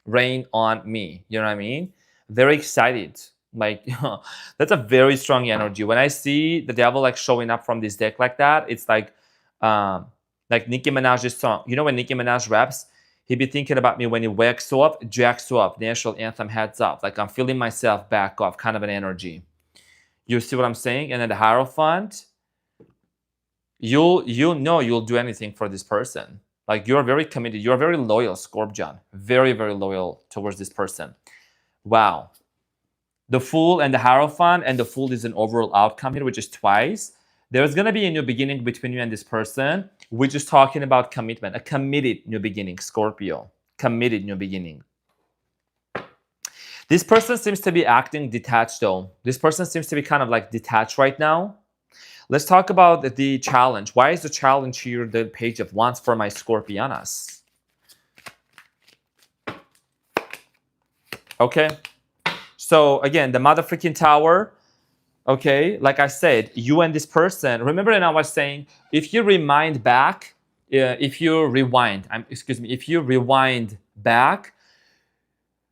rain on me. You know what I mean? Very excited. Like that's a very strong energy. When I see the Devil like showing up from this deck like that, it's like Nicki Minaj's song. You know when Nicki Minaj raps, he be thinking about me when he wakes up, jacks up, national anthem, heads up. Like I'm feeling myself back off, kind of an energy. You see what I'm saying? And then the Hierophant, you'll know you'll do anything for this person. Like you're very committed. You're very loyal, Scorpion. Very, very loyal towards this person. Wow. The Fool and the Hierophant, and the Fool is an overall outcome here, which is twice. There's going to be a new beginning between you and this person, which is talking about commitment. A committed new beginning, Scorpio. Committed new beginning. This person seems to be acting detached though. This person seems to be kind of like detached right now. Let's talk about the challenge. Why is the challenge here the Page of Wands for my Scorpianas? Okay. So again, the mother freaking Tower. Okay. Like I said, you and this person. Remember when I was saying, if you rewind back, if you rewind back,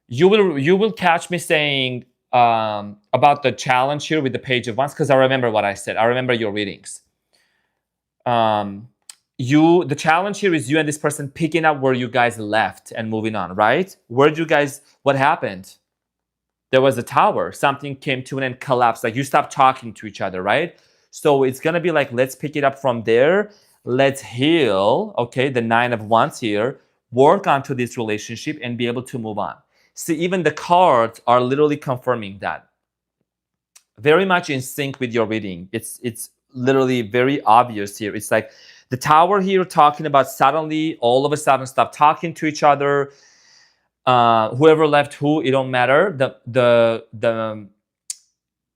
you will catch me saying about the challenge here with the Page of Wands, because I remember what I said. I remember your readings. The challenge here is you and this person picking up where you guys left and moving on, right? What happened? There was a tower. Something came to an end, collapsed. Like you stopped talking to each other, right? So it's going to be like, let's pick it up from there. Let's heal, okay? The Nine of Wands here. Work onto this relationship and be able to move on. See, even the cards are literally confirming that. Very much in sync with your reading. It's literally very obvious here. It's like the Tower here talking about suddenly, all of a sudden, stop talking to each other. Whoever left who, it don't matter. The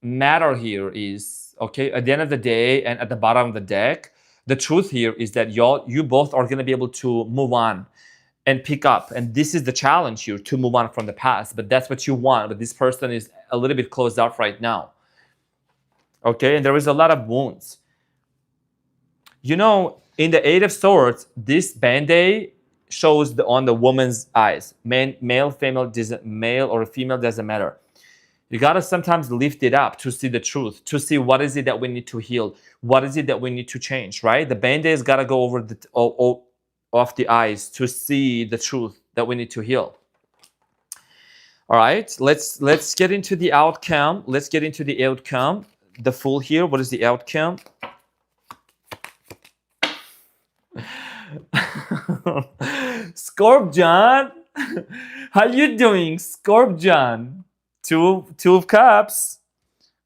matter here is, okay, at the end of the day and at the bottom of the deck, the truth here is that you both are going to be able to move on and pick up. And this is the challenge here, to move on from the past. But that's what you want. But this person is a little bit closed off right now. Okay, and there is a lot of wounds. You know, in the Eight of Swords, this Band-Aid shows on the woman's eyes. Male, male or female, doesn't matter. You gotta sometimes lift it up to see the truth, to see what is it that we need to heal, what is it that we need to change, right? The Band-Aid's gotta go over off the eyes to see the truth that we need to heal. All right, let's get into the outcome. Let's get into the outcome. The Fool here. What is the outcome? Scorpion, how you doing, Scorpion? Two of Cups,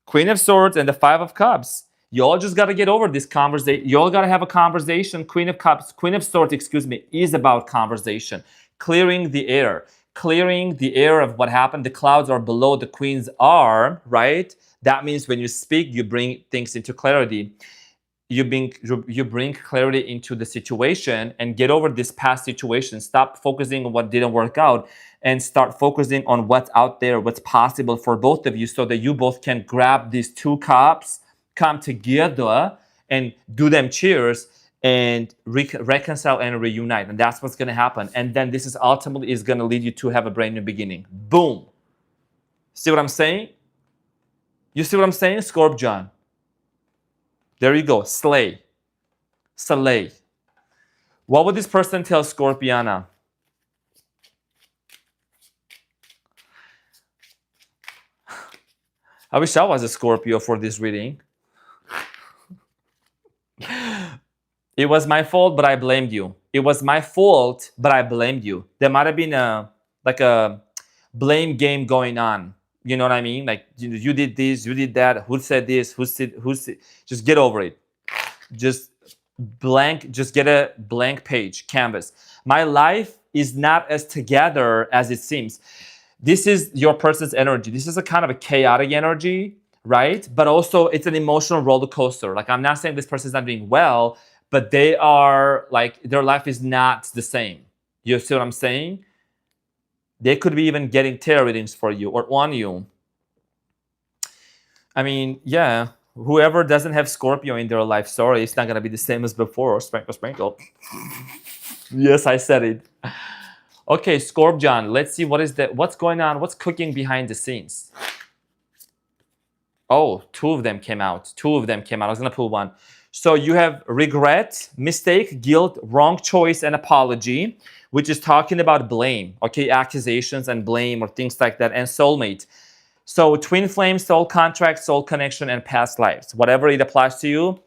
Queen of Swords, and the Five of Cups. You all just got to get over this conversation. You all got to have a conversation. Queen of Cups, Queen of Swords, excuse me, is about conversation. Clearing the air. Clearing the air of what happened. The clouds are below, the queens are, right? That means when you speak, you bring things into clarity. You bring clarity into the situation and get over this past situation. Stop focusing on what didn't work out and start focusing on what's out there, what's possible for both of you, so that you both can grab these two cups, come together and do them cheers and reconcile and reunite. And that's what's going to happen. And then this is ultimately is going to lead you to have a brand new beginning. Boom. See what I'm saying? You see what I'm saying, Scorpio? There you go. Slay. Slay. What would this person tell Scorpiana? I wish I was a Scorpio for this reading. It was my fault, but I blamed you. It was my fault, but I blamed you. There might have been a blame game going on. You know what I mean? Like, you did this, you did that. Who said this? Who said? Just get over it. Just get a blank page, canvas. My life is not as together as it seems. This is your person's energy. This is a kind of a chaotic energy, right? But also it's an emotional roller coaster. Like, I'm not saying this person's not doing well, but they are like, their life is not the same. You see what I'm saying? They could be even getting tarot readings for you or on you. I mean, yeah, whoever doesn't have Scorpio in their life, sorry, it's not going to be the same as before. Sprinkle, sprinkle. Yes, I said it. Okay, Scorpio, let's see what's going on, what's cooking behind the scenes. Oh, two of them came out. I was going to pull one. So you have regret, mistake, guilt, wrong choice, and apology, which is talking about blame, okay, accusations and blame or things like that, and soulmate. So twin flame, soul contract, soul connection, and past lives. Whatever it applies to you,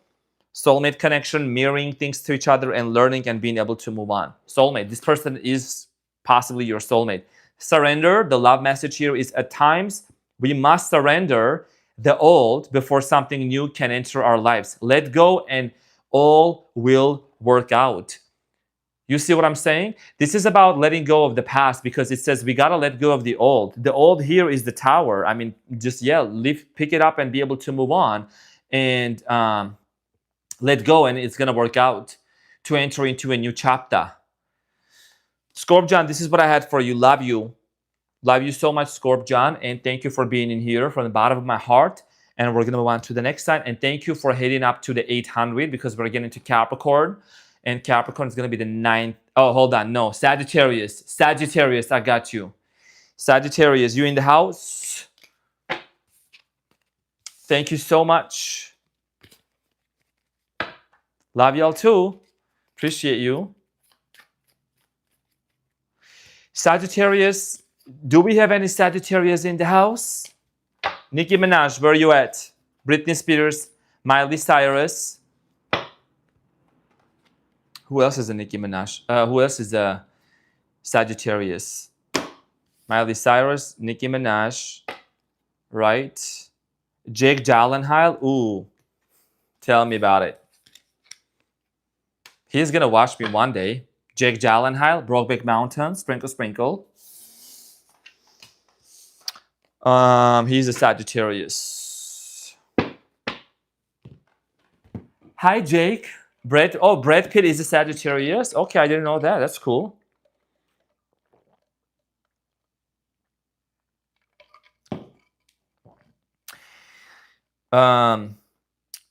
soulmate connection, mirroring things to each other and learning and being able to move on. Soulmate, this person is possibly your soulmate. Surrender, the love message here is at times we must surrender the old before something new can enter our lives. Let go and all will work out. You see what I'm saying? This is about letting go of the past because it says we got to let go of the old. The old here is the tower. I mean, just, yeah, pick it up and be able to move on and let go, and it's going to work out to enter into a new chapter. Scorpio, this is what I had for you. Love you. Love you so much, Scorpio, and thank you for being in here from the bottom of my heart. And we're going to move on to the next side. And thank you for heading up to the 800 because we're getting to Capricorn. And Capricorn is going to be the 9th. Oh, hold on. No, Sagittarius. Sagittarius, I got you. Sagittarius, you in the house? Thank you so much. Love y'all too. Appreciate you. Sagittarius, do we have any Sagittarius in the house? Nicki Minaj, where are you at? Britney Spears, Miley Cyrus. Who else is a Nicki Minaj? Who else is a Sagittarius? Miley Cyrus, Nicki Minaj, right? Jake Gyllenhaal. Ooh, tell me about it. He's gonna watch me one day. Jake Gyllenhaal, Brokeback Mountain, sprinkle, sprinkle. He's a Sagittarius. Hi, Jake. Brad Pitt is a Sagittarius. Okay, I didn't know that. That's cool.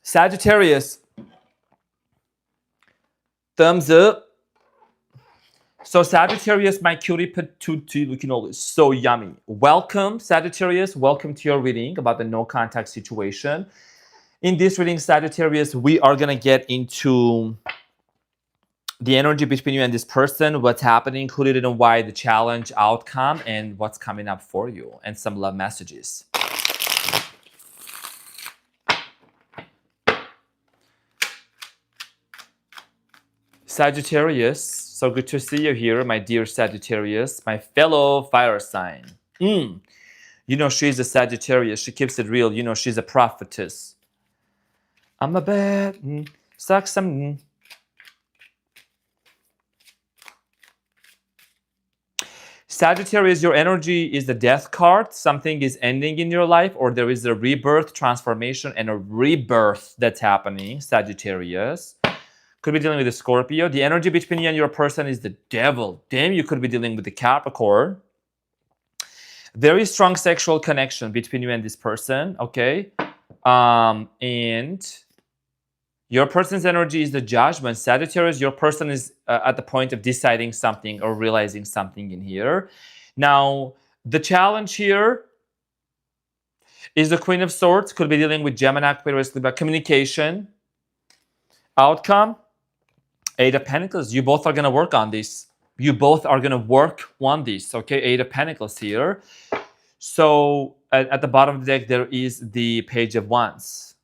Sagittarius. Thumbs up. So Sagittarius, my cutie patootie looking always so yummy. Welcome, Sagittarius. Welcome to your reading about the no contact situation. In this reading, Sagittarius, we are going to get into the energy between you and this person, what's happening, included and why, the challenge, outcome, and what's coming up for you, and some love messages. Sagittarius, so good to see you here, my dear Sagittarius, my fellow fire sign. You know, she's a Sagittarius. She keeps it real. You know, she's a prophetess. I'm a bad, suck some. Sagittarius, your energy is the death card. Something is ending in your life, or there is a rebirth, transformation, and a rebirth that's happening. Sagittarius. Could be dealing with the Scorpio. The energy between you and your person is the devil. Damn, you could be dealing with the Capricorn. Very strong sexual connection between you and this person, okay? And your person's energy is the judgment. Sagittarius, your person is at the point of deciding something or realizing something in here. Now, the challenge here is the Queen of Swords. Could be dealing with Gemini, Aquarius, Libra. Communication. Outcome. Eight of Pentacles. You both are going to work on this. You both are going to work on this, okay? Eight of Pentacles here. So at the bottom of the deck, there is the Page of Wands.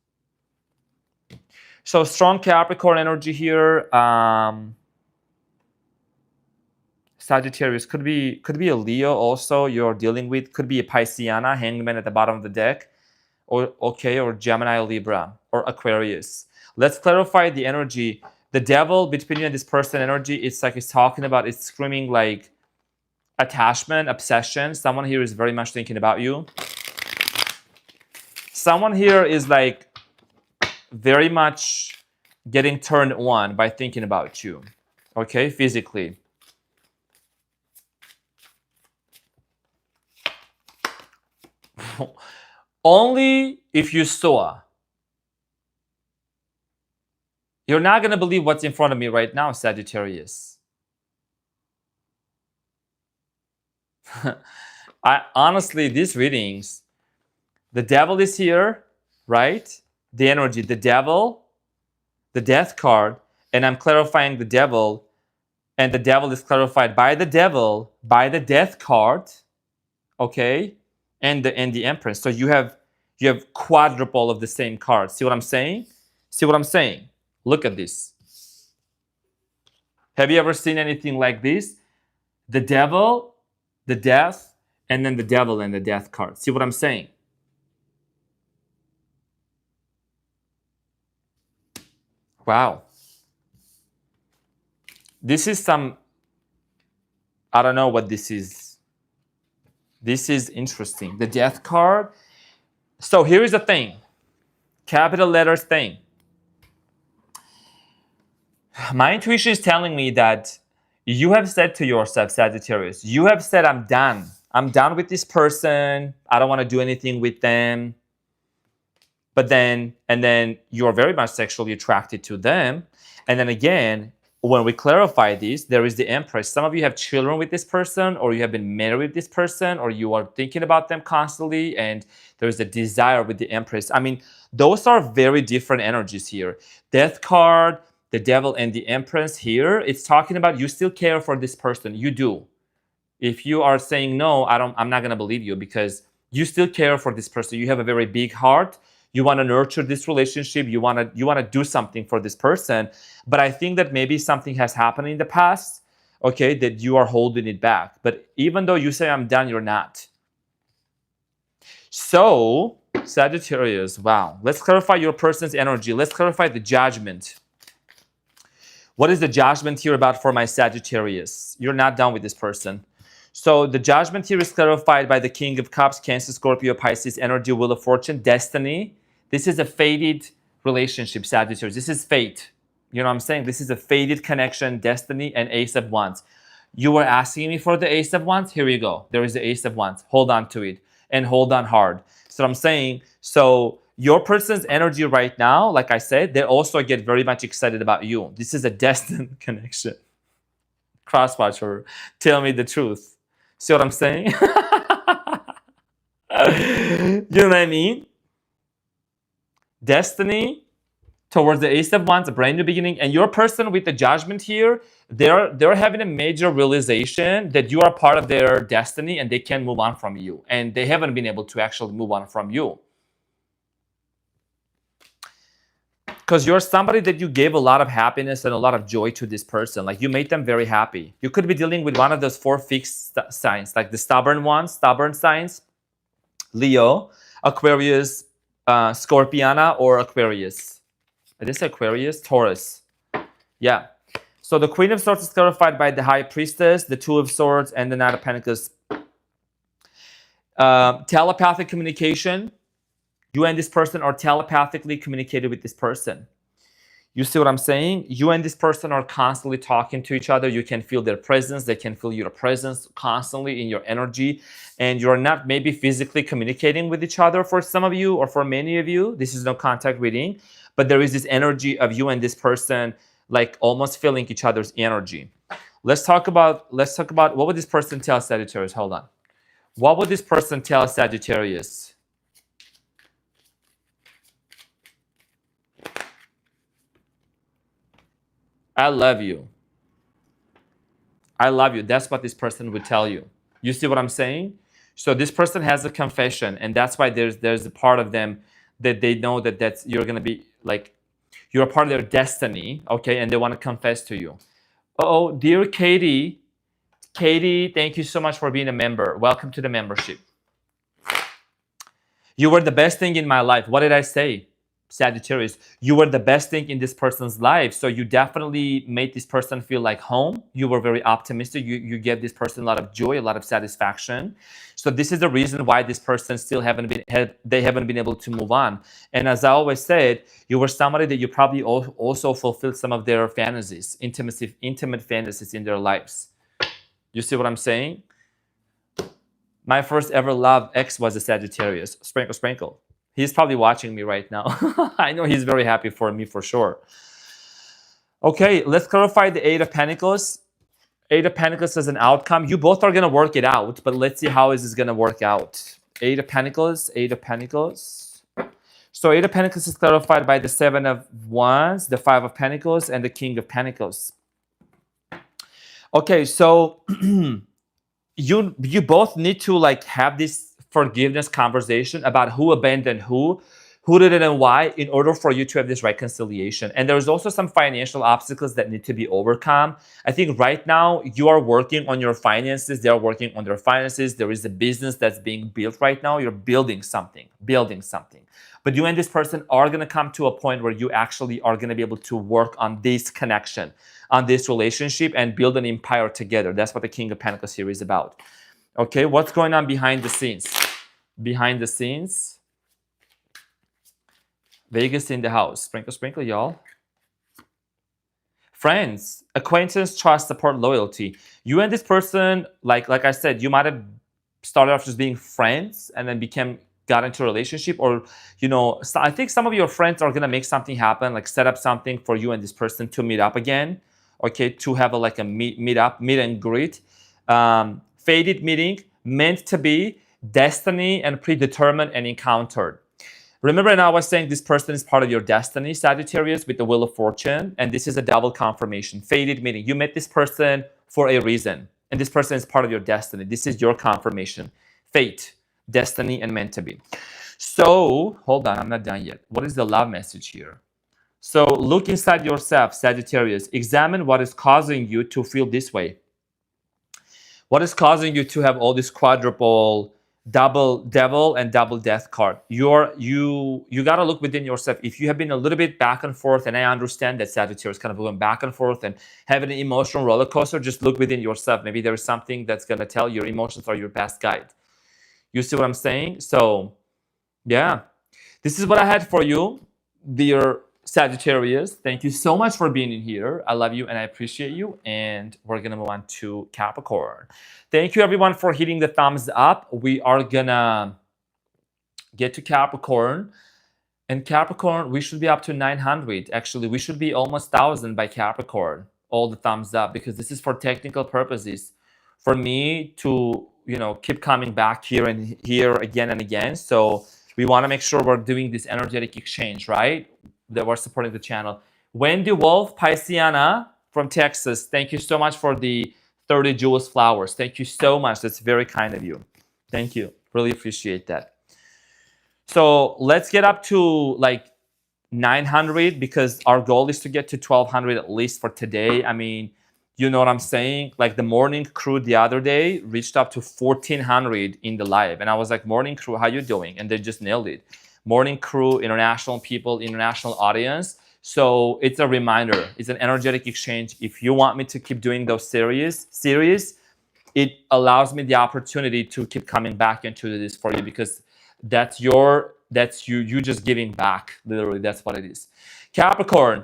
So strong Capricorn energy here. Sagittarius could be a Leo also you're dealing with. Could be a Pisceana, Hangman at the bottom of the deck. Or Gemini, Libra, or Aquarius. Let's clarify the energy. The devil between you and this person energy, it's like it's talking about, it's screaming like attachment, obsession. Someone here is very much thinking about you. Someone here is like very much getting turned on by thinking about you, okay, physically. Only if you saw. You're not going to believe what's in front of me right now, Sagittarius. Honestly, these readings, the devil is here, right? The energy, the devil, the death card, and I'm clarifying the devil, and the devil is clarified by the devil, by the death card, okay, and the Empress. So you have quadruple of the same card. See what I'm saying? See what I'm saying? Look at this. Have you ever seen anything like this? The devil, the death, and then the devil and the death card. See what I'm saying? Wow. This is some, I don't know what this is. This is interesting. The death card. So here is the thing. Capital letters thing. My intuition is telling me that you have said to yourself, Sagittarius, you have said, I'm done. I'm done with this person. I don't want to do anything with them. But then, and then you're very much sexually attracted to them. And then again, when we clarify this, there is the Empress. Some of you have children with this person, or you have been married with this person, or you are thinking about them constantly, and there's a desire with the Empress. I mean, those are very different energies here. Death card, the devil, and the Empress here, it's talking about you still care for this person. You do. If you are saying no, I'm not going to believe you, because you still care for this person. You have a very big heart. You want to nurture this relationship. You want to do something for this person. But I think that maybe something has happened in the past, okay, that you are holding it back. But even though you say I'm done, you're not. So, Sagittarius, wow. Let's clarify your person's energy. Let's clarify the judgment. What is the judgment here about for my Sagittarius? You're not done with this person. So the judgment here is clarified by the King of Cups, Cancer, Scorpio, Pisces, energy, Wheel of Fortune, destiny. This is a fated relationship, Sagittarius. This is fate. You know what I'm saying? This is a fated connection, destiny, and Ace of Wands. You were asking me for the Ace of Wands? Here you go. There is the Ace of Wands. Hold on to it and hold on hard. So I'm saying, so your person's energy right now, like I said, they also get very much excited about you. This is a destined connection. Crosswatcher, tell me the truth. See what I'm saying? You know what I mean? Destiny towards the Ace of Wands, a brand new beginning. And your person with the judgment here, they're having a major realization that you are part of their destiny and they can't move on from you. And they haven't been able to actually move on from you. Because you're somebody that you gave a lot of happiness and a lot of joy to this person. Like you made them very happy. You could be dealing with one of those 4 fixed signs, like the stubborn ones, stubborn signs. Leo, Aquarius, Scorpiana, or Aquarius. This Aquarius, Taurus. Yeah. So the Queen of Swords is clarified by the High Priestess, the Two of Swords, and the Knight of Pentacles. Telepathic communication. You and this person are telepathically communicated with this person. You see what I'm saying? You and this person are constantly talking to each other. You can feel their presence. They can feel your presence constantly in your energy. And you're not maybe physically communicating with each other for some of you or for many of you. This is no contact reading. But there is this energy of you and this person like almost feeling each other's energy. Let's talk about what would this person tell Sagittarius? Hold on. What would this person tell Sagittarius? I love you. I love you. That's what this person would tell you. You see what I'm saying? So this person has a confession, and that's why there's a part of them that they know that you're gonna be like you're a part of their destiny, okay? And they want to confess to you. Oh, dear Katie, thank you so much for being a member. Welcome to the membership. You were the best thing in my life. What did I say? Sagittarius, you were the best thing in this person's life. So you definitely made this person feel like home. You were very optimistic. You gave this person a lot of joy, a lot of satisfaction. So this is the reason why this person still haven't been able to move on. And as I always said, you were somebody that you probably also fulfilled some of their fantasies, intimate fantasies in their lives. You see what I'm saying? My first ever love ex was a Sagittarius. Sprinkle, sprinkle. He's probably watching me right now. I know he's very happy for me for sure. Okay, let's clarify the Eight of Pentacles. Eight of Pentacles as an outcome. You both are going to work it out, but let's see how is this going to work out. Eight of Pentacles, Eight of Pentacles. So Eight of Pentacles is clarified by the Seven of Wands, the Five of Pentacles, and the King of Pentacles. Okay, so you both need to like have this forgiveness conversation about who abandoned who did it and why, in order for you to have this reconciliation. And there's also some financial obstacles that need to be overcome. I think right now you are working on your finances. They are working on their finances. There is a business that's being built right now. You're building something. But you and this person are going to come to a point where you actually are going to be able to work on this connection, on this relationship, and build an empire together. That's what the King of Pentacles here is about. Okay, what's going on behind the scenes? Behind the scenes, Vegas in the house. Sprinkle, sprinkle, y'all. Friends, acquaintance, trust, support, loyalty. You and this person, like I said, you might have started off just being friends and then got into a relationship, or I think some of your friends are gonna make something happen, like set up something for you and this person to meet up again. Okay, to have a meet and greet. Fated meeting, meant to be, destiny, and predetermined and encountered. Remember, now I was saying this person is part of your destiny, Sagittarius, with the Wheel of Fortune, and this is a double confirmation. Fated meeting. You met this person for a reason, and this person is part of your destiny. This is your confirmation. Fate, destiny, and meant to be. So, hold on, I'm not done yet. What is the love message here? So, look inside yourself, Sagittarius. Examine what is causing you to feel this way. What is causing you to have all this quadruple, double devil and double death card? You got to look within yourself. If you have been a little bit back and forth, and I understand that Sagittarius kind of going back and forth and having an emotional roller coaster, just look within yourself. Maybe there is something that's going to tell your emotions are your best guide. You see what I'm saying? So, yeah. This is what I had for you, dear Sagittarius. Thank you so much for being in here. I love you and I appreciate you. And we're going to move on to Capricorn. Thank you, everyone, for hitting the thumbs up. We are going to get to Capricorn. And Capricorn, we should be up to 900. Actually, we should be almost 1,000 by Capricorn. All the thumbs up, because this is for technical purposes. For me to, keep coming back here and here again and again. So we want to make sure we're doing this energetic exchange, right? That we're supporting the channel. Wendy Wolf, Pisceana from Texas. Thank you so much for the 30 jewels flowers. Thank you so much. That's very kind of you. Thank you. Really appreciate that. So let's get up to 900, because our goal is to get to 1,200 at least for today. I mean, you know what I'm saying? Like the morning crew the other day reached up to 1,400 in the live. And I was like, morning crew, how you doing? And they just nailed it. Morning crew, international people, international audience. So it's a reminder. It's an energetic exchange. If you want me to keep doing those series, it allows me the opportunity to keep coming back into this for you, because that's you just giving back. Literally, that's what it is. Capricorn,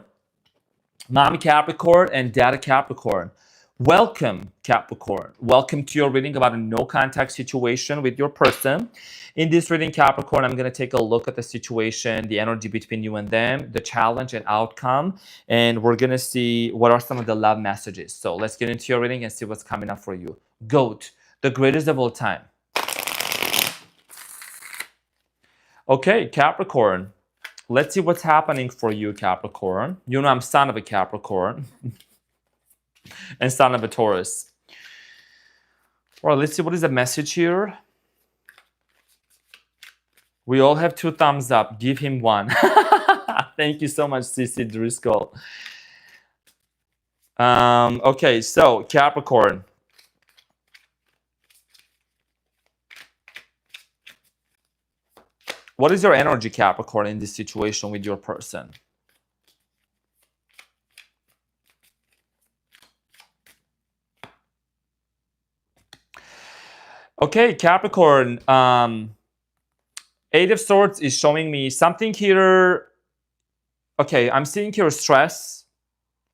Mommy Capricorn and Dad Capricorn. Welcome, Capricorn. Welcome to your reading about a no contact situation with your person. In this reading, Capricorn, I'm going to take a look at the situation, the energy between you and them, the challenge and outcome, and we're going to see what are some of the love messages. So let's get into your reading and see what's coming up for you. Goat, the greatest of all time. Okay, Capricorn. Let's see what's happening for you, Capricorn. You know I'm son of a Capricorn and son of a Taurus. All right, let's see what is the message here. We all have 2 thumbs up. Give him 1. Thank you so much, Cici Driscoll. Okay, so Capricorn. What is your energy, Capricorn, in this situation with your person? Okay, Capricorn. 8 of Swords is showing me something here. Okay, I'm seeing here stress.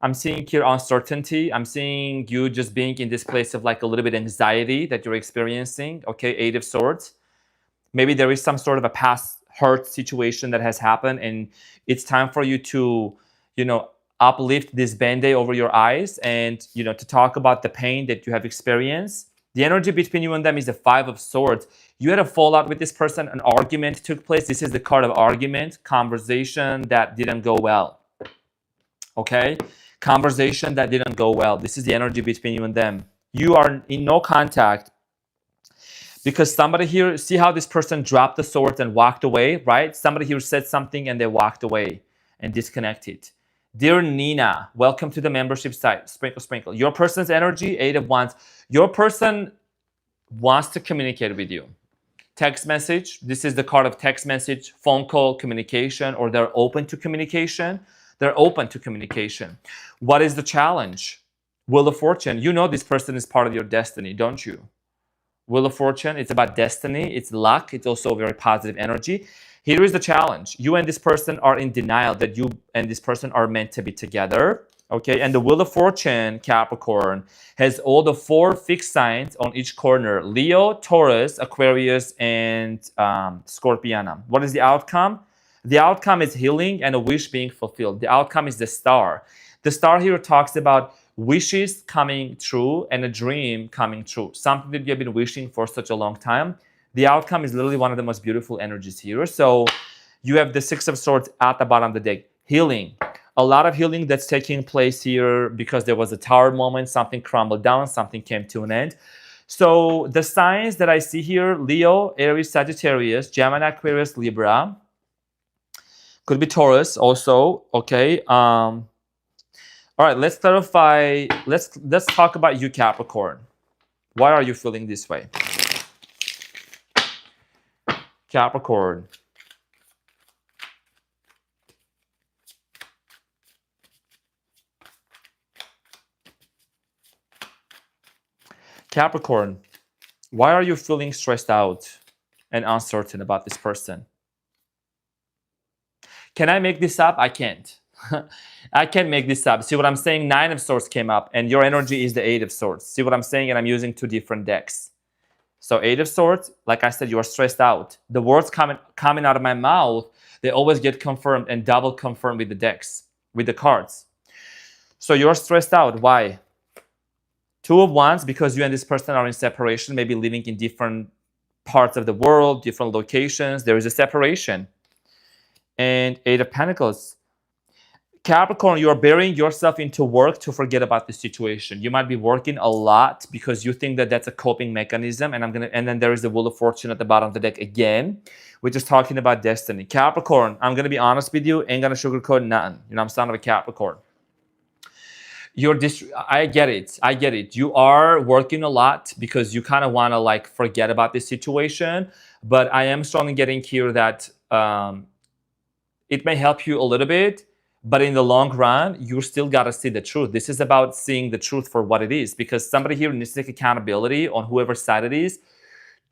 I'm seeing here uncertainty. I'm seeing you just being in this place of like a little bit of anxiety that you're experiencing. Okay, 8 of Swords. Maybe there is some sort of a past hurt situation that has happened, and it's time for you to, uplift this band-aid over your eyes and, to talk about the pain that you have experienced. The energy between you and them is the 5 of Swords. You had a fallout with this person, an argument took place. This is the card of argument, conversation that didn't go well. Okay? Conversation that didn't go well. This is the energy between you and them. You are in no contact because somebody here, see how this person dropped the swords and walked away, right? Somebody here said something and they walked away and disconnected. Dear Nina, welcome to the membership site. Sprinkle, sprinkle. Your person's energy, 8 of Wands. Your person wants to communicate with you. Text message. This is the card of text message, phone call, communication, or they're open to communication. They're open to communication. What is the challenge? Wheel of Fortune. You know this person is part of your destiny, don't you? Wheel of Fortune, it's about destiny, it's luck, it's also very positive energy. Here is the challenge. You and this person are in denial that you and this person are meant to be together. Okay, and the Wheel of Fortune, Capricorn, has all the 4 fixed signs on each corner. Leo, Taurus, Aquarius, and Scorpion. What is the outcome? The outcome is healing and a wish being fulfilled. The outcome is the Star. The Star here talks about wishes coming true and a dream coming true. Something that you have been wishing for such a long time. The outcome is literally one of the most beautiful energies here. So you have the 6 of Swords at the bottom of the deck. Healing. A lot of healing that's taking place here because there was a tower moment. Something crumbled down. Something came to an end. So the signs that I see here, Leo, Aries, Sagittarius, Gemini, Aquarius, Libra. Could be Taurus also. Okay. All right, let's clarify. Let's talk about you, Capricorn. Why are you feeling this way? Capricorn. Capricorn, why are you feeling stressed out and uncertain about this person? Can I make this up? I can't. I can't make this up. See what I'm saying? 9 of Swords came up and your energy is the 8 of Swords. See what I'm saying? And I'm using 2 different decks. So 8 of Swords, like I said, you are stressed out. The words coming out of my mouth, they always get confirmed and double confirmed with the decks, with the cards. So you're stressed out. Why? 2 of Wands, because you and this person are in separation, maybe living in different parts of the world, different locations. There is a separation. And 8 of Pentacles. Capricorn, you are burying yourself into work to forget about the situation. You might be working a lot because you think that that's a coping mechanism. And then there is the Wheel of Fortune at the bottom of the deck again, which is talking about destiny. Capricorn, I'm going to be honest with you, ain't going to sugarcoat nothing. I'm son of a Capricorn. I get it. I get it. You are working a lot because you kind of want to forget about this situation. But I am strongly getting here that it may help you a little bit. But in the long run, you still got to see the truth. This is about seeing the truth for what it is, because somebody here needs to take accountability on whoever's side it is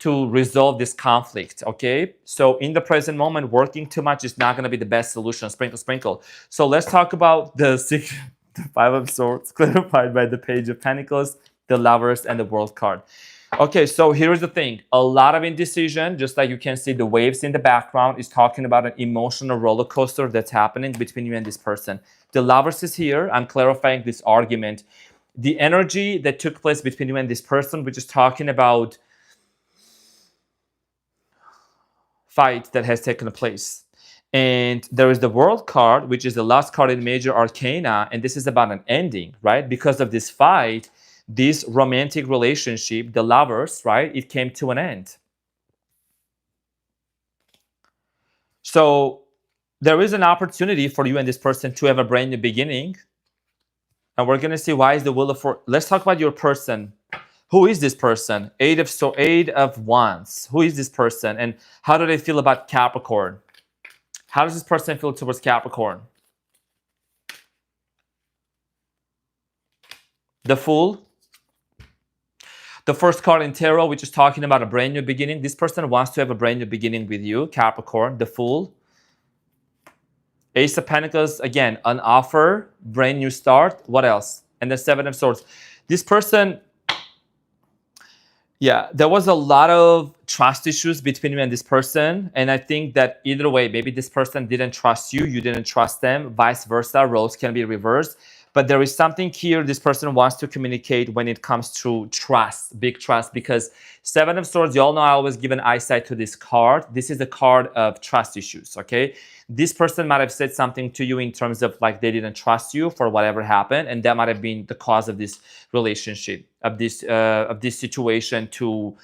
to resolve this conflict, okay? So in the present moment, working too much is not going to be the best solution. Sprinkle, sprinkle. So let's talk about the Five of Swords, clarified by the Page of Pentacles, the Lovers, and the World card. Okay, so here's the thing. A lot of indecision, just like you can see the waves in the background, is talking about an emotional roller coaster that's happening between you and this person. The Lovers is here. I'm clarifying this argument. The energy that took place between you and this person, which is talking about fight that has taken place. And there is the World card, which is the last card in Major Arcana, and this is about an ending, right? Because of this fight, this romantic relationship, the Lovers, right, it came to an end. So there is an opportunity for you and this person to have a brand new beginning. And we're going to see why is the Wheel of Fortune. Let's talk about your person. Who is this person? Eight of Wands. Who is this person? And how do they feel about Capricorn? How does this person feel towards Capricorn? The Fool. The first card in Tarot, which is talking about a brand new beginning. This person wants to have a brand new beginning with you, Capricorn. The Fool. Ace of Pentacles, again, an offer, brand new start. What else? And the Seven of Swords. This person, yeah, there was a lot of trust issues between you and this person. And I think that either way, maybe this person didn't trust you, you didn't trust them, vice versa, roles can be reversed. But there is something here this person wants to communicate when it comes to trust, big trust, because Seven of Swords, you all know I always give an eyesight to this card. This is a card of trust issues, okay? This person might have said something to you in terms of like they didn't trust you for whatever happened, and that might have been the cause of this relationship, of this situation to,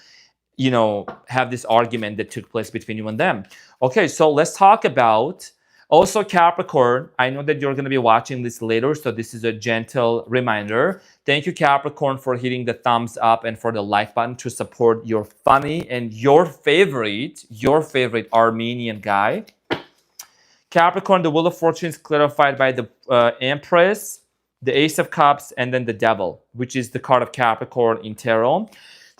you know, have this argument that took place between you and them. Okay, so let's talk about also Capricorn. I know that you're going to be watching this later, so this is a gentle reminder. Thank you, Capricorn, for hitting the thumbs up and for the like button to support your funny and your favorite Armenian guy. Capricorn, the Wheel of Fortune is clarified by the Empress, the Ace of Cups, and then the Devil, which is the card of Capricorn in Tarot.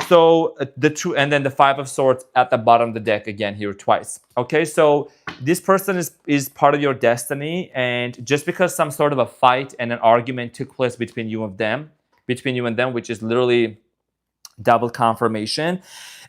So and then the Five of Swords at the bottom of the deck again here twice. Okay, so this person is part of your destiny, and just because some sort of a fight and an argument took place between you and them, which is literally double confirmation,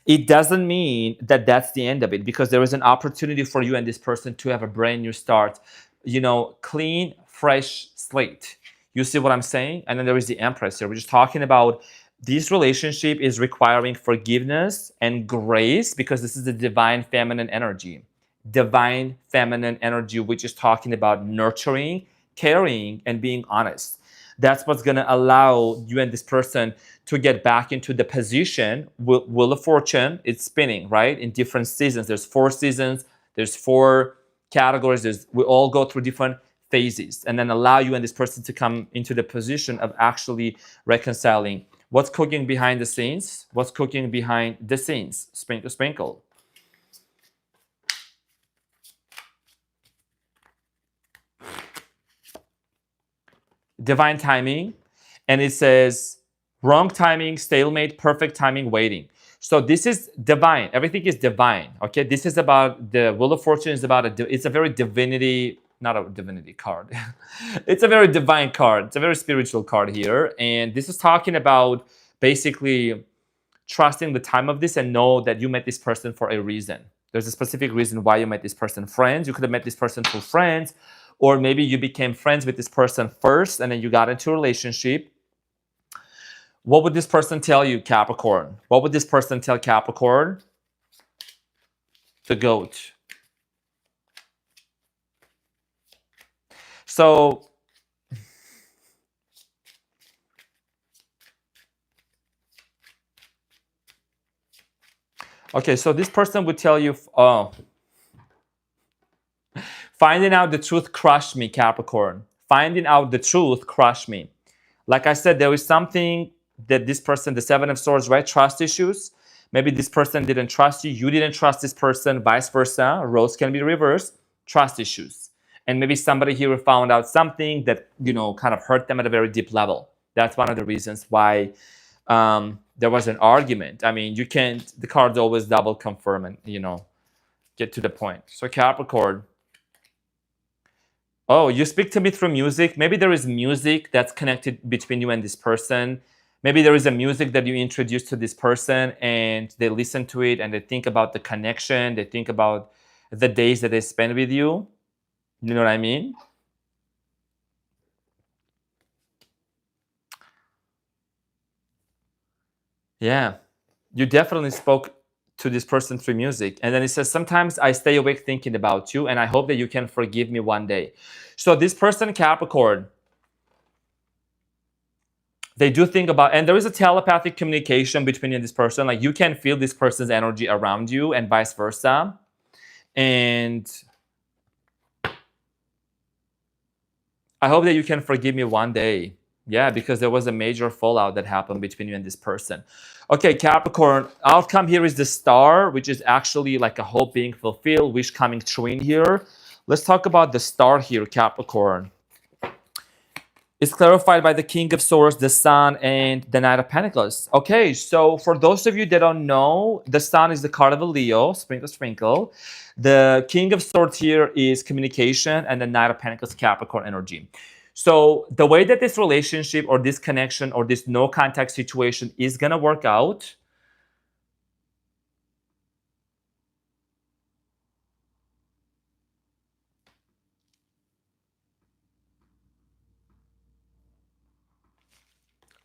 it doesn't mean that that's the end of it, because there is an opportunity for you and this person to have a brand new start, you know, clean, fresh slate. You see what I'm saying? And then there is the Empress here. We're just talking about this relationship is requiring forgiveness and grace, because this is the divine feminine energy. Divine feminine energy, which is talking about nurturing, caring, and being honest. That's what's going to allow you and this person to get back into the position. Wheel of Fortune, it's spinning, right? In different seasons. There's 4 seasons. There's 4 categories. We all go through different phases, and then allow you and this person to come into the position of actually reconciling. What's cooking behind the scenes? What's cooking behind the scenes? Sprinkle, sprinkle. Divine timing. And it says wrong timing, stalemate, perfect timing, waiting. So this is divine. Everything is divine. Okay, this is about the Wheel of Fortune is about it's a very divinity, not a divinity card. It's a very divine card. It's a very spiritual card here. And this is talking about basically trusting the time of this and know that you met this person for a reason. There's a specific reason why you met this person. Friends, you could have met this person through friends, or maybe you became friends with this person first and then you got into a relationship. What would this person tell you, Capricorn? What would this person tell Capricorn? The Goat. So okay, so this person would tell you, oh, finding out the truth crushed me, Capricorn. Finding out the truth crushed me. Like I said, there is something that this person, the Seven of Swords, right? Trust issues. Maybe this person didn't trust you. You didn't trust this person, vice versa. Roles can be reversed. Trust issues. And maybe somebody here found out something that, you know, kind of hurt them at a very deep level. That's one of the reasons why there was an argument. I mean, you can't, the cards always double confirm and, you know, get to the point. So Capricorn. Oh, you speak to me through music. Maybe there is music that's connected between you and this person. Maybe there is a music that you introduce to this person and they listen to it and they think about the connection. They think about the days that they spend with you. You know what I mean? Yeah, you definitely spoke to this person through music. And then it says, sometimes I stay awake thinking about you and I hope that you can forgive me one day. So this person, Capricorn, they do think about, and there is a telepathic communication between you and this person. Like you can feel this person's energy around you and vice versa. And I hope that you can forgive me one day. Yeah, because there was a major fallout that happened between you and this person. Okay, Capricorn, outcome here is the star, which is actually like a hope being fulfilled, wish coming true in here. Let's talk about the star here, Capricorn. It's clarified by the King of Swords, the Sun, and the Knight of Pentacles. Okay, so for those of you that don't know, the Sun is the card of a Leo, sprinkle, sprinkle. The King of Swords here is communication, and the Knight of Pentacles, Capricorn energy. So the way that this relationship or this connection or this no contact situation is going to work out,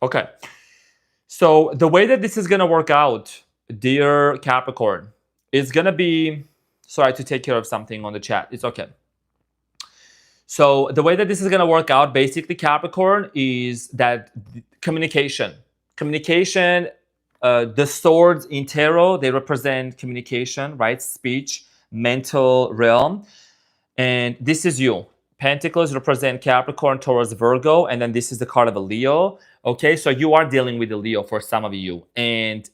okay. So the way that this is going to work out, dear Capricorn, is going to be, sorry to take care of something on the chat. It's okay. So the way that this is going to work out, basically, Capricorn, is that communication. Communication, the swords in tarot, they represent communication, right? Speech, mental realm. And this is you. Pentacles represent Capricorn, Taurus, Virgo, and then this is the card of a Leo. Okay, so you are dealing with a Leo for some of you. And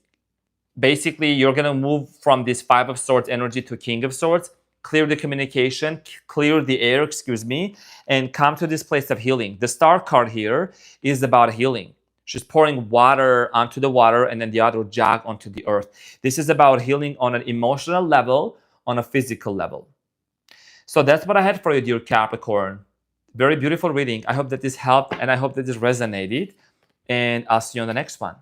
basically, you're going to move from this Five of Swords energy to King of Swords, clear the communication, clear the air, excuse me, and come to this place of healing. The Star card here is about healing. She's pouring water onto the water and then the other jug onto the earth. This is about healing on an emotional level, on a physical level. So that's what I had for you, dear Capricorn. Very beautiful reading. I hope that this helped and I hope that this resonated. And I'll see you on the next one.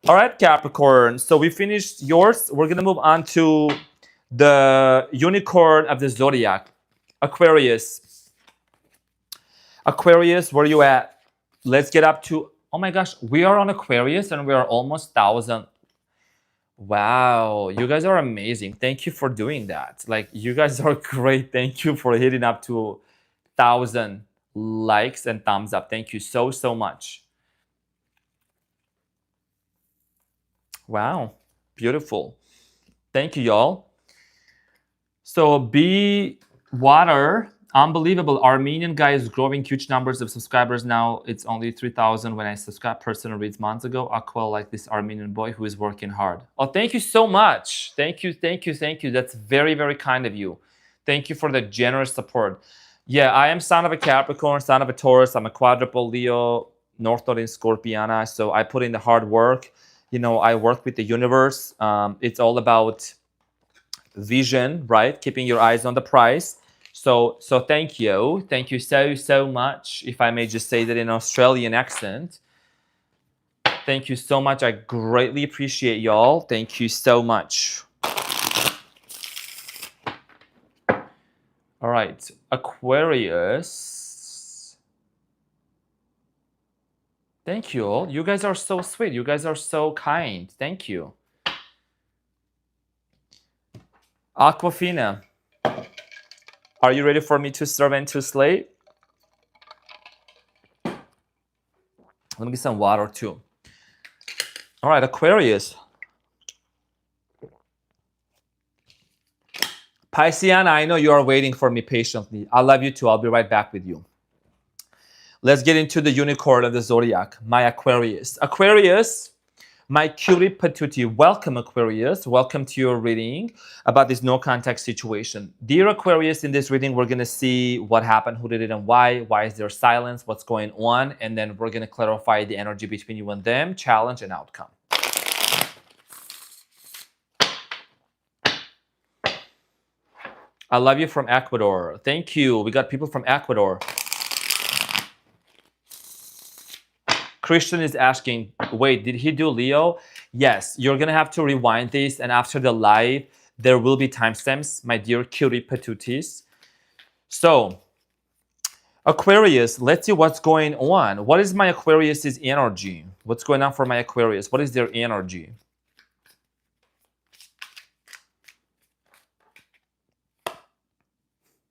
All right, Capricorn. So we finished yours. We're going to move on to the unicorn of the zodiac, Aquarius. Aquarius, where are you at? Let's get up to, oh my gosh, we are on Aquarius and we are almost 1,000. Wow, you guys are amazing. Thank you for doing that. Like, you guys are great. Thank you for hitting up to 1,000 likes and thumbs up. Thank you so, so much. Wow, beautiful. Thank you, y'all. So, be water. Unbelievable. Armenian guy is growing huge numbers of subscribers now. It's only 3,000 when I subscribed. Person reads months ago. Aqua, like this Armenian boy who is working hard. Oh, thank you so much. Thank you, thank you, thank you. That's very, very kind of you. Thank you for the generous support. Yeah, I am son of a Capricorn, son of a Taurus. I'm a quadruple Leo, North Node in Scorpiana. So I put in the hard work. You know, I work with the universe. It's all about vision, right? Keeping your eyes on the prize. So thank you. Thank you so, so much. If I may just say that in Australian accent. Thank you so much. I greatly appreciate y'all. Thank you so much. All right, Aquarius. Thank you all. You guys are so sweet. You guys are so kind. Thank you. Aquafina. Are you ready for me to serve and to slay? Let me get some water too. All right, Aquarius. Pisceana, I know you are waiting for me patiently. I love you too. I'll be right back with you. Let's get into the unicorn of the zodiac, my Aquarius. Aquarius, My cutie patootie, welcome Aquarius. Welcome to your reading about this no contact situation. Dear Aquarius, in this reading, we're going to see what happened, who did it and why is there silence, what's going on, and then we're going to clarify the energy between you and them, challenge and outcome. I love you from Ecuador. Thank you. We got people from Ecuador. Christian is asking, wait, did he do Leo? Yes, you're going to have to rewind this, and after the live, there will be timestamps, my dear cutie patooties. So, Aquarius, let's see what's going on. What is my Aquarius's energy? What's going on for my Aquarius? What is their energy?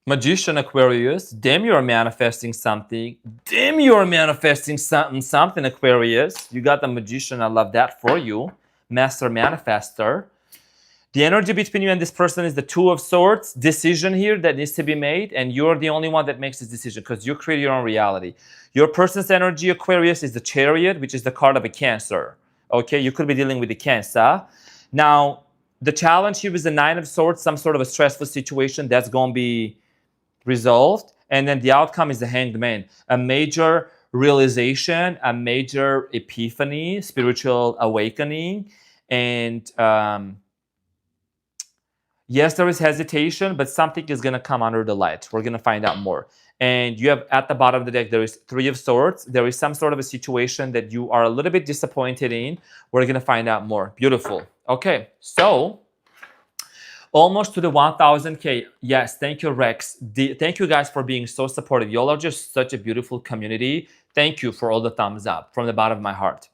Magician Aquarius, damn, you're manifesting something. Damn, you're manifesting something, Aquarius. You got the Magician, I love that for you. Master Manifester. The energy between you and this person is the Two of Swords. Decision here that needs to be made, and you're the only one that makes this decision because you create your own reality. Your person's energy, Aquarius, is the Chariot, which is the card of a Cancer. Okay, you could be dealing with the Cancer. Now, the challenge here is the Nine of Swords, some sort of a stressful situation that's going to be resolved, and then the outcome is the Hanged Man, a major realization, a major epiphany, spiritual awakening, and yes, there is hesitation, but something is going to come under the light. We're going to find out more. And you have at the bottom of the deck, there is Three of Swords. There is some sort of a situation that you are a little bit disappointed in. We're going to find out more. Beautiful. Okay, so almost to the 1000K. Yes, thank you, Rex. Thank you guys for being so supportive. Y'all are just such a beautiful community. Thank you for all the thumbs up from the bottom of my heart.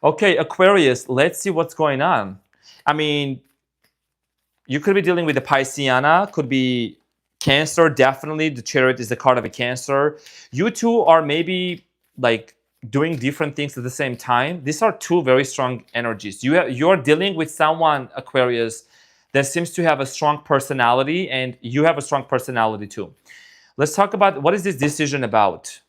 Okay, Aquarius, let's see what's going on. I mean, you could be dealing with the Pisceana, could be Cancer, definitely. The Chariot is the card of a Cancer. You two are maybe like doing different things at the same time. These are two very strong energies. You're dealing with someone, Aquarius, that seems to have a strong personality, and you have a strong personality too. Let's talk about what is this decision about.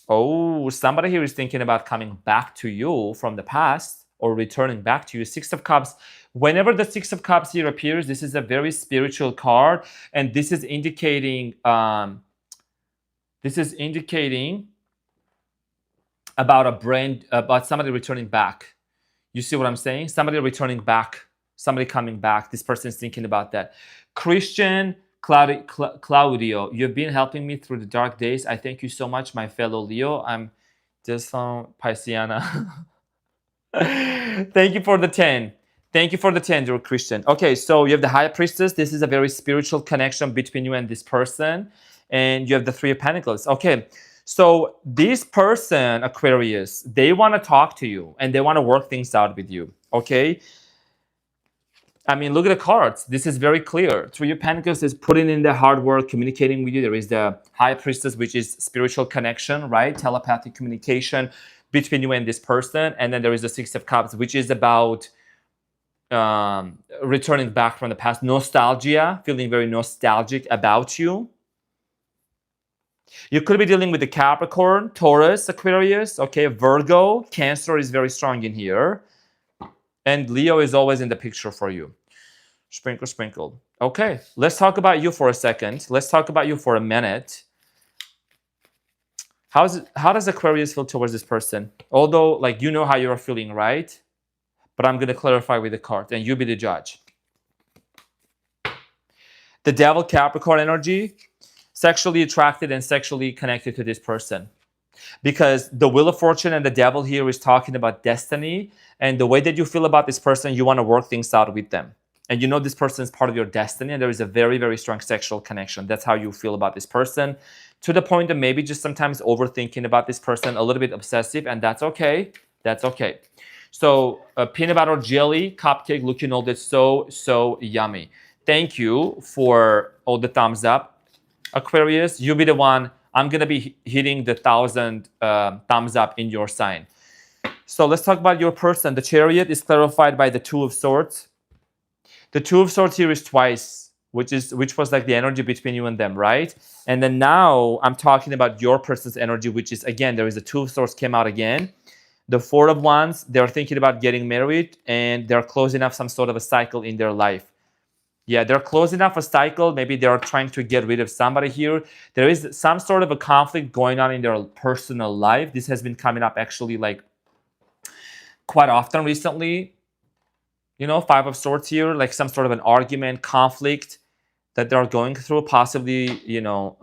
Oh, somebody here is thinking about coming back to you from the past or returning back to you. Six of Cups. Whenever the Six of Cups here appears, this is a very spiritual card, and this is indicating about somebody returning back. You see what I'm saying? Somebody returning back, somebody coming back. This person is thinking about that. Christian Claudio, you've been helping me through the dark days. I thank you so much, my fellow Leo. I'm just from Pisceana. Thank you for the 10. Thank you for the 10, dear Christian. Okay, so you have the High Priestess. This is a very spiritual connection between you and this person. And you have the Three of Pentacles. Okay, so this person, Aquarius, they want to talk to you and they want to work things out with you. Okay, I mean, look at the cards. This is very clear. Three of Pentacles is putting in the hard work, communicating with you. There is the High Priestess, which is spiritual connection, right? Telepathic communication between you and this person. And then there is the Six of Cups, which is about returning back from the past. Nostalgia, feeling very nostalgic about you. You could be dealing with the Capricorn, Taurus, Aquarius, okay, Virgo, Cancer is very strong in here. And Leo is always in the picture for you. Sprinkle, sprinkle. Okay, let's talk about you for a second. Let's talk about you for a minute. How does Aquarius feel towards this person? Although, like, you know how you're feeling, right? But I'm going to clarify with the card, and you be the judge. The Devil, Capricorn energy. Sexually attracted and sexually connected to this person. Because the Wheel of Fortune and the Devil here is talking about destiny, and the way that you feel about this person, you want to work things out with them. And you know this person is part of your destiny, and there is a very, very strong sexual connection. That's how you feel about this person, to the point of maybe just sometimes overthinking about this person, a little bit obsessive, and that's okay. That's okay. So peanut butter jelly cupcake looking all this so yummy. Thank you for all the thumbs up. Aquarius, you be the one. I'm going to be hitting the 1000 thumbs up in your sign. So let's talk about your person. The Chariot is clarified by the Two of Swords. The Two of Swords here is twice which was like the energy between you and them, right? And then now I'm talking about your person's energy, which is, again, there is a Two of Swords came out again. The Four of Wands, they're thinking about getting married and they're closing up some sort of a cycle in their life. Yeah, they're closing off a cycle. Maybe they're trying to get rid of somebody here. There is some sort of a conflict going on in their personal life. This has been coming up actually like quite often recently. You know, Five of Swords here, like some sort of an argument, conflict that they're going through, possibly, you know,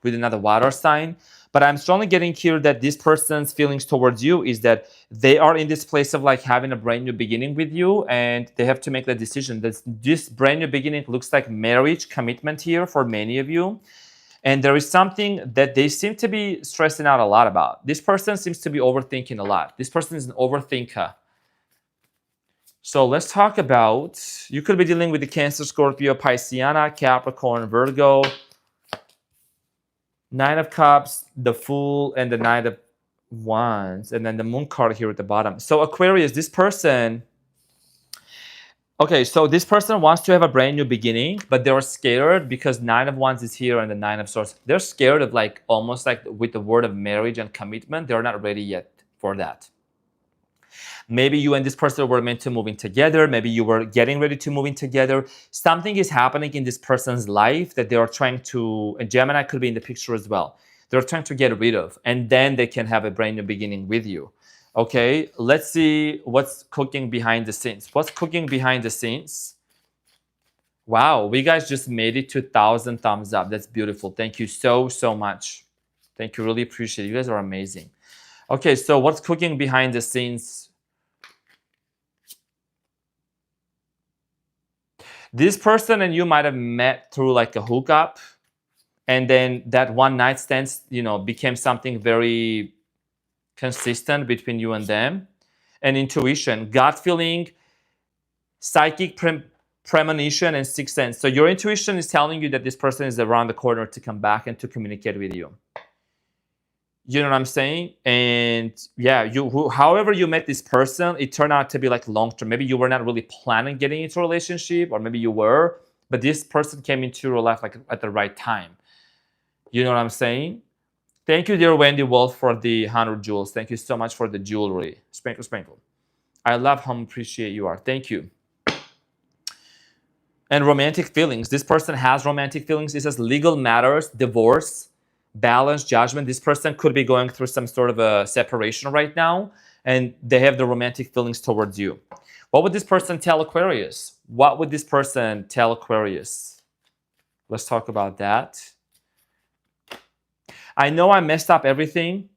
with another water sign. But I'm strongly getting here that this person's feelings towards you is that they are in this place of like having a brand new beginning with you, and they have to make the decision. This brand new beginning looks like marriage, commitment here for many of you. And there is something that they seem to be stressing out a lot about. This person seems to be overthinking a lot. This person is an overthinker. So let's talk about, you could be dealing with the Cancer, Scorpio, Pisceana, Capricorn, Virgo, Nine of Cups, the Fool, and the Knight of Wands, and then the Moon card here at the bottom. So Aquarius, this person, okay, so this person wants to have a brand new beginning, but they're scared because Nine of Wands is here and the Nine of Swords. They're scared of like, almost like with the word of marriage and commitment, they're not ready yet for that. Maybe you and this person were meant to move in together. Maybe you were getting ready to move in together. Something is happening in this person's life that they are trying to, and Gemini could be in the picture as well. They're trying to get rid of, and then they can have a brand new beginning with you. Okay, let's see what's cooking behind the scenes. What's cooking behind the scenes? Wow, we guys just made it to 1,000 thumbs up. That's beautiful. Thank you so much. Thank you. Really appreciate it. You guys are amazing. Okay, so what's cooking behind the scenes? This person and you might have met through like a hookup, and then that one night stand, you know, became something very consistent between you and them. And intuition, gut feeling, psychic premonition, and sixth sense. So your intuition is telling you that this person is around the corner to come back and to communicate with you. You know what I'm saying? And yeah, however you met this person, it turned out to be like long-term. Maybe you were not really planning getting into a relationship, or maybe you were, but this person came into your life like at the right time. You know what I'm saying? Thank you, dear Wendy Wolf, for the 100 jewels. Thank you so much for the jewelry. Sprinkle, sprinkle. I love how appreciate you are. Thank you. And romantic feelings. This person has romantic feelings. It says legal matters, divorce, balance, judgment. This person could be going through some sort of a separation right now, and they have the romantic feelings towards you. What would this person tell Aquarius? What would this person tell Aquarius? Let's talk about that. I know I messed up everything.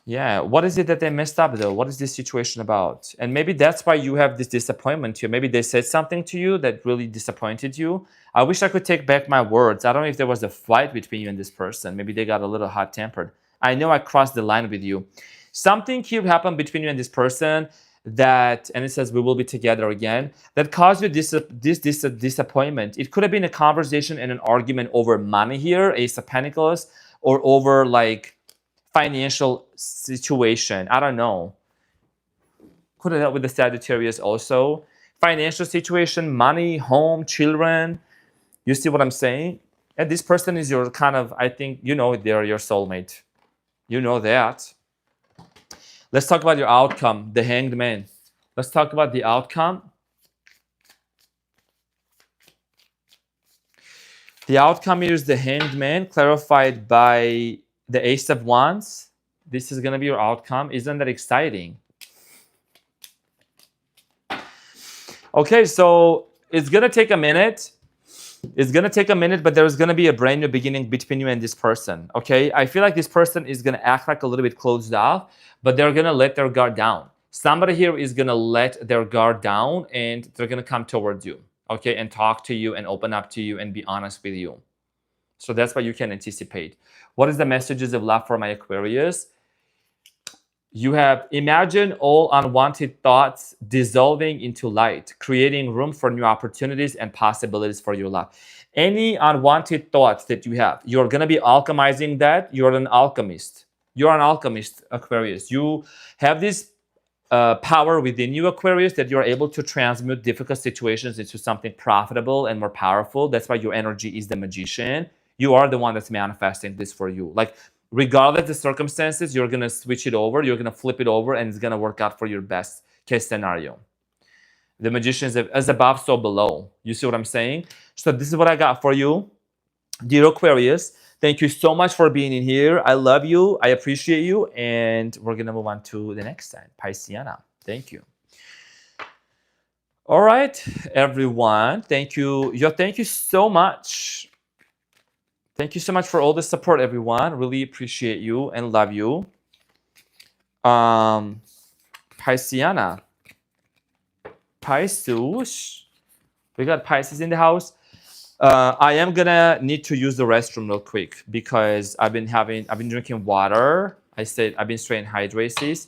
Yeah, what is it that they messed up though? What is this situation about? And maybe that's why you have this disappointment here. Maybe they said something to you that really disappointed you. I wish I could take back my words. I don't know if there was a fight between you and this person. Maybe they got a little hot-tempered. I know I crossed the line with you. Something here happened between you and this person that, and it says we will be together again, that caused you this disappointment. It could have been a conversation and an argument over money here, Ace of Pentacles, or over like financial situation. I don't know. Could have dealt with the Sagittarius also. Financial situation, money, home, children. You see what I'm saying? And this person is your kind of, I think, you know, they're your soulmate. You know that. Let's talk about your outcome, the Hanged Man. Let's talk about the outcome. The outcome here is the Hanged Man, clarified by the Ace of Wands. This is going to be your outcome. Isn't that exciting? Okay, so it's going to take a minute. It's going to take a minute, but there's going to be a brand new beginning between you and this person. Okay, I feel like this person is going to act like a little bit closed off, but they're going to let their guard down. Somebody here is going to let their guard down, and they're going to come towards you. Okay, and talk to you and open up to you and be honest with you. So that's what you can anticipate. What is the messages of love for my Aquarius? You have imagine all unwanted thoughts dissolving into light, creating room for new opportunities and possibilities for your life. Any unwanted thoughts that you have, you're going to be alchemizing that. You're an alchemist. You're an alchemist, Aquarius. You have this power within you, Aquarius, that you're able to transmute difficult situations into something profitable and more powerful. That's why your energy is the magician. You are the one that's manifesting this for you. Like, regardless of the circumstances, you're going to switch it over, you're going to flip it over, and it's going to work out for your best case scenario. The magician is as above, so below. You see what I'm saying? So this is what I got for you, dear Aquarius. Thank you so much for being in here. I love you. I appreciate you. And we're going to move on to the next sign, Pisceana. Thank you. All right, everyone. Thank you. Thank you so much. Thank you so much for all the support, everyone. Really appreciate you and love you. Pisceana. Pisces. We got Pisces in the house. I am gonna need to use the restroom real quick because I've been drinking water. I've been staying hydrated.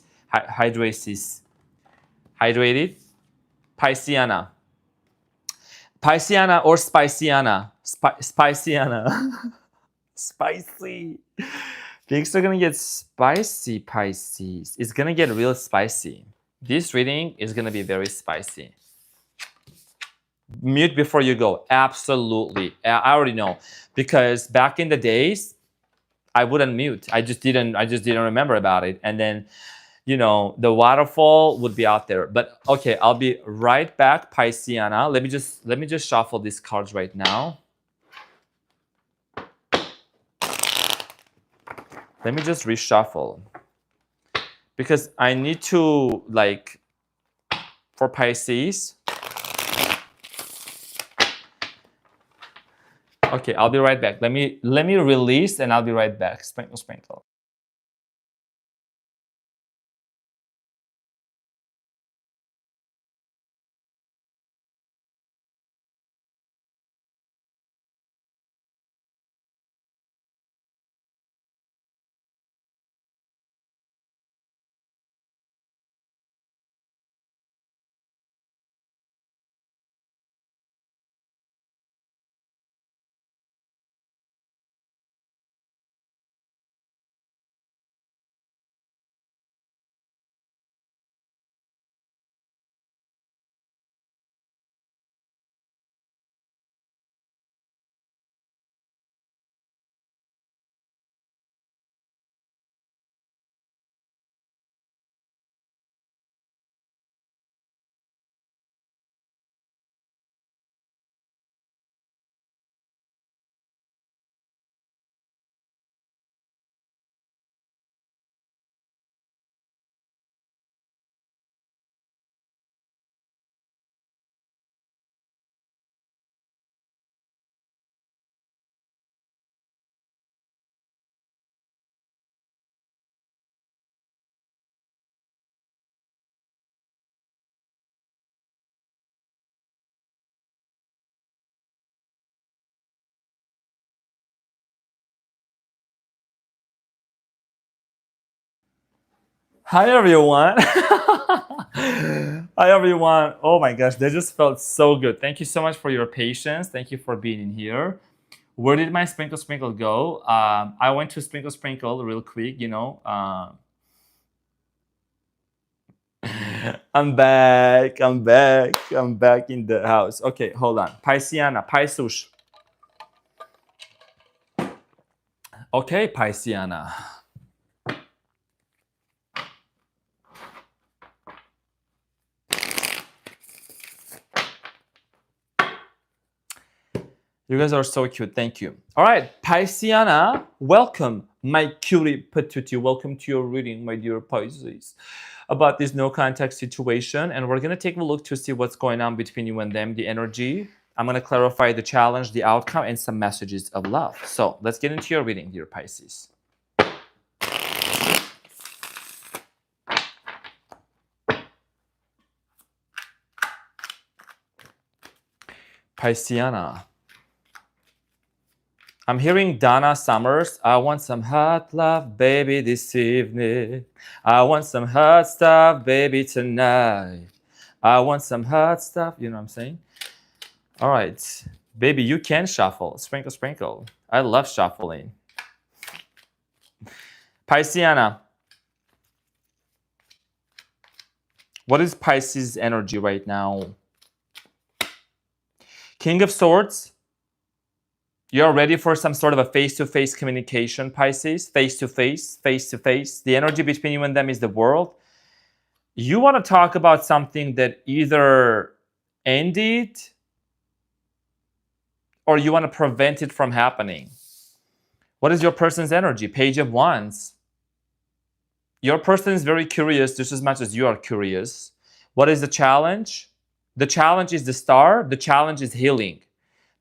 Pisceana. Pisceana or Spiciana. Spiciana. Spicy. Things are gonna get spicy, Pisces. It's gonna get real spicy. This reading is gonna be very spicy. Mute before you go. Absolutely. I already know. Because back in the days, I wouldn't mute. I just didn't remember about it. And then, you know, the waterfall would be out there. But okay, I'll be right back, Pisceana. Let me just shuffle these cards right now. Let me just reshuffle. Because I need to, like, for Pisces. Okay, I'll be right back. Let me release and I'll be right back. Sprinkle, sprinkle. Hi everyone. Hi everyone. Oh my gosh, that just felt so good. Thank you so much for your patience. Thank you for being in here. Where did my sprinkle sprinkle go? I went to sprinkle sprinkle real quick, you know. I'm back. I'm back. I'm back in the house. Okay, hold on. Pisceana, Pisces. Okay, Pisceana. You guys are so cute. Thank you. All right, Pisceana, welcome, my cutie patootie. Welcome to your reading, my dear Pisces, about this no contact situation. And we're going to take a look to see what's going on between you and them, the energy. I'm going to clarify the challenge, the outcome, and some messages of love. So let's get into your reading, dear Pisces. Pisceana. I'm hearing Donna Summers. I want some hot love, baby, this evening. I want some hot stuff, baby, tonight. I want some hot stuff. You know what I'm saying? All right. Baby, you can shuffle. Sprinkle, sprinkle. I love shuffling. Pisceana. What is Pisces energy right now? King of Swords. You're ready for some sort of a face-to-face communication, Pisces. Face-to-face, face-to-face. The energy between you and them is the world. You want to talk about something that either ended or you want to prevent it from happening. What is your person's energy? Page of Wands. Your person is very curious just as much as you are curious. What is the challenge? The challenge is the star. The challenge is healing.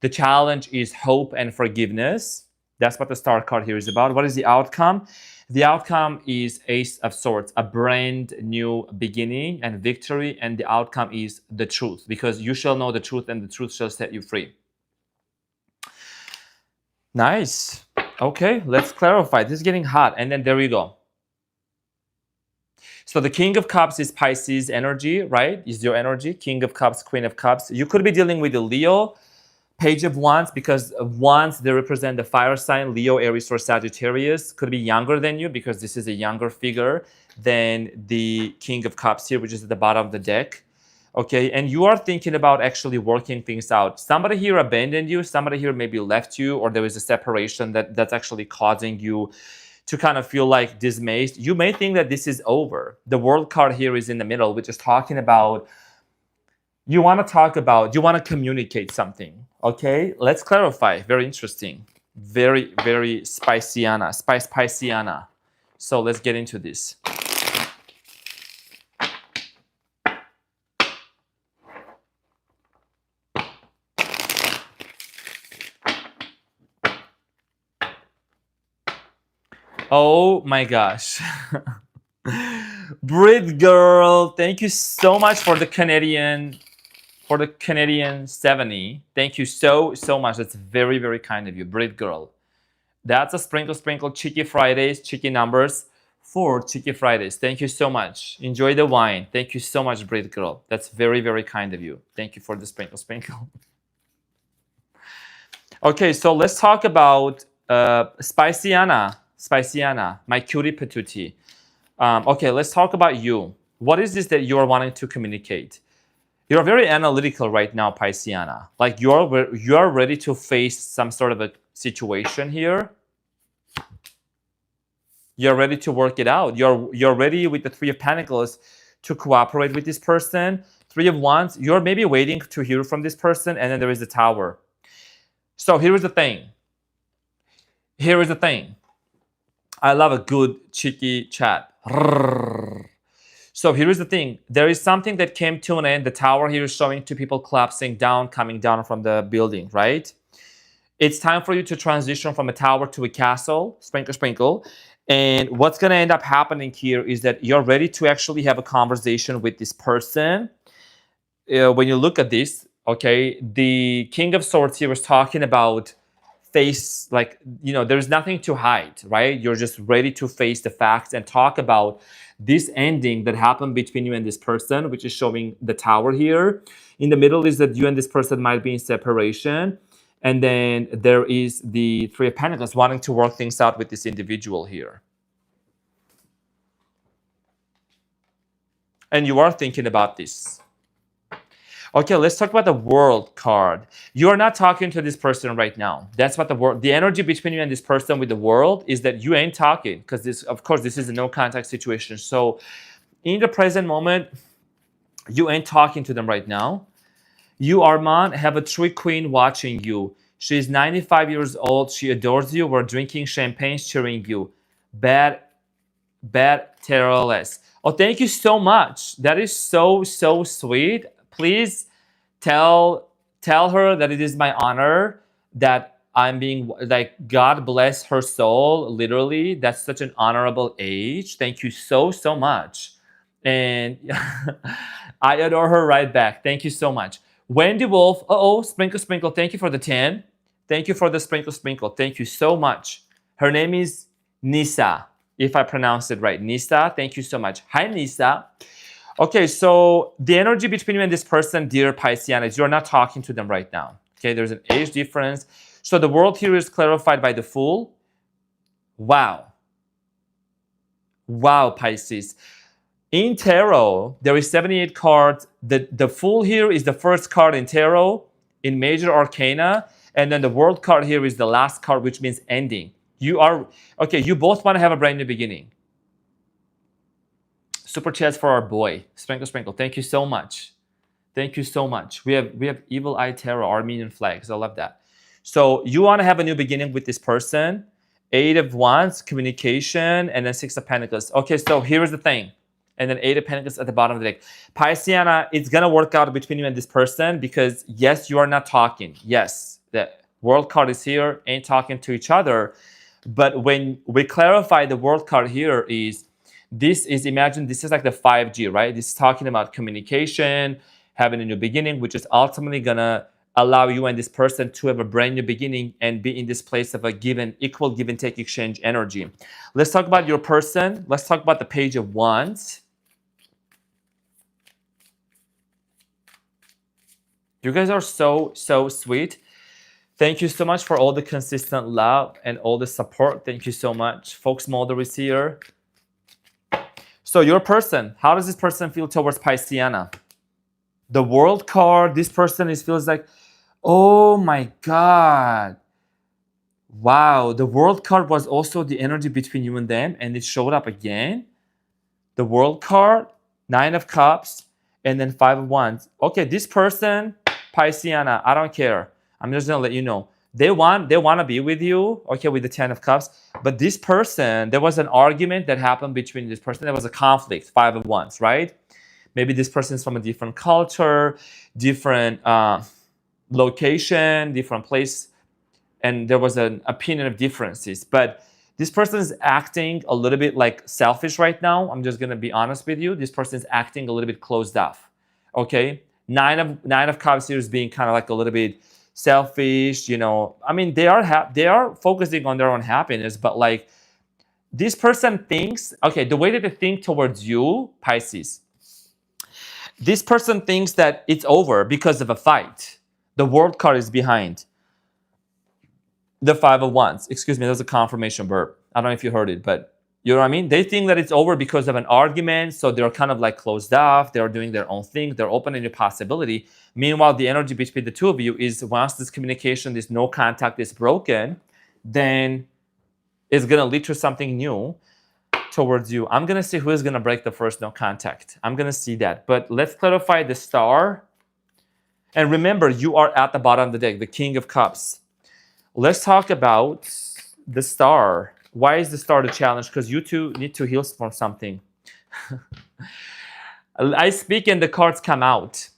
The challenge is hope and forgiveness. That's what the star card here is about. What is the outcome? The outcome is Ace of Swords, a brand new beginning and victory. And the outcome is the truth, because you shall know the truth and the truth shall set you free. Nice. Okay, let's clarify. This is getting hot. And then there we go. So the King of Cups is Pisces energy, right? Is your energy. King of Cups, Queen of Cups. You could be dealing with a Leo. Page of Wands, because Wands, they represent the fire sign, Leo, Aries, or Sagittarius. Could be younger than you, because this is a younger figure than the King of Cups here, which is at the bottom of the deck. Okay, and you are thinking about actually working things out. Somebody here abandoned you, somebody here maybe left you, or there is a separation that's actually causing you to kind of feel like dismayed. You may think that this is over. The World card here is in the middle, which is talking about you want to communicate something. Okay, let's clarify. Very interesting. Very, very Pisceana. So let's get into this. Oh my gosh. Brit girl, thank you so much for the Canadian 70. Thank you so much. That's very, very kind of you, Brit girl. That's a sprinkle cheeky Fridays, cheeky numbers for cheeky Fridays. Thank you so much. Enjoy the wine. Thank you so much, Brit girl. That's very, very kind of you. Thank you for the sprinkle. Okay, so let's talk about Pisceana, my cutie patootie. Okay, let's talk about you. What is this that you are wanting to communicate? You're very analytical right now, Pisceana. Like you're ready to face some sort of a situation here. You're ready to work it out. You're ready with the Three of Pentacles to cooperate with this person. Three of Wands, you're maybe waiting to hear from this person, and then there is the Tower. So here is the thing. I love a good cheeky chat. So here is the thing. There is something that came to an end. The Tower here is showing two people collapsing down, coming down from the building, right? It's time for you to transition from a tower to a castle. Sprinkle. And what's going to end up happening here is that you're ready to actually have a conversation with this person. When you look at this, okay, the King of Swords here was talking about face, like, there's nothing to hide, right? You're just ready to face the facts and talk about this ending that happened between you and this person, which is showing the Tower here. In the middle is that you and this person might be in separation. And then there is the Three of Pentacles wanting to work things out with this individual here. And you are thinking about this. Okay, let's talk about the World card. You are not talking to this person right now. That's what the energy between you and this person with the World is that you ain't talking, because this, of course, this is a no contact situation. So in the present moment, you ain't talking to them right now. You, Arman, have a tree queen watching you. She's 95 years old. She adores you. We're drinking champagne, cheering you. Bad terrorless. Oh, thank you so much. That is so sweet. Please tell her that it is my honor that I'm being, like, God bless her soul. Literally, that's such an honorable age. Thank you so much. And I adore her right back. Thank you so much. Wendy Wolf, sprinkle. Thank you for the 10. Thank you for the sprinkle. Thank you so much. Her name is Nisa, if I pronounce it right. Nisa, thank you so much. Hi, Nisa. Okay, so the energy between you and this person, dear Pisceana, is you're not talking to them right now. Okay, there's an age difference. So the World here is clarified by the Fool. Wow, Pisces. In tarot, there is 78 cards. The Fool here is the first card in tarot, in major arcana. And then the World card here is the last card, which means ending. You both want to have a brand new beginning. Super chats for our boy. Sprinkle, sprinkle. Thank you so much. Thank you so much. We have Evil Eye Tarot, Armenian flags. I love that. So you want to have a new beginning with this person. 8 of Wands, communication, and then 6 of Pentacles. Okay, so here's the thing. And then 8 of Pentacles at the bottom of the deck. Pisceana, it's going to work out between you and this person because, yes, you are not talking. Yes, the World card is here, ain't talking to each other. But when we clarify the World card here is, imagine this is like the 5G, right? This is talking about communication, having a new beginning, which is ultimately going to allow you and this person to have a brand new beginning and be in this place of a equal give and take exchange energy. Let's talk about your person. Let's talk about the Page of Wands. You guys are so sweet. Thank you so much for all the consistent love and all the support. Thank you so much. Folks Mulder is here. So your person, how does this person feel towards Pisceana? The World card, this person feels like, oh my God. Wow, the World card was also the energy between you and them, and it showed up again. The World card, 9 of Cups, and then 5 of Wands. Okay, this person, Pisceana, I don't care. I'm just gonna let you know. They want to be with you, okay, with the 10 of Cups. But this person, there was an argument that happened between this person. There was a conflict, 5 of Wands, right? Maybe this person is from a different culture, different location, different place, and there was an opinion of differences. But this person is acting a little bit like selfish right now. I'm just gonna be honest with you. This person is acting a little bit closed off. Okay, nine of Cups here is being kind of like a little bit selfish. You know, I mean, they are focusing on their own happiness, but like this person thinks, okay, the way that they think towards you, Pisces. This person thinks that it's over because of a fight. The World card is behind. The 5 of Wands. Excuse me, there's a confirmation verb. I don't know if you heard it, but you know what I mean? They think that it's over because of an argument, so they're kind of like closed off. They're doing their own thing. They're open to new possibility. Meanwhile, the energy between the two of you is once this communication, this no contact is broken, then it's going to lead to something new towards you. I'm going to see who is going to break the first no contact. I'm going to see that. But let's clarify the star. And remember, you are at the bottom of the deck, the King of Cups. Let's talk about the star. Why is the star the challenge? Because you two need to heal from something. I speak and the cards come out.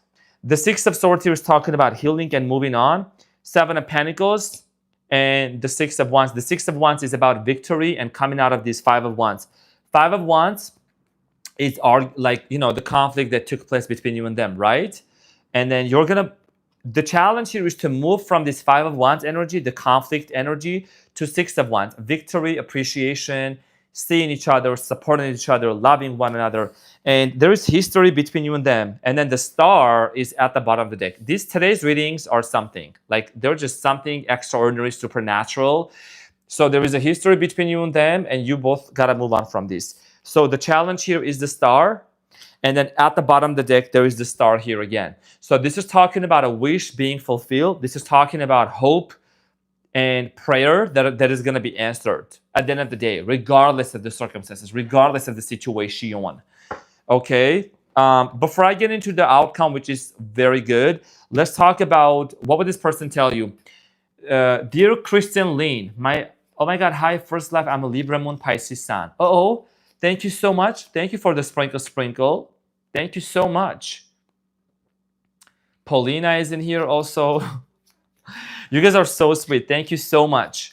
The 6 of Swords here is talking about healing and moving on. 7 of Pentacles and the 6 of Wands. The 6 of Wands is about victory and coming out of this 5 of Wands. 5 of Wands is like, you know, the conflict that took place between you and them, right? And then the challenge here is to move from this 5 of Wands energy, the conflict energy, to 6 of Wands. Victory, appreciation, seeing each other, supporting each other, loving one another. And there is history between you and them. And then the star is at the bottom of the deck. Today's readings are something. Like, they're just something extraordinary, supernatural. So there is a history between you and them, and you both got to move on from this. So the challenge here is the star. And then at the bottom of the deck, there is the star here again. So this is talking about a wish being fulfilled. This is talking about hope and prayer that is going to be answered at the end of the day, regardless of the circumstances, regardless of the situation. Okay? Before I get into the outcome, which is very good, let's talk about what would this person tell you. Dear Christian Lynn, oh my God, hi, first life, I'm a Libra Moon Pisces Sun. Uh-oh. Thank you so much. Thank you for the sprinkle. Thank you so much. Paulina is in here also. You guys are so sweet. Thank you so much.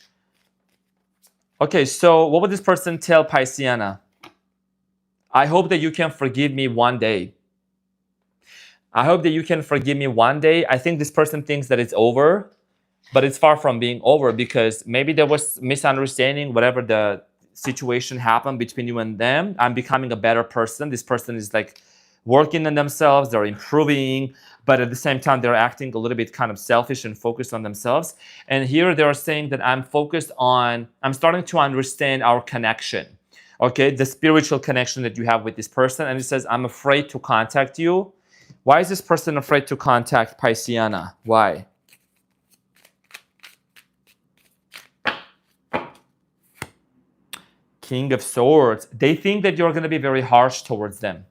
Okay, so what would this person tell Pisceana? I hope that you can forgive me one day. I hope that you can forgive me one day. I think this person thinks that it's over, but it's far from being over because maybe there was misunderstanding, whatever the situation happened between you and them. I'm becoming a better person. This person is like working on themselves, they're improving, but at the same time, they're acting a little bit kind of selfish and focused on themselves. And here they are saying that I'm starting to understand our connection. Okay, the spiritual connection that you have with this person. And it says, I'm afraid to contact you. Why is this person afraid to contact Pisceana? Why? King of Swords. They think that you're going to be very harsh towards them.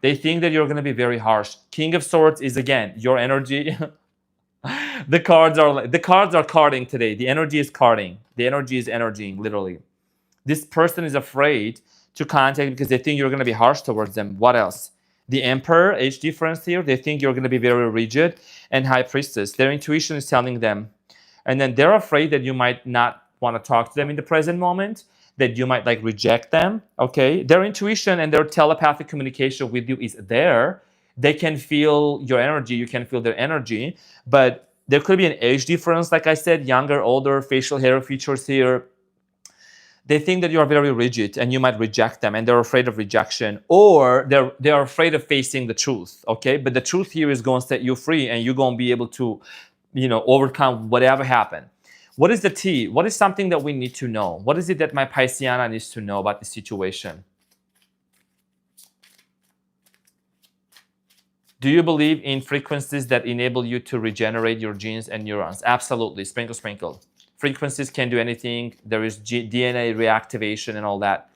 They think that you're going to be very harsh. King of Swords is, again, your energy. The cards are carding today. The energy is carding. The energy is energying, literally. This person is afraid to contact because they think you're going to be harsh towards them. What else? The Emperor, age difference here. They think you're going to be very rigid. And High Priestess. Their intuition is telling them. And then they're afraid that you might not want to talk to them in the present moment, that you might like reject them, okay? Their intuition and their telepathic communication with you is there. They can feel your energy, you can feel their energy, but there could be an age difference, like I said, younger, older, facial hair features here. They think that you are very rigid and you might reject them and they're afraid of rejection, or they're afraid of facing the truth, okay? But the truth here is going to set you free and you're going to be able to, overcome whatever happened. What is the T? What is something that we need to know? What is it that my Pisceana needs to know about the situation? Do you believe in frequencies that enable you to regenerate your genes and neurons? Absolutely. Sprinkle, sprinkle. Frequencies can do anything. There is DNA reactivation and all that.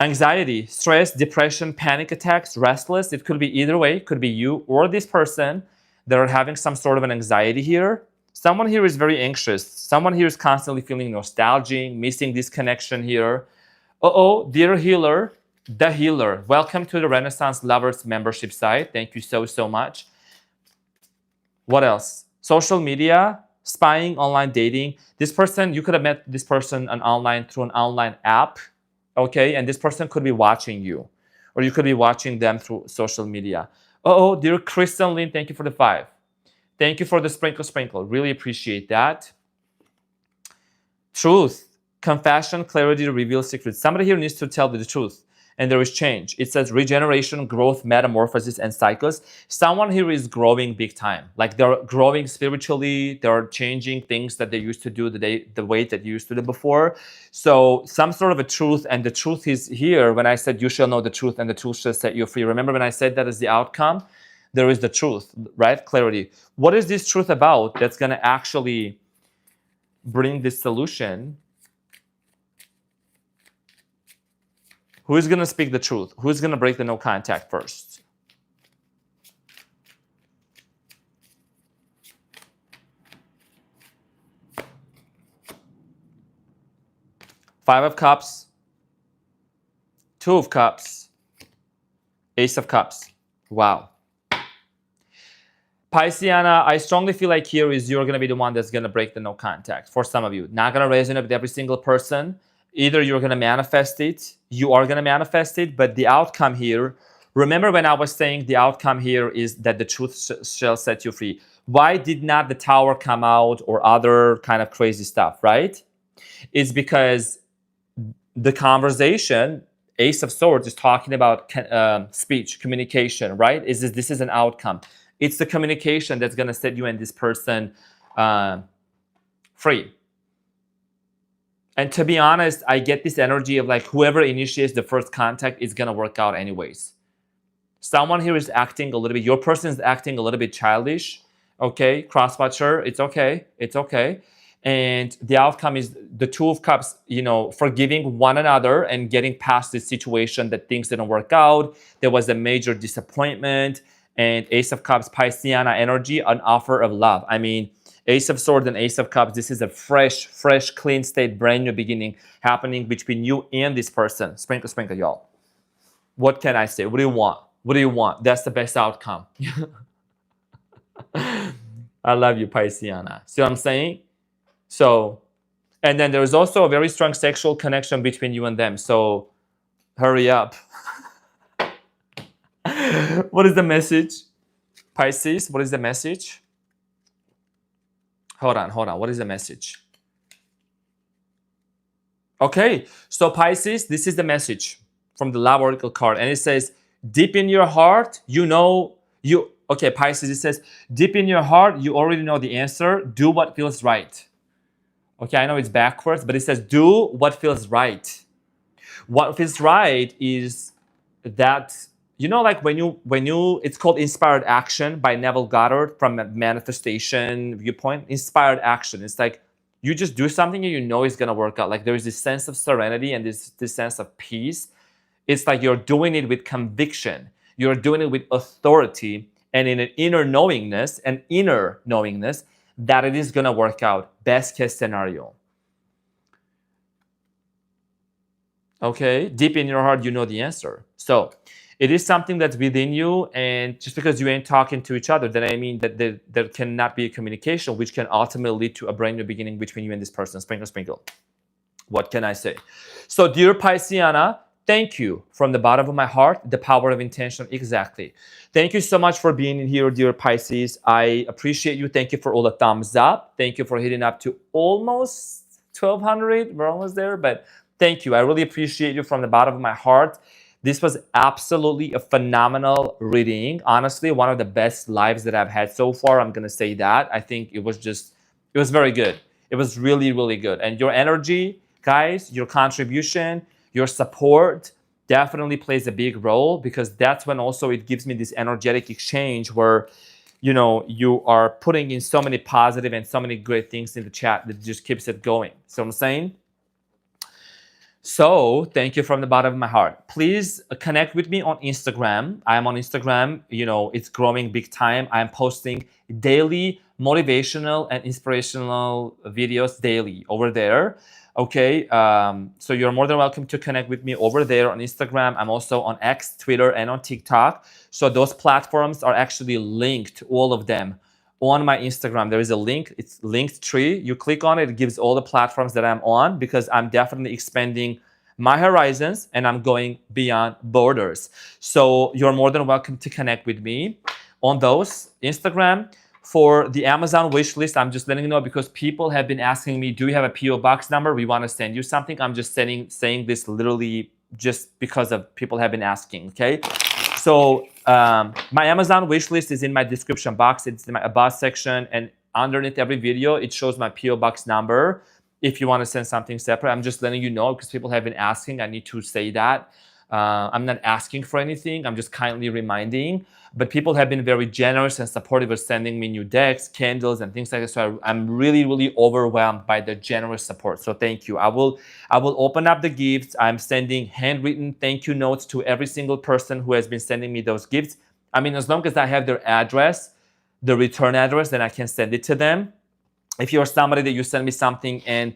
Anxiety, stress, depression, panic attacks, restless. It could be either way. It could be you or this person that are having some sort of an anxiety here. Someone here is very anxious. Someone here is constantly feeling nostalgic, missing this connection here. Dear healer, the healer. Welcome to the Renaissance Lovers membership site. Thank you so much. What else? Social media, spying, online dating. This person, you could have met this person through an online app, okay? And this person could be watching you, or you could be watching them through social media. Dear Kristen Lynn, thank you for the 5. Thank you for the sprinkle. Really appreciate that. Truth, compassion, clarity, reveal secrets. Somebody here needs to tell the truth. And there is change. It says regeneration, growth, metamorphosis, and cycles. Someone here is growing big time. Like they're growing spiritually. They're changing things that they used to do the way that you used to do before. So some sort of a truth, and the truth is here. When I said you shall know the truth and the truth shall set you free. Remember when I said that is the outcome? There is the truth, right? Clarity. What is this truth about that's going to actually bring this solution? Who is going to speak the truth? Who is going to break the no contact first? Five of Cups, Two of Cups, Ace of Cups. Wow. Pisceana, I strongly feel like here is you're going to be the one that's going to break the no contact for some of you. Not going to resonate with every single person. Either you're going to manifest it, you are going to manifest it, but the outcome here, remember when I was saying the outcome here is that the truth shall set you free. Why did not the Tower come out or other kind of crazy stuff, right? It's because the conversation, Ace of Swords, is talking about speech, communication, right? This is an outcome. It's the communication that's going to set you and this person free. And to be honest, I get this energy of like whoever initiates the first contact is going to work out anyways. Someone here is acting a little bit, your person is acting a little bit childish, okay? Crosswatcher, it's okay, it's okay. And the outcome is the Two of Cups, forgiving one another and getting past this situation that things didn't work out. There was a major disappointment. And Ace of Cups, Pisceana energy, an offer of love. I mean, Ace of Swords and Ace of Cups, this is a fresh, clean state, brand new beginning happening between you and this person. Sprinkle, sprinkle, y'all. What can I say? What do you want? What do you want? That's the best outcome. I love you, Pisceana. See what I'm saying? So, and then there's also a very strong sexual connection between you and them. So, hurry up. What is the message? Pisces, what is the message? Hold on. What is the message? Okay, so Pisces, this is the message from the Love Oracle card. And it says, deep in your heart, okay, Pisces, it says, deep in your heart, you already know the answer. Do what feels right. Okay, I know it's backwards, but it says do what feels right. What feels right is that, you know, like when you it's called inspired action by Neville Goddard from a manifestation viewpoint. Inspired action, it's like you just do something and you know it's gonna work out. Like there's this sense of serenity and this sense of peace. It's like you're doing it with conviction, you're doing it with authority, and in an inner knowingness that it is gonna work out. Best case scenario. Okay, deep in your heart, you know the answer. So it is something that's within you, and just because you ain't talking to each other, then I mean that there cannot be a communication, which can ultimately lead to a brand new beginning between you and this person. Sprinkle, sprinkle. What can I say? So, dear Pisceana, thank you from the bottom of my heart. The power of intention, exactly. Thank you so much for being here, dear Pisces. I appreciate you. Thank you for all the thumbs up. Thank you for hitting up to almost 1,200. We're almost there, but thank you. I really appreciate you from the bottom of my heart. This was absolutely a phenomenal reading. Honestly, one of the best lives that I've had so far. I'm going to say that. I think it was very good. It was really, really good. And your energy, guys, your contribution, your support definitely plays a big role, because that's when also it gives me this energetic exchange where, you know, you are putting in so many positive and so many great things in the chat that just keeps it going. So I'm saying, so thank you from the bottom of my heart. Please connect with me on Instagram. I am on Instagram. You know, it's growing big time. I'm posting daily motivational and inspirational videos daily over there. Okay, so you're more than welcome to connect with me over there on Instagram. I'm also on X, Twitter, and on TikTok. So those platforms are actually linked, all of them, on my Instagram. There is a link. It's Linktree. You click on it. It gives all the platforms that I'm on, because I'm definitely expanding my horizons and I'm going beyond borders. So you're more than welcome to connect with me on those. Instagram. For the Amazon wish list, I'm just letting you know, because people have been asking me, do you have a PO box number? We want to send you something. I'm just saying this literally just because of people have been asking. Okay. So my Amazon wish list is in my description box. It's in my about section, and underneath every video, it shows my PO box number. If you want to send something separate, I'm just letting you know, because people have been asking. I need to say that. I'm not asking for anything. I'm just kindly reminding. But people have been very generous and supportive of sending me new decks, candles, and things like that. So I'm really, really overwhelmed by the generous support. So thank you. I will open up the gifts. I'm sending handwritten thank you notes to every single person who has been sending me those gifts. I mean, as long as I have their address, the return address, then I can send it to them. If you're somebody that you send me something and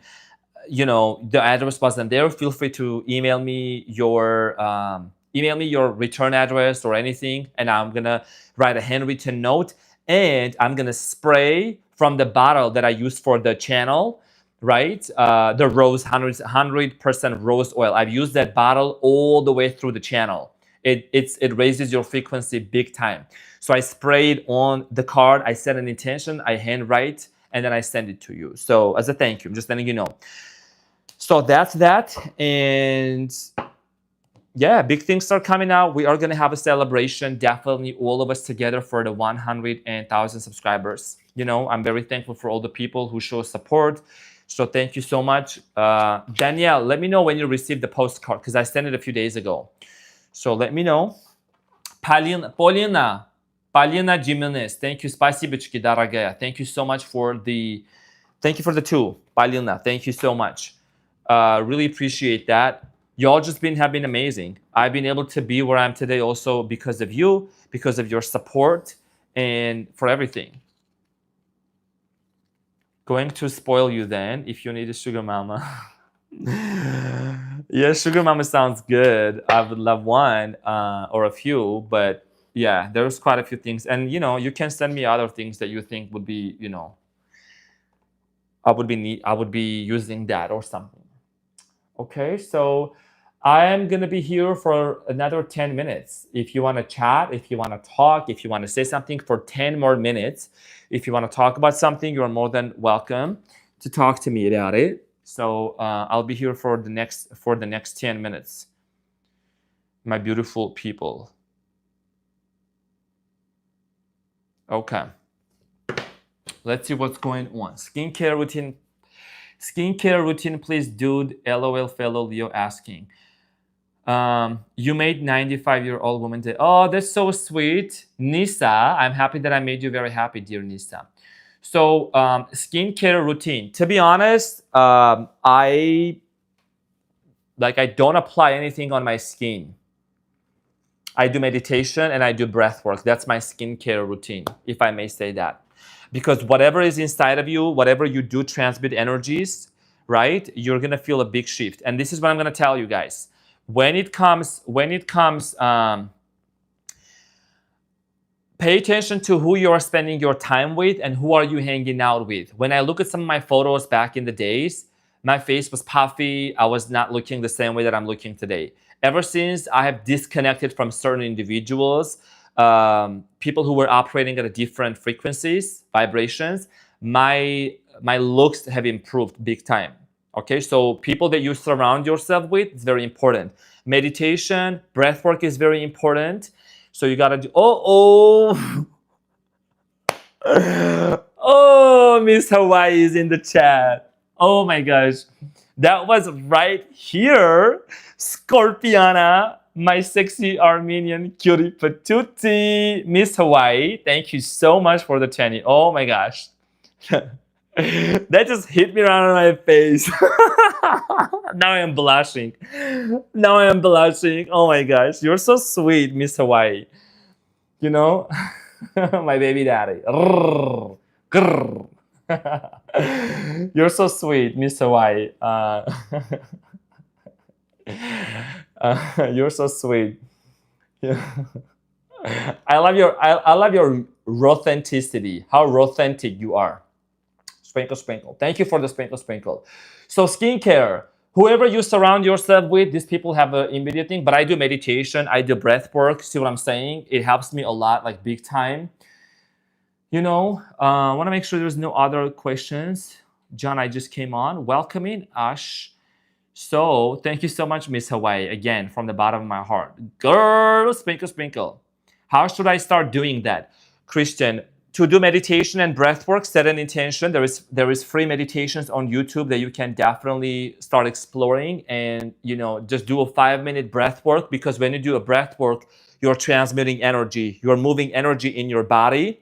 you know the address wasn't there, feel free to email me your return address or anything, and I'm gonna write a handwritten note, and I'm gonna spray from the bottle that I use for the channel, right? The rose 100% rose oil. I've used that bottle all the way through the channel. It raises your frequency big time. So I sprayed on the card. I set an intention. I handwrite, and then I send it to you. So as a thank you, I'm just letting you know. So that's that. And yeah, big things are coming out. We are going to have a celebration, definitely all of us together, for the 100,000 subscribers. You know, I'm very thankful for all the people who show support. So thank you so much. Danielle, let me know when you received the postcard, because I sent it a few days ago. So let me know. Polina Jimenez, thank you. Спасибочки, дорогая. Thank you so much for the, thank you for the two. Polina, thank you so much. Really appreciate that. Y'all just have been amazing. I've been able to be where I'm today also because of you, because of your support, and for everything. Going to spoil you then if you need a sugar mama. Yeah, sugar mama sounds good. I would love one or a few, but yeah, there's quite a few things. And you know, you can send me other things that you think would be, you know, I would be using that or something. Okay, so I am gonna be here for another 10 minutes. If you want to chat, if you want to talk, if you want to say something for 10 more minutes, if you want to talk about something, you're more than welcome to talk to me about it. So I'll be here for the next 10 minutes. My beautiful people. Okay. Let's see what's going on. Skincare routine. Skincare routine, please, dude. LOL, fellow Leo asking. You made 95-year-old woman day. Oh, that's so sweet. Nisa, I'm happy that I made you very happy, dear Nisa. So, skincare routine. To be honest, I don't apply anything on my skin. I do meditation and I do breath work. That's my skincare routine, if I may say that. Because whatever is inside of you, whatever you do transmit energies, right? You're gonna feel a big shift. And this is what I'm gonna tell you guys. When it comes, pay attention to who you are spending your time with and who are you hanging out with. When I look at some of my photos back in the days, my face was puffy. I was not looking the same way that I'm looking today. Ever since I have disconnected from certain individuals, people who were operating at a different frequencies, vibrations, my looks have improved big time. Okay, so people that you surround yourself with is very important. Meditation, breath work is very important. So you gotta do. Oh, Miss Hawaii is in the chat. Oh my gosh, that was right here, Scorpiana, my sexy Armenian cutie patootie, Miss Hawaii. Thank you so much for the 20. Oh my gosh. That just hit me right on my face. Now I am blushing. Now I am blushing. Oh my gosh. You're so sweet, Miss Hawaii. You know, my baby daddy. Grrr, grrr. You're so sweet, Miss Hawaii. You're so sweet. Yeah. I love your authenticity. How authentic you are. Sprinkle, sprinkle. Thank you for the sprinkle, sprinkle. So skincare, whoever you surround yourself with, these people have an immediate thing. But I do meditation, I do breath work. See what I'm saying? It helps me a lot, like big time. You know, I want to make sure there's no other questions. John, I just came on. Welcome in, Ash. So thank you so much, Miss Hawaii. Again, from the bottom of my heart. Girl, sprinkle, sprinkle. How should I start doing that? Christian, to do meditation and breath work, set an intention. There is free meditations on YouTube that you can definitely start exploring, and just do a 5-minute breath work, because when you do a breath work, you're transmitting energy, you're moving energy in your body.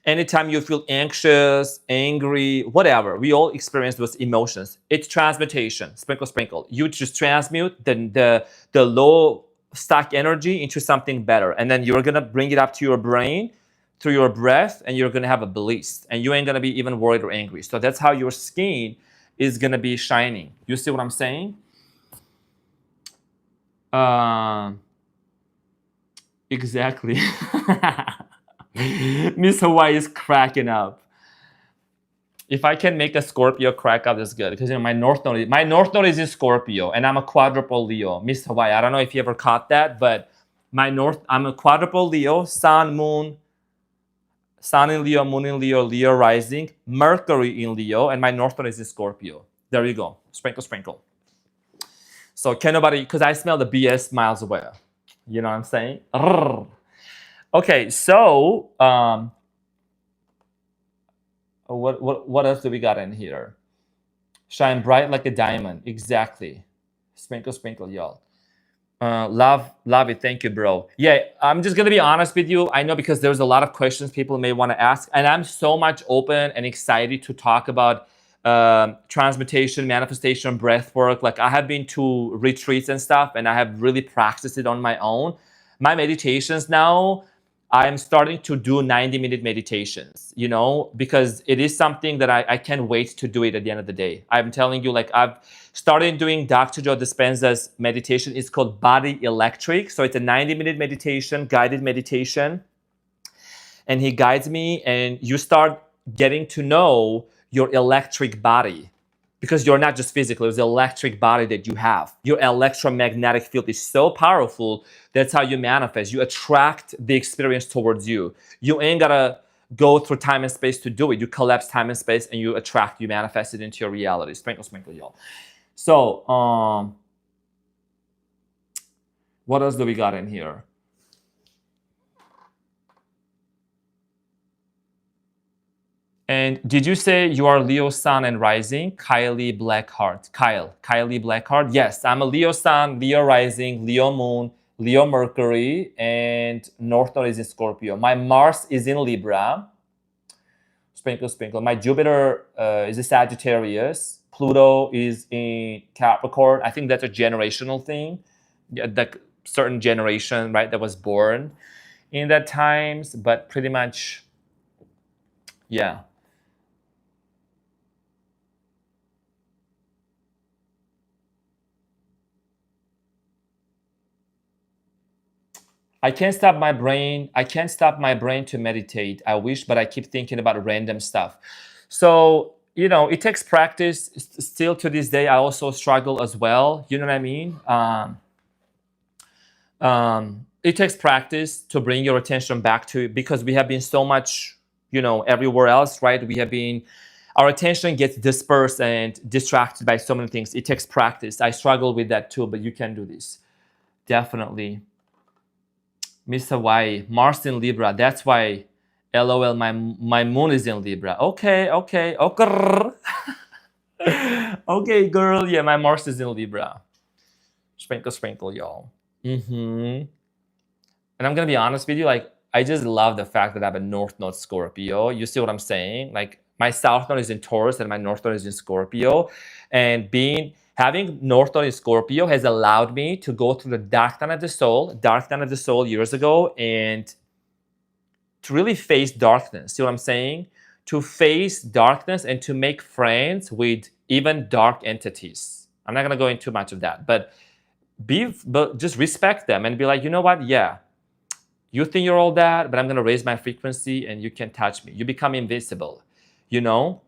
Anytime you feel anxious, angry, whatever, we all experience those emotions. It's transmutation, sprinkle, sprinkle. You just transmute the low stuck energy into something better, and then you're gonna bring it up to your brain through your breath, and you're gonna have a bliss, and you ain't gonna be even worried or angry. So that's how your skin is gonna be shining. You see what I'm saying? Exactly. Miss Hawaii is cracking up. If I can make a Scorpio crack up, that's good, because my North Node is in Scorpio, and I'm a quadruple Leo. Miss Hawaii, I don't know if you ever caught that, but I'm a quadruple Leo, Sun, Moon, Sun in Leo, Moon in Leo, Leo rising, Mercury in Leo, and my North Node is in Scorpio. There you go. Sprinkle, sprinkle. So can nobody, because I smell the BS miles away. You know what I'm saying? Okay, so what else do we got in here? Shine bright like a diamond. Exactly. Sprinkle, sprinkle, y'all. Love it. Thank you, bro. Yeah, I'm just gonna be honest with you. I know, because there's a lot of questions people may want to ask, and I'm so much open and excited to talk about transmutation, manifestation, breath work. Like, I have been to retreats and stuff, and I have really practiced it on my own. My meditations now, I'm starting to do 90-minute meditations, because it is something that I can't wait to do it at the end of the day. I'm telling you, like, I've started doing Dr. Joe Dispenza's meditation. It's called Body Electric. So it's a 90-minute meditation, guided meditation. And he guides me, and you start getting to know your electric body, because you're not just physical, it's the electric body that you have. Your electromagnetic field is so powerful. That's how you manifest. You attract the experience towards you. You ain't gotta go through time and space to do it. You collapse time and space, and you manifest it into your reality. Sprinkle, sprinkle, y'all. So, what else do we got in here? And did you say you are Leo Sun and Rising? Kylie Blackheart. Kylie Blackheart. Yes, I'm a Leo Sun, Leo Rising, Leo Moon, Leo Mercury, and North Node is in Scorpio. My Mars is in Libra. Sprinkle, sprinkle. My Jupiter is a Sagittarius. Pluto is in Capricorn. I think that's a generational thing. Yeah, the certain generation, right, that was born in that times, but pretty much, yeah. I can't stop my brain. I can't stop my brain to meditate. I wish, but I keep thinking about random stuff. So, you know, it takes practice. Still to this day, I also struggle as well. You know what I mean? It takes practice to bring your attention back to it because we have been so much, you know, everywhere else, right? We have been, our attention gets dispersed and distracted by so many things. It takes practice. I struggle with that too, but you can do this. Definitely. Miss Hawaii, Mars in Libra. That's why, LOL, my moon is in Libra. Okay. Okay, girl. Yeah, my Mars is in Libra. Sprinkle, sprinkle, y'all. And I'm gonna be honest with you, like, I just love the fact that I have a North Node Scorpio. You see what I'm saying? Like, my South Node is in Taurus and my North Node is in Scorpio. And having North Node in Scorpio has allowed me to go through the dark night of the soul years ago, and to really face darkness. See what I'm saying? To face darkness and to make friends with even dark entities. I'm not gonna go into much of that, but just respect them and be like, you know what? Yeah, you think you're all that, but I'm gonna raise my frequency and you can touch me. You become invincible, you know?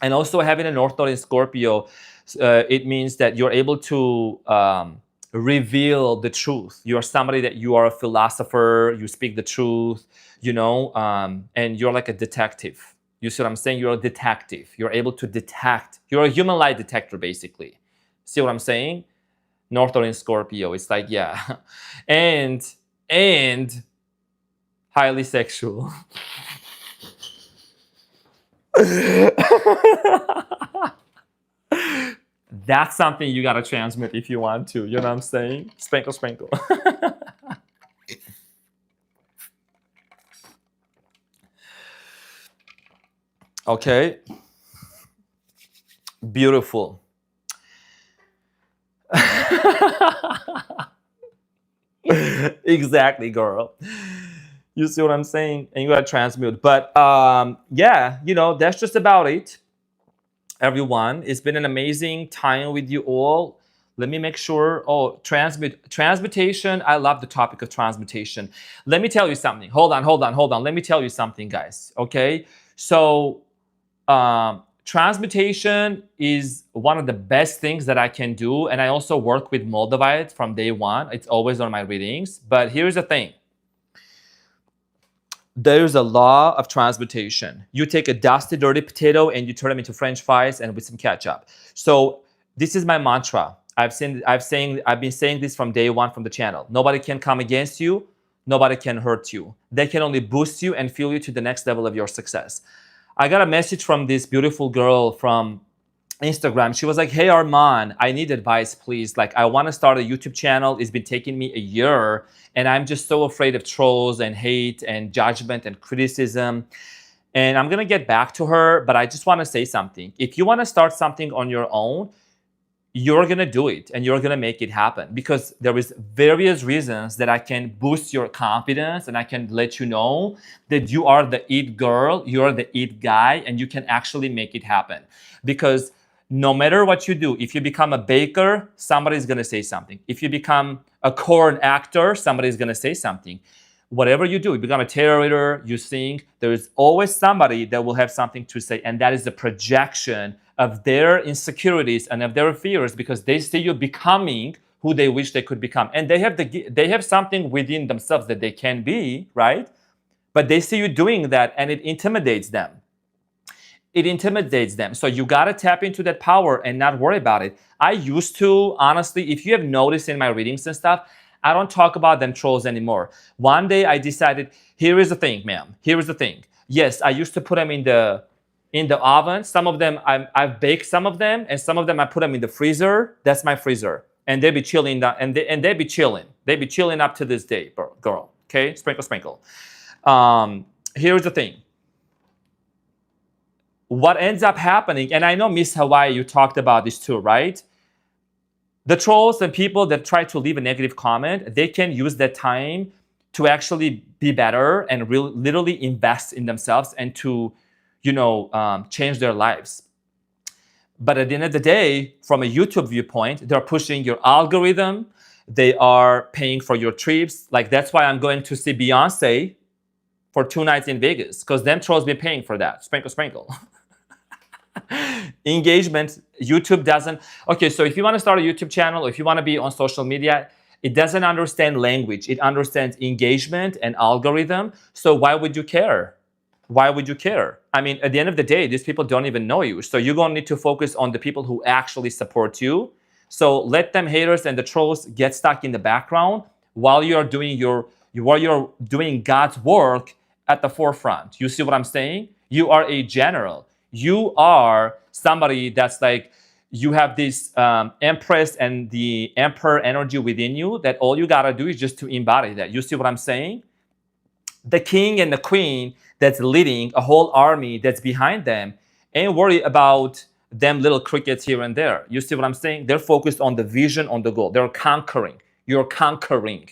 And also having a North Node in Scorpio, it means that you're able to reveal the truth. You are somebody that you are a philosopher, you speak the truth, you know, and you're like a detective. You see what I'm saying? You're a detective. You're able to detect. You're a human lie detector, basically. See what I'm saying? North Node in Scorpio. It's like, yeah. And highly sexual. That's something you gotta transmit if you want to. You know what I'm saying? Sprinkle, sprinkle. Okay. Beautiful. Exactly, girl. You see what I'm saying? And you gotta transmute. But yeah, you know, that's just about it. Everyone, it's been an amazing time with you all. Let me make sure. Oh, transmutation. I love the topic of transmutation. Let me tell you something. Hold on. Let me tell you something, guys. Okay. So transmutation is one of the best things that I can do. And I also work with Moldavite from day one. It's always on my readings. But here's the thing. There's a law of transmutation. You take a dusty, dirty potato and you turn them into French fries and with some ketchup. So this is my mantra. I've been saying this from day one from the channel. Nobody can come against you. Nobody can hurt you. They can only boost you and fuel you to the next level of your success. I got a message from this beautiful girl from Instagram. She was like, hey, Arman, I need advice, please. Like, I want to start a YouTube channel. It's been taking me a year and I'm just so afraid of trolls and hate and judgment and criticism. And I'm going to get back to her, but I just want to say something. If you want to start something on your own, you're going to do it and you're going to make it happen, because there is various reasons that I can boost your confidence and I can let you know that you are the it girl, you're the it guy, and you can actually make it happen. Because no matter what you do, if you become a baker, somebody's going to say something. If you become a corn actor, somebody's going to say something. Whatever you do, you become a tarot reader, you sing, there is always somebody that will have something to say. And that is the projection of their insecurities and of their fears, because they see you becoming who they wish they could become. And they have something within themselves that they can be, right? But they see you doing that and it intimidates them. It intimidates them. So you got to tap into that power and not worry about it. I used to, honestly, if you have noticed in my readings and stuff, I don't talk about them trolls anymore. One day I decided, here is the thing, ma'am. Here is the thing. Yes, I used to put them in the in the oven. Some of them I've baked some of them, and some of them I put them in the freezer. That's my freezer, and they be chilling that, and they be chilling. They be chilling up to this day, girl. Okay, sprinkle, sprinkle. Here's the thing. What ends up happening, and I know Miss Hawaii, you talked about this too, right? The trolls and people that try to leave a negative comment, they can use that time to actually be better and literally invest in themselves and to, change their lives. But at the end of the day, from a YouTube viewpoint, they're pushing your algorithm. They are paying for your trips. Like, that's why I'm going to see Beyonce for 2 nights in Vegas, because them trolls be paying for that. Sprinkle, sprinkle. Engagement, YouTube doesn't. Okay, so if you want to start a YouTube channel, or if you want to be on social media, it doesn't understand language. It understands engagement and algorithm. So why would you care? Why would you care? I mean, at the end of the day, these people don't even know you. So you're going to need to focus on the people who actually support you. So let them haters and the trolls get stuck in the background while you're doing God's work at the forefront. You see what I'm saying? You are a general. You are somebody that's like, you have this empress and the emperor energy within you, that all you gotta do is just to embody that. You see what I'm saying? The king and the queen that's leading a whole army that's behind them ain't worried about them little crickets here and there. You see what I'm saying? They're focused on the vision, on the goal. They're conquering. You're conquering.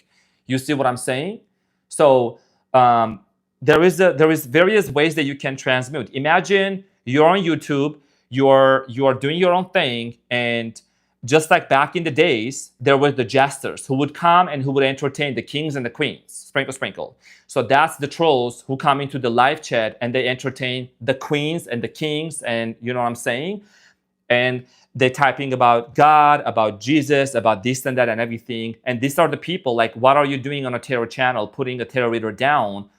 You see what I'm saying? So there is various ways that you can transmute. Imagine you're on YouTube, you're doing your own thing, and just like back in the days, there were the jesters who would come and who would entertain the kings and the queens. Sprinkle, sprinkle. So that's the trolls who come into the live chat and they entertain the queens and the kings, and you know what I'm saying? And they're typing about God, about Jesus, about this and that and everything. And these are the people, like, what are you doing on a tarot channel, putting a tarot reader down?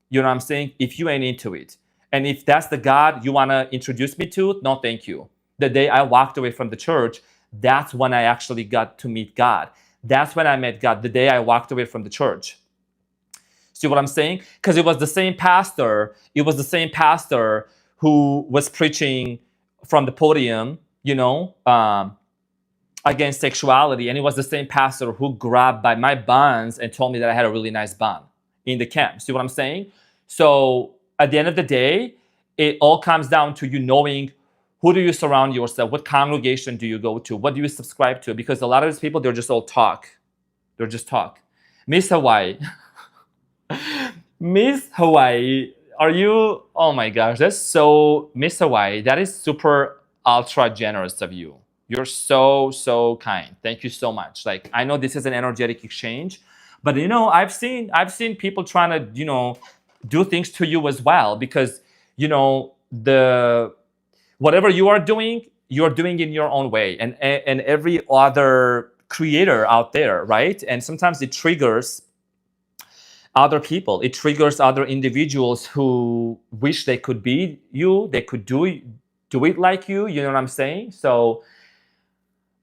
You know what I'm saying? If you ain't into it. And if that's the God you want to introduce me to, no thank you. The day I walked away from the church, that's when I actually got to meet God. That's when I met God, the day I walked away from the church. See what I'm saying? Because it was the same pastor. It was the same pastor who was preaching from the podium, against sexuality. And it was the same pastor who grabbed by my buns and told me that I had a really nice bun in the camp. See what I'm saying? So at the end of the day, it all comes down to you knowing who do you surround yourself, what congregation do you go to, what do you subscribe to? Because a lot of these people, they're just all talk. They're just talk. Miss Hawaii. Miss Hawaii, are you, oh my gosh, that's so, Miss Hawaii, that is super ultra generous of you. You're so, so kind. Thank you so much. Like, I know this is an energetic exchange, but I've seen people trying to, do things to you as well, because, whatever you are doing, you're doing in your own way, and every other creator out there, right? And sometimes it triggers other people. It triggers other individuals who wish they could be you, they could do it like you. You know what I'm saying? So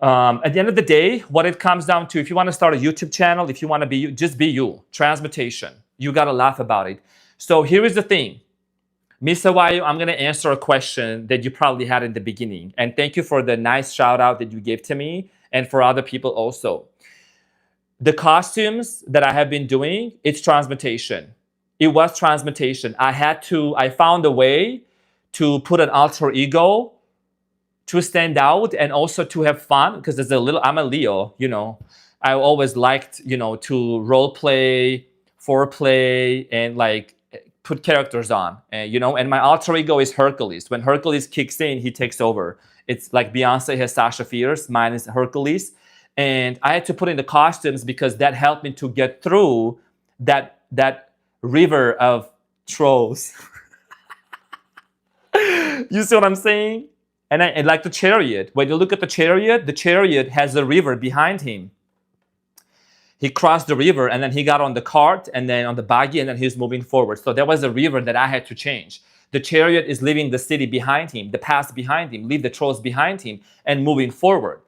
at the end of the day, what it comes down to, if you want to start a YouTube channel, if you want to be you, just be you. Transmutation. You got to laugh about it. So here is the thing. Miss Hawaii, I'm going to answer a question that you probably had in the beginning. And thank you for the nice shout out that you gave to me and for other people also. The costumes that I have been doing, it's transmutation. It was transmutation. I found a way to put an alter ego to stand out and also to have fun, because I'm a Leo, I always liked, to role play, foreplay, and like put characters on, and my alter ego is Hercules. When Hercules kicks in, he takes over. It's like Beyonce has Sasha Fierce, mine is Hercules. And I had to put in the costumes because that helped me to get through that river of trolls. You see what I'm saying? And like the chariot, when you look at the chariot has a river behind him. He crossed the river and then he got on the cart and then on the buggy and then he was moving forward. So there was a river that I had to change. The chariot is leaving the city behind him, the past behind him, leave the trolls behind him and moving forward.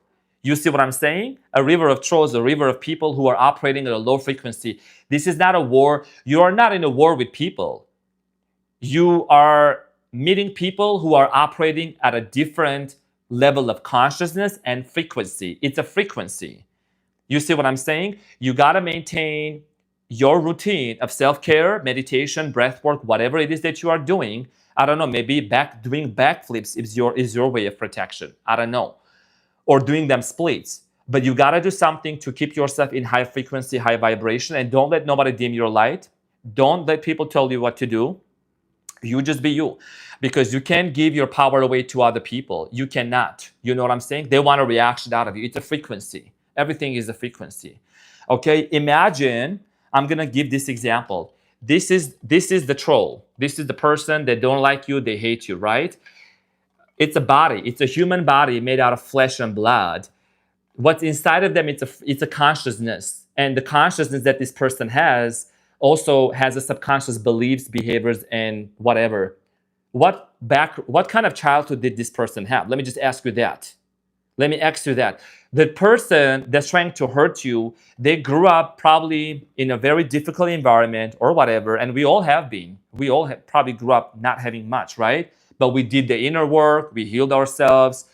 You see what I'm saying? A river of trolls, a river of people who are operating at a low frequency. This is not a war. You are not in a war with people. You are meeting people who are operating at a different level of consciousness and frequency. It's a frequency. You see what I'm saying? You got to maintain your routine of self-care, meditation, breath work, whatever it is that you are doing. I don't know, maybe doing backflips is your way of protection. I don't know. Or doing them splits. But you got to do something to keep yourself in high frequency, high vibration, and don't let nobody dim your light. Don't let people tell you what to do. You just be you, because you can't give your power away to other people. You cannot. You know what I'm saying? They want a reaction out of you. It's a frequency. Everything is a frequency. Okay, imagine, I'm gonna give this example. This is the troll. This is the person that don't like you, they hate you, right? It's a body. It's a human body made out of flesh and blood. What's inside of them, it's a consciousness. And the consciousness that this person has also has a subconscious beliefs, behaviors, and whatever. What kind of childhood did this person have? Let me just ask you that. Let me ask you that. The person that's trying to hurt you, they grew up probably in a very difficult environment or whatever, and we all have been. We all have probably grew up not having much, right? But we did the inner work, we healed ourselves,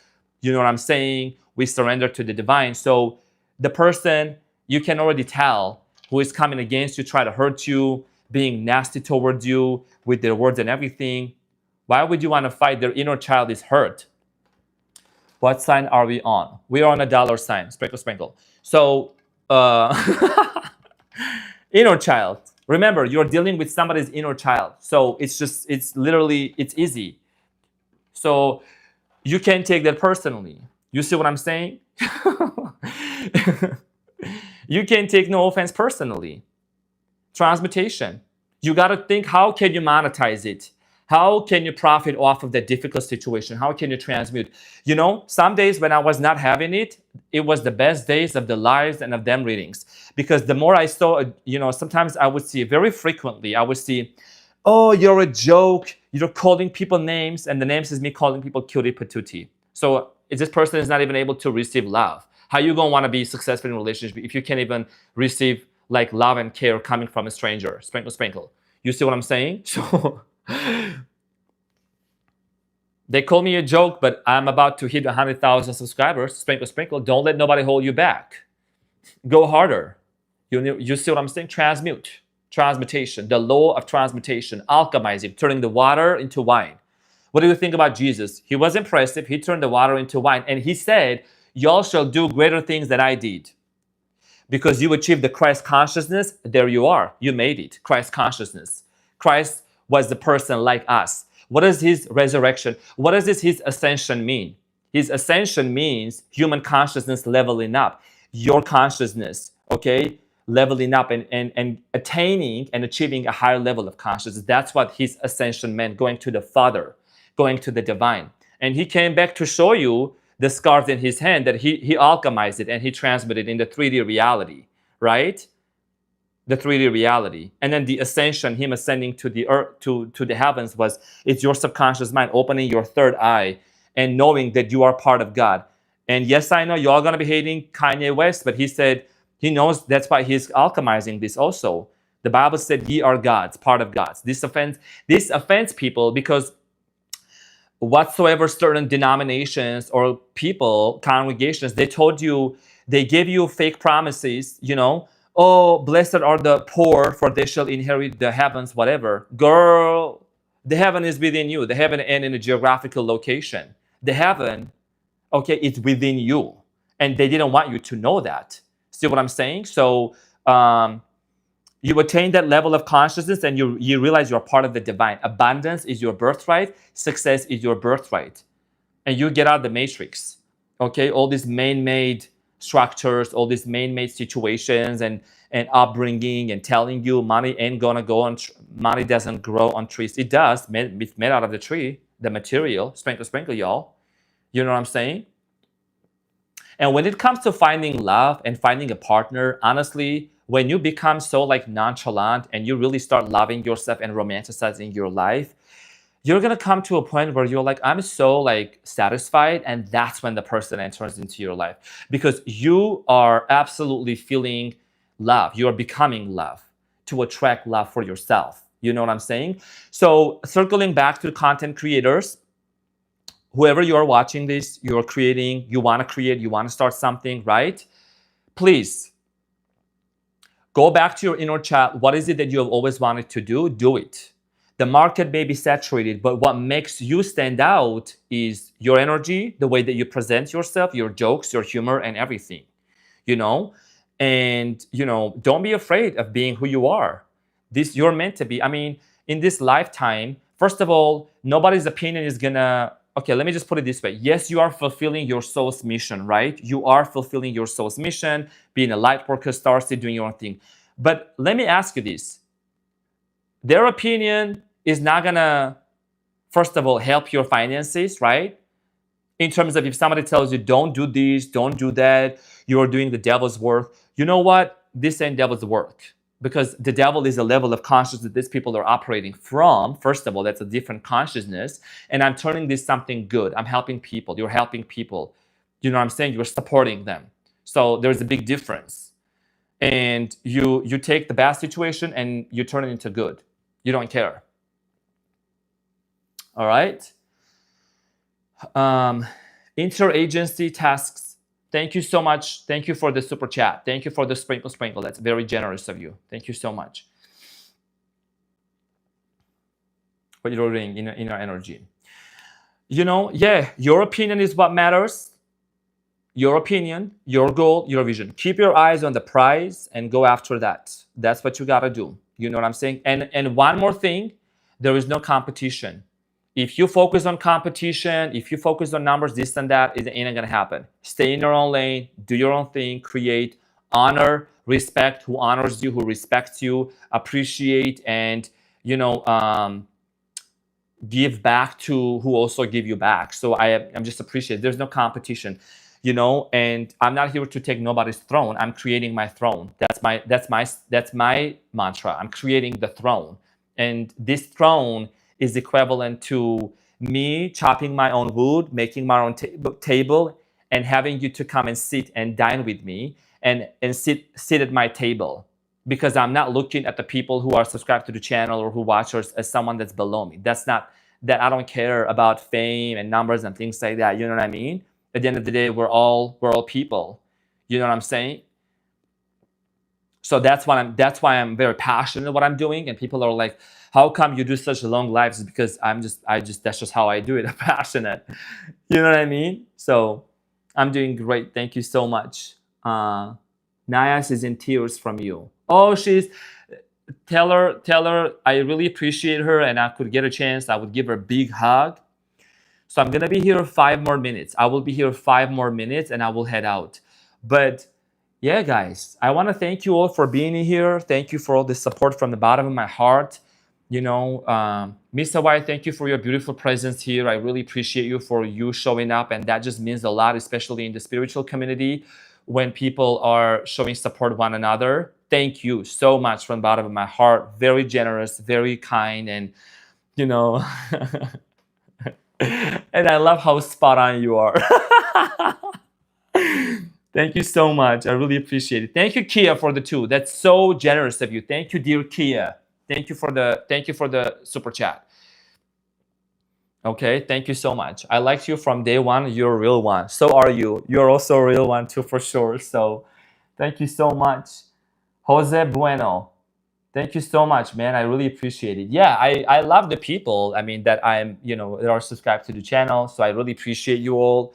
you know what I'm saying? We surrendered to the divine. So the person, you can already tell who is coming against you, try to hurt you, being nasty towards you with their words and everything. Why would you want to fight? Their inner child is hurt. What sign are we on? We are on a dollar sign. Sprinkle, sprinkle. So, inner child. Remember, you're dealing with somebody's inner child. So it's easy. So you can't take that personally. You see what I'm saying? You can't take no offense personally. Transmutation. You got to think, how can you monetize it? How can you profit off of that difficult situation? How can you transmute? You know, some days when I was not having it, it was the best days of the lives and of them readings. Because the more I saw, sometimes I would see, very frequently, I would see, oh, you're a joke. You're calling people names. And the names is me calling people cutie patootie. So this person is not even able to receive love. How you going to want to be successful in a relationship if you can't even receive like love and care coming from a stranger? Sprinkle, sprinkle. You see what I'm saying? So they call me a joke, but I'm about to hit 100,000 subscribers. Sprinkle, sprinkle. Don't let nobody hold you back. Go harder. You see what I'm saying? Transmute. Transmutation. The law of transmutation. Alchemizing. Turning the water into wine. What do you think about Jesus? He was impressive. He turned the water into wine. And he said, y'all shall do greater things than I did. Because you achieved the Christ consciousness, there you are. You made it. Christ consciousness. Christ was the person like us. What does his resurrection, what does his ascension mean? His ascension means human consciousness leveling up. Your consciousness, okay? Leveling up and attaining and achieving a higher level of consciousness. That's what his ascension meant, going to the Father, going to the divine. And he came back to show you the scars in his hand, that he alchemized it and he transmuted in the 3D reality, right? The 3D reality. And then the ascension, him ascending to the earth, to the heavens, it's your subconscious mind opening your third eye and knowing that you are part of God. And yes, I know you're going to be hating Kanye West, but he said he knows that's why he's alchemizing this also. The Bible said ye are gods, part of gods. This offends people, because whatsoever certain denominations or people, congregations, they gave you fake promises, oh, blessed are the poor, for they shall inherit the heavens, whatever. Girl, the heaven is within you. The heaven ain't in a geographical location. The heaven, okay, it's within you. And they didn't want you to know that. See what I'm saying? So you attain that level of consciousness and you realize you're part of the divine. Abundance is your birthright. Success is your birthright. And you get out of the matrix. Okay, all these man-made structures, all these man-made situations and upbringing and telling you money ain't gonna go on, money doesn't grow on trees. It does. It's made out of the tree, the material. Sprinkle, sprinkle, y'all. You know what I'm saying? And when it comes to finding love and finding a partner, honestly, when you become so like nonchalant and you really start loving yourself and romanticizing your life, you're going to come to a point where you're like, I'm so like satisfied. And that's when the person enters into your life, because you are absolutely feeling love. You are becoming love to attract love for yourself. You know what I'm saying? So circling back to content creators, whoever you are watching this, you're creating, you want to create, you want to start something, right? Please go back to your inner child. What is it that you have always wanted to do? Do it. The market may be saturated, but what makes you stand out is your energy, the way that you present yourself, your jokes, your humor, and everything, you know? And, you know, don't be afraid of being who you are. This, you're meant to be. I mean, in this lifetime, first of all, nobody's opinion is gonna, okay, let me just put it this way. Yes, you are fulfilling your soul's mission, right? You are fulfilling your soul's mission, being a light worker, starseed, doing your own thing. But let me ask you this. Their opinion is not gonna, first of all, help your finances, right? In terms of if somebody tells you, don't do this, don't do that, you're doing the devil's work. You know what? This ain't devil's work. Because the devil is a level of consciousness that these people are operating from. First of all, that's a different consciousness. And I'm turning this something good. I'm helping people. You're helping people. You know what I'm saying? You're supporting them. So there's a big difference. And you take the bad situation and you turn it into good. You don't care. All right? Interagency tasks. Thank you so much. Thank you for the super chat. Thank you for the sprinkle. That's very generous of you. Thank you so much. What you're doing in our energy. You know, yeah, your opinion is what matters. Your opinion, your goal, your vision. Keep your eyes on the prize and go after that. That's what you gotta do. You know what I'm saying? And one more thing, there is no competition. If you focus on competition, if you focus on numbers, this and that, it ain't gonna happen. Stay in your own lane, do your own thing, create, honor, respect who honors you, who respects you, appreciate, and give back to who also give you back. So I'm just appreciative. There's no competition, and I'm not here to take nobody's throne. I'm creating my throne. That's my mantra. I'm creating the throne, and this throne is equivalent to me chopping my own wood, making my own table, and having you to come and sit and dine with me and sit at my table. Because I'm not looking at the people who are subscribed to the channel or who watch us as someone that's below me. That's not that. I don't care about fame and numbers and things like that. You know what I mean? At the end of the day, we're all people. You know what I'm saying? So that's why I'm very passionate what I'm doing. And people are like, how come you do such long lives? It's because that's just how I do it. I'm passionate. You know what I mean? So I'm doing great. Thank you so much. Nayas is in tears from you. Oh, tell her I really appreciate her, and I could get a chance, I would give her a big hug. So I'm gonna be here 5 more minutes. I will be here 5 more minutes and I will head out. But yeah, guys, I want to thank you all for being here. Thank you for all the support from the bottom of my heart. Miss Hawaii, thank you for your beautiful presence here. I really appreciate you for showing up, and that just means a lot, especially in the spiritual community, when people are showing support one another. Thank you so much from the bottom of my heart. Very generous, very kind, and and I love how spot on you are. Thank you so much. I really appreciate it. Thank you, Kia, for the 2. That's so generous of you. Thank you, dear Kia. Thank you for the super chat. Okay, thank you so much. I liked you from day one. You're a real one. So are you. You're also a real one too, for sure. So thank you so much. Jose Bueno. Thank you so much, man. I really appreciate it. Yeah, I love the people, that that are subscribed to the channel. So I really appreciate you all.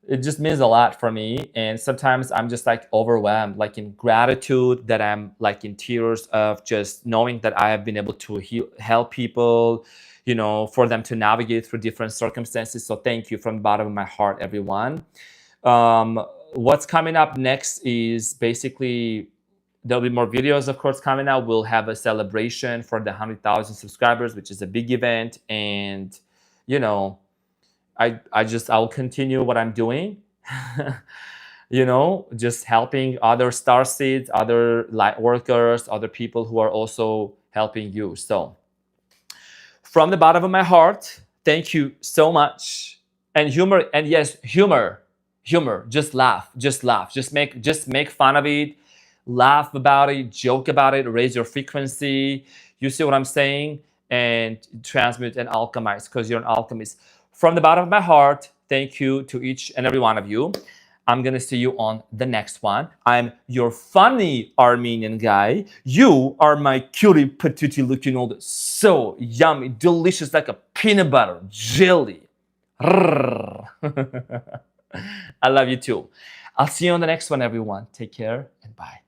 It just means a lot for me. And sometimes I'm just like overwhelmed, like in gratitude, that I'm like in tears of just knowing that I have been able to help people, for them to navigate through different circumstances. So thank you from the bottom of my heart, everyone. What's coming up next is basically, there'll be more videos, of course, coming out. We'll have a celebration for the 100,000 subscribers, which is a big event. And, I'll continue what I'm doing, just helping other starseeds, other light workers, other people who are also helping you. So from the bottom of my heart, thank you so much. And humor, and yes, humor, just laugh, just make fun of it. laugh about it, joke about it, raise your frequency. You see what I'm saying? And transmute and alchemize, because you're an alchemist. From the bottom of my heart, thank you to each and every one of you. I'm going to see you on the next one. I'm your funny Armenian guy. You are my cutie patootie looking old, so yummy, delicious, like a peanut butter jelly. I love you too. I'll see you on the next one, everyone. Take care and bye.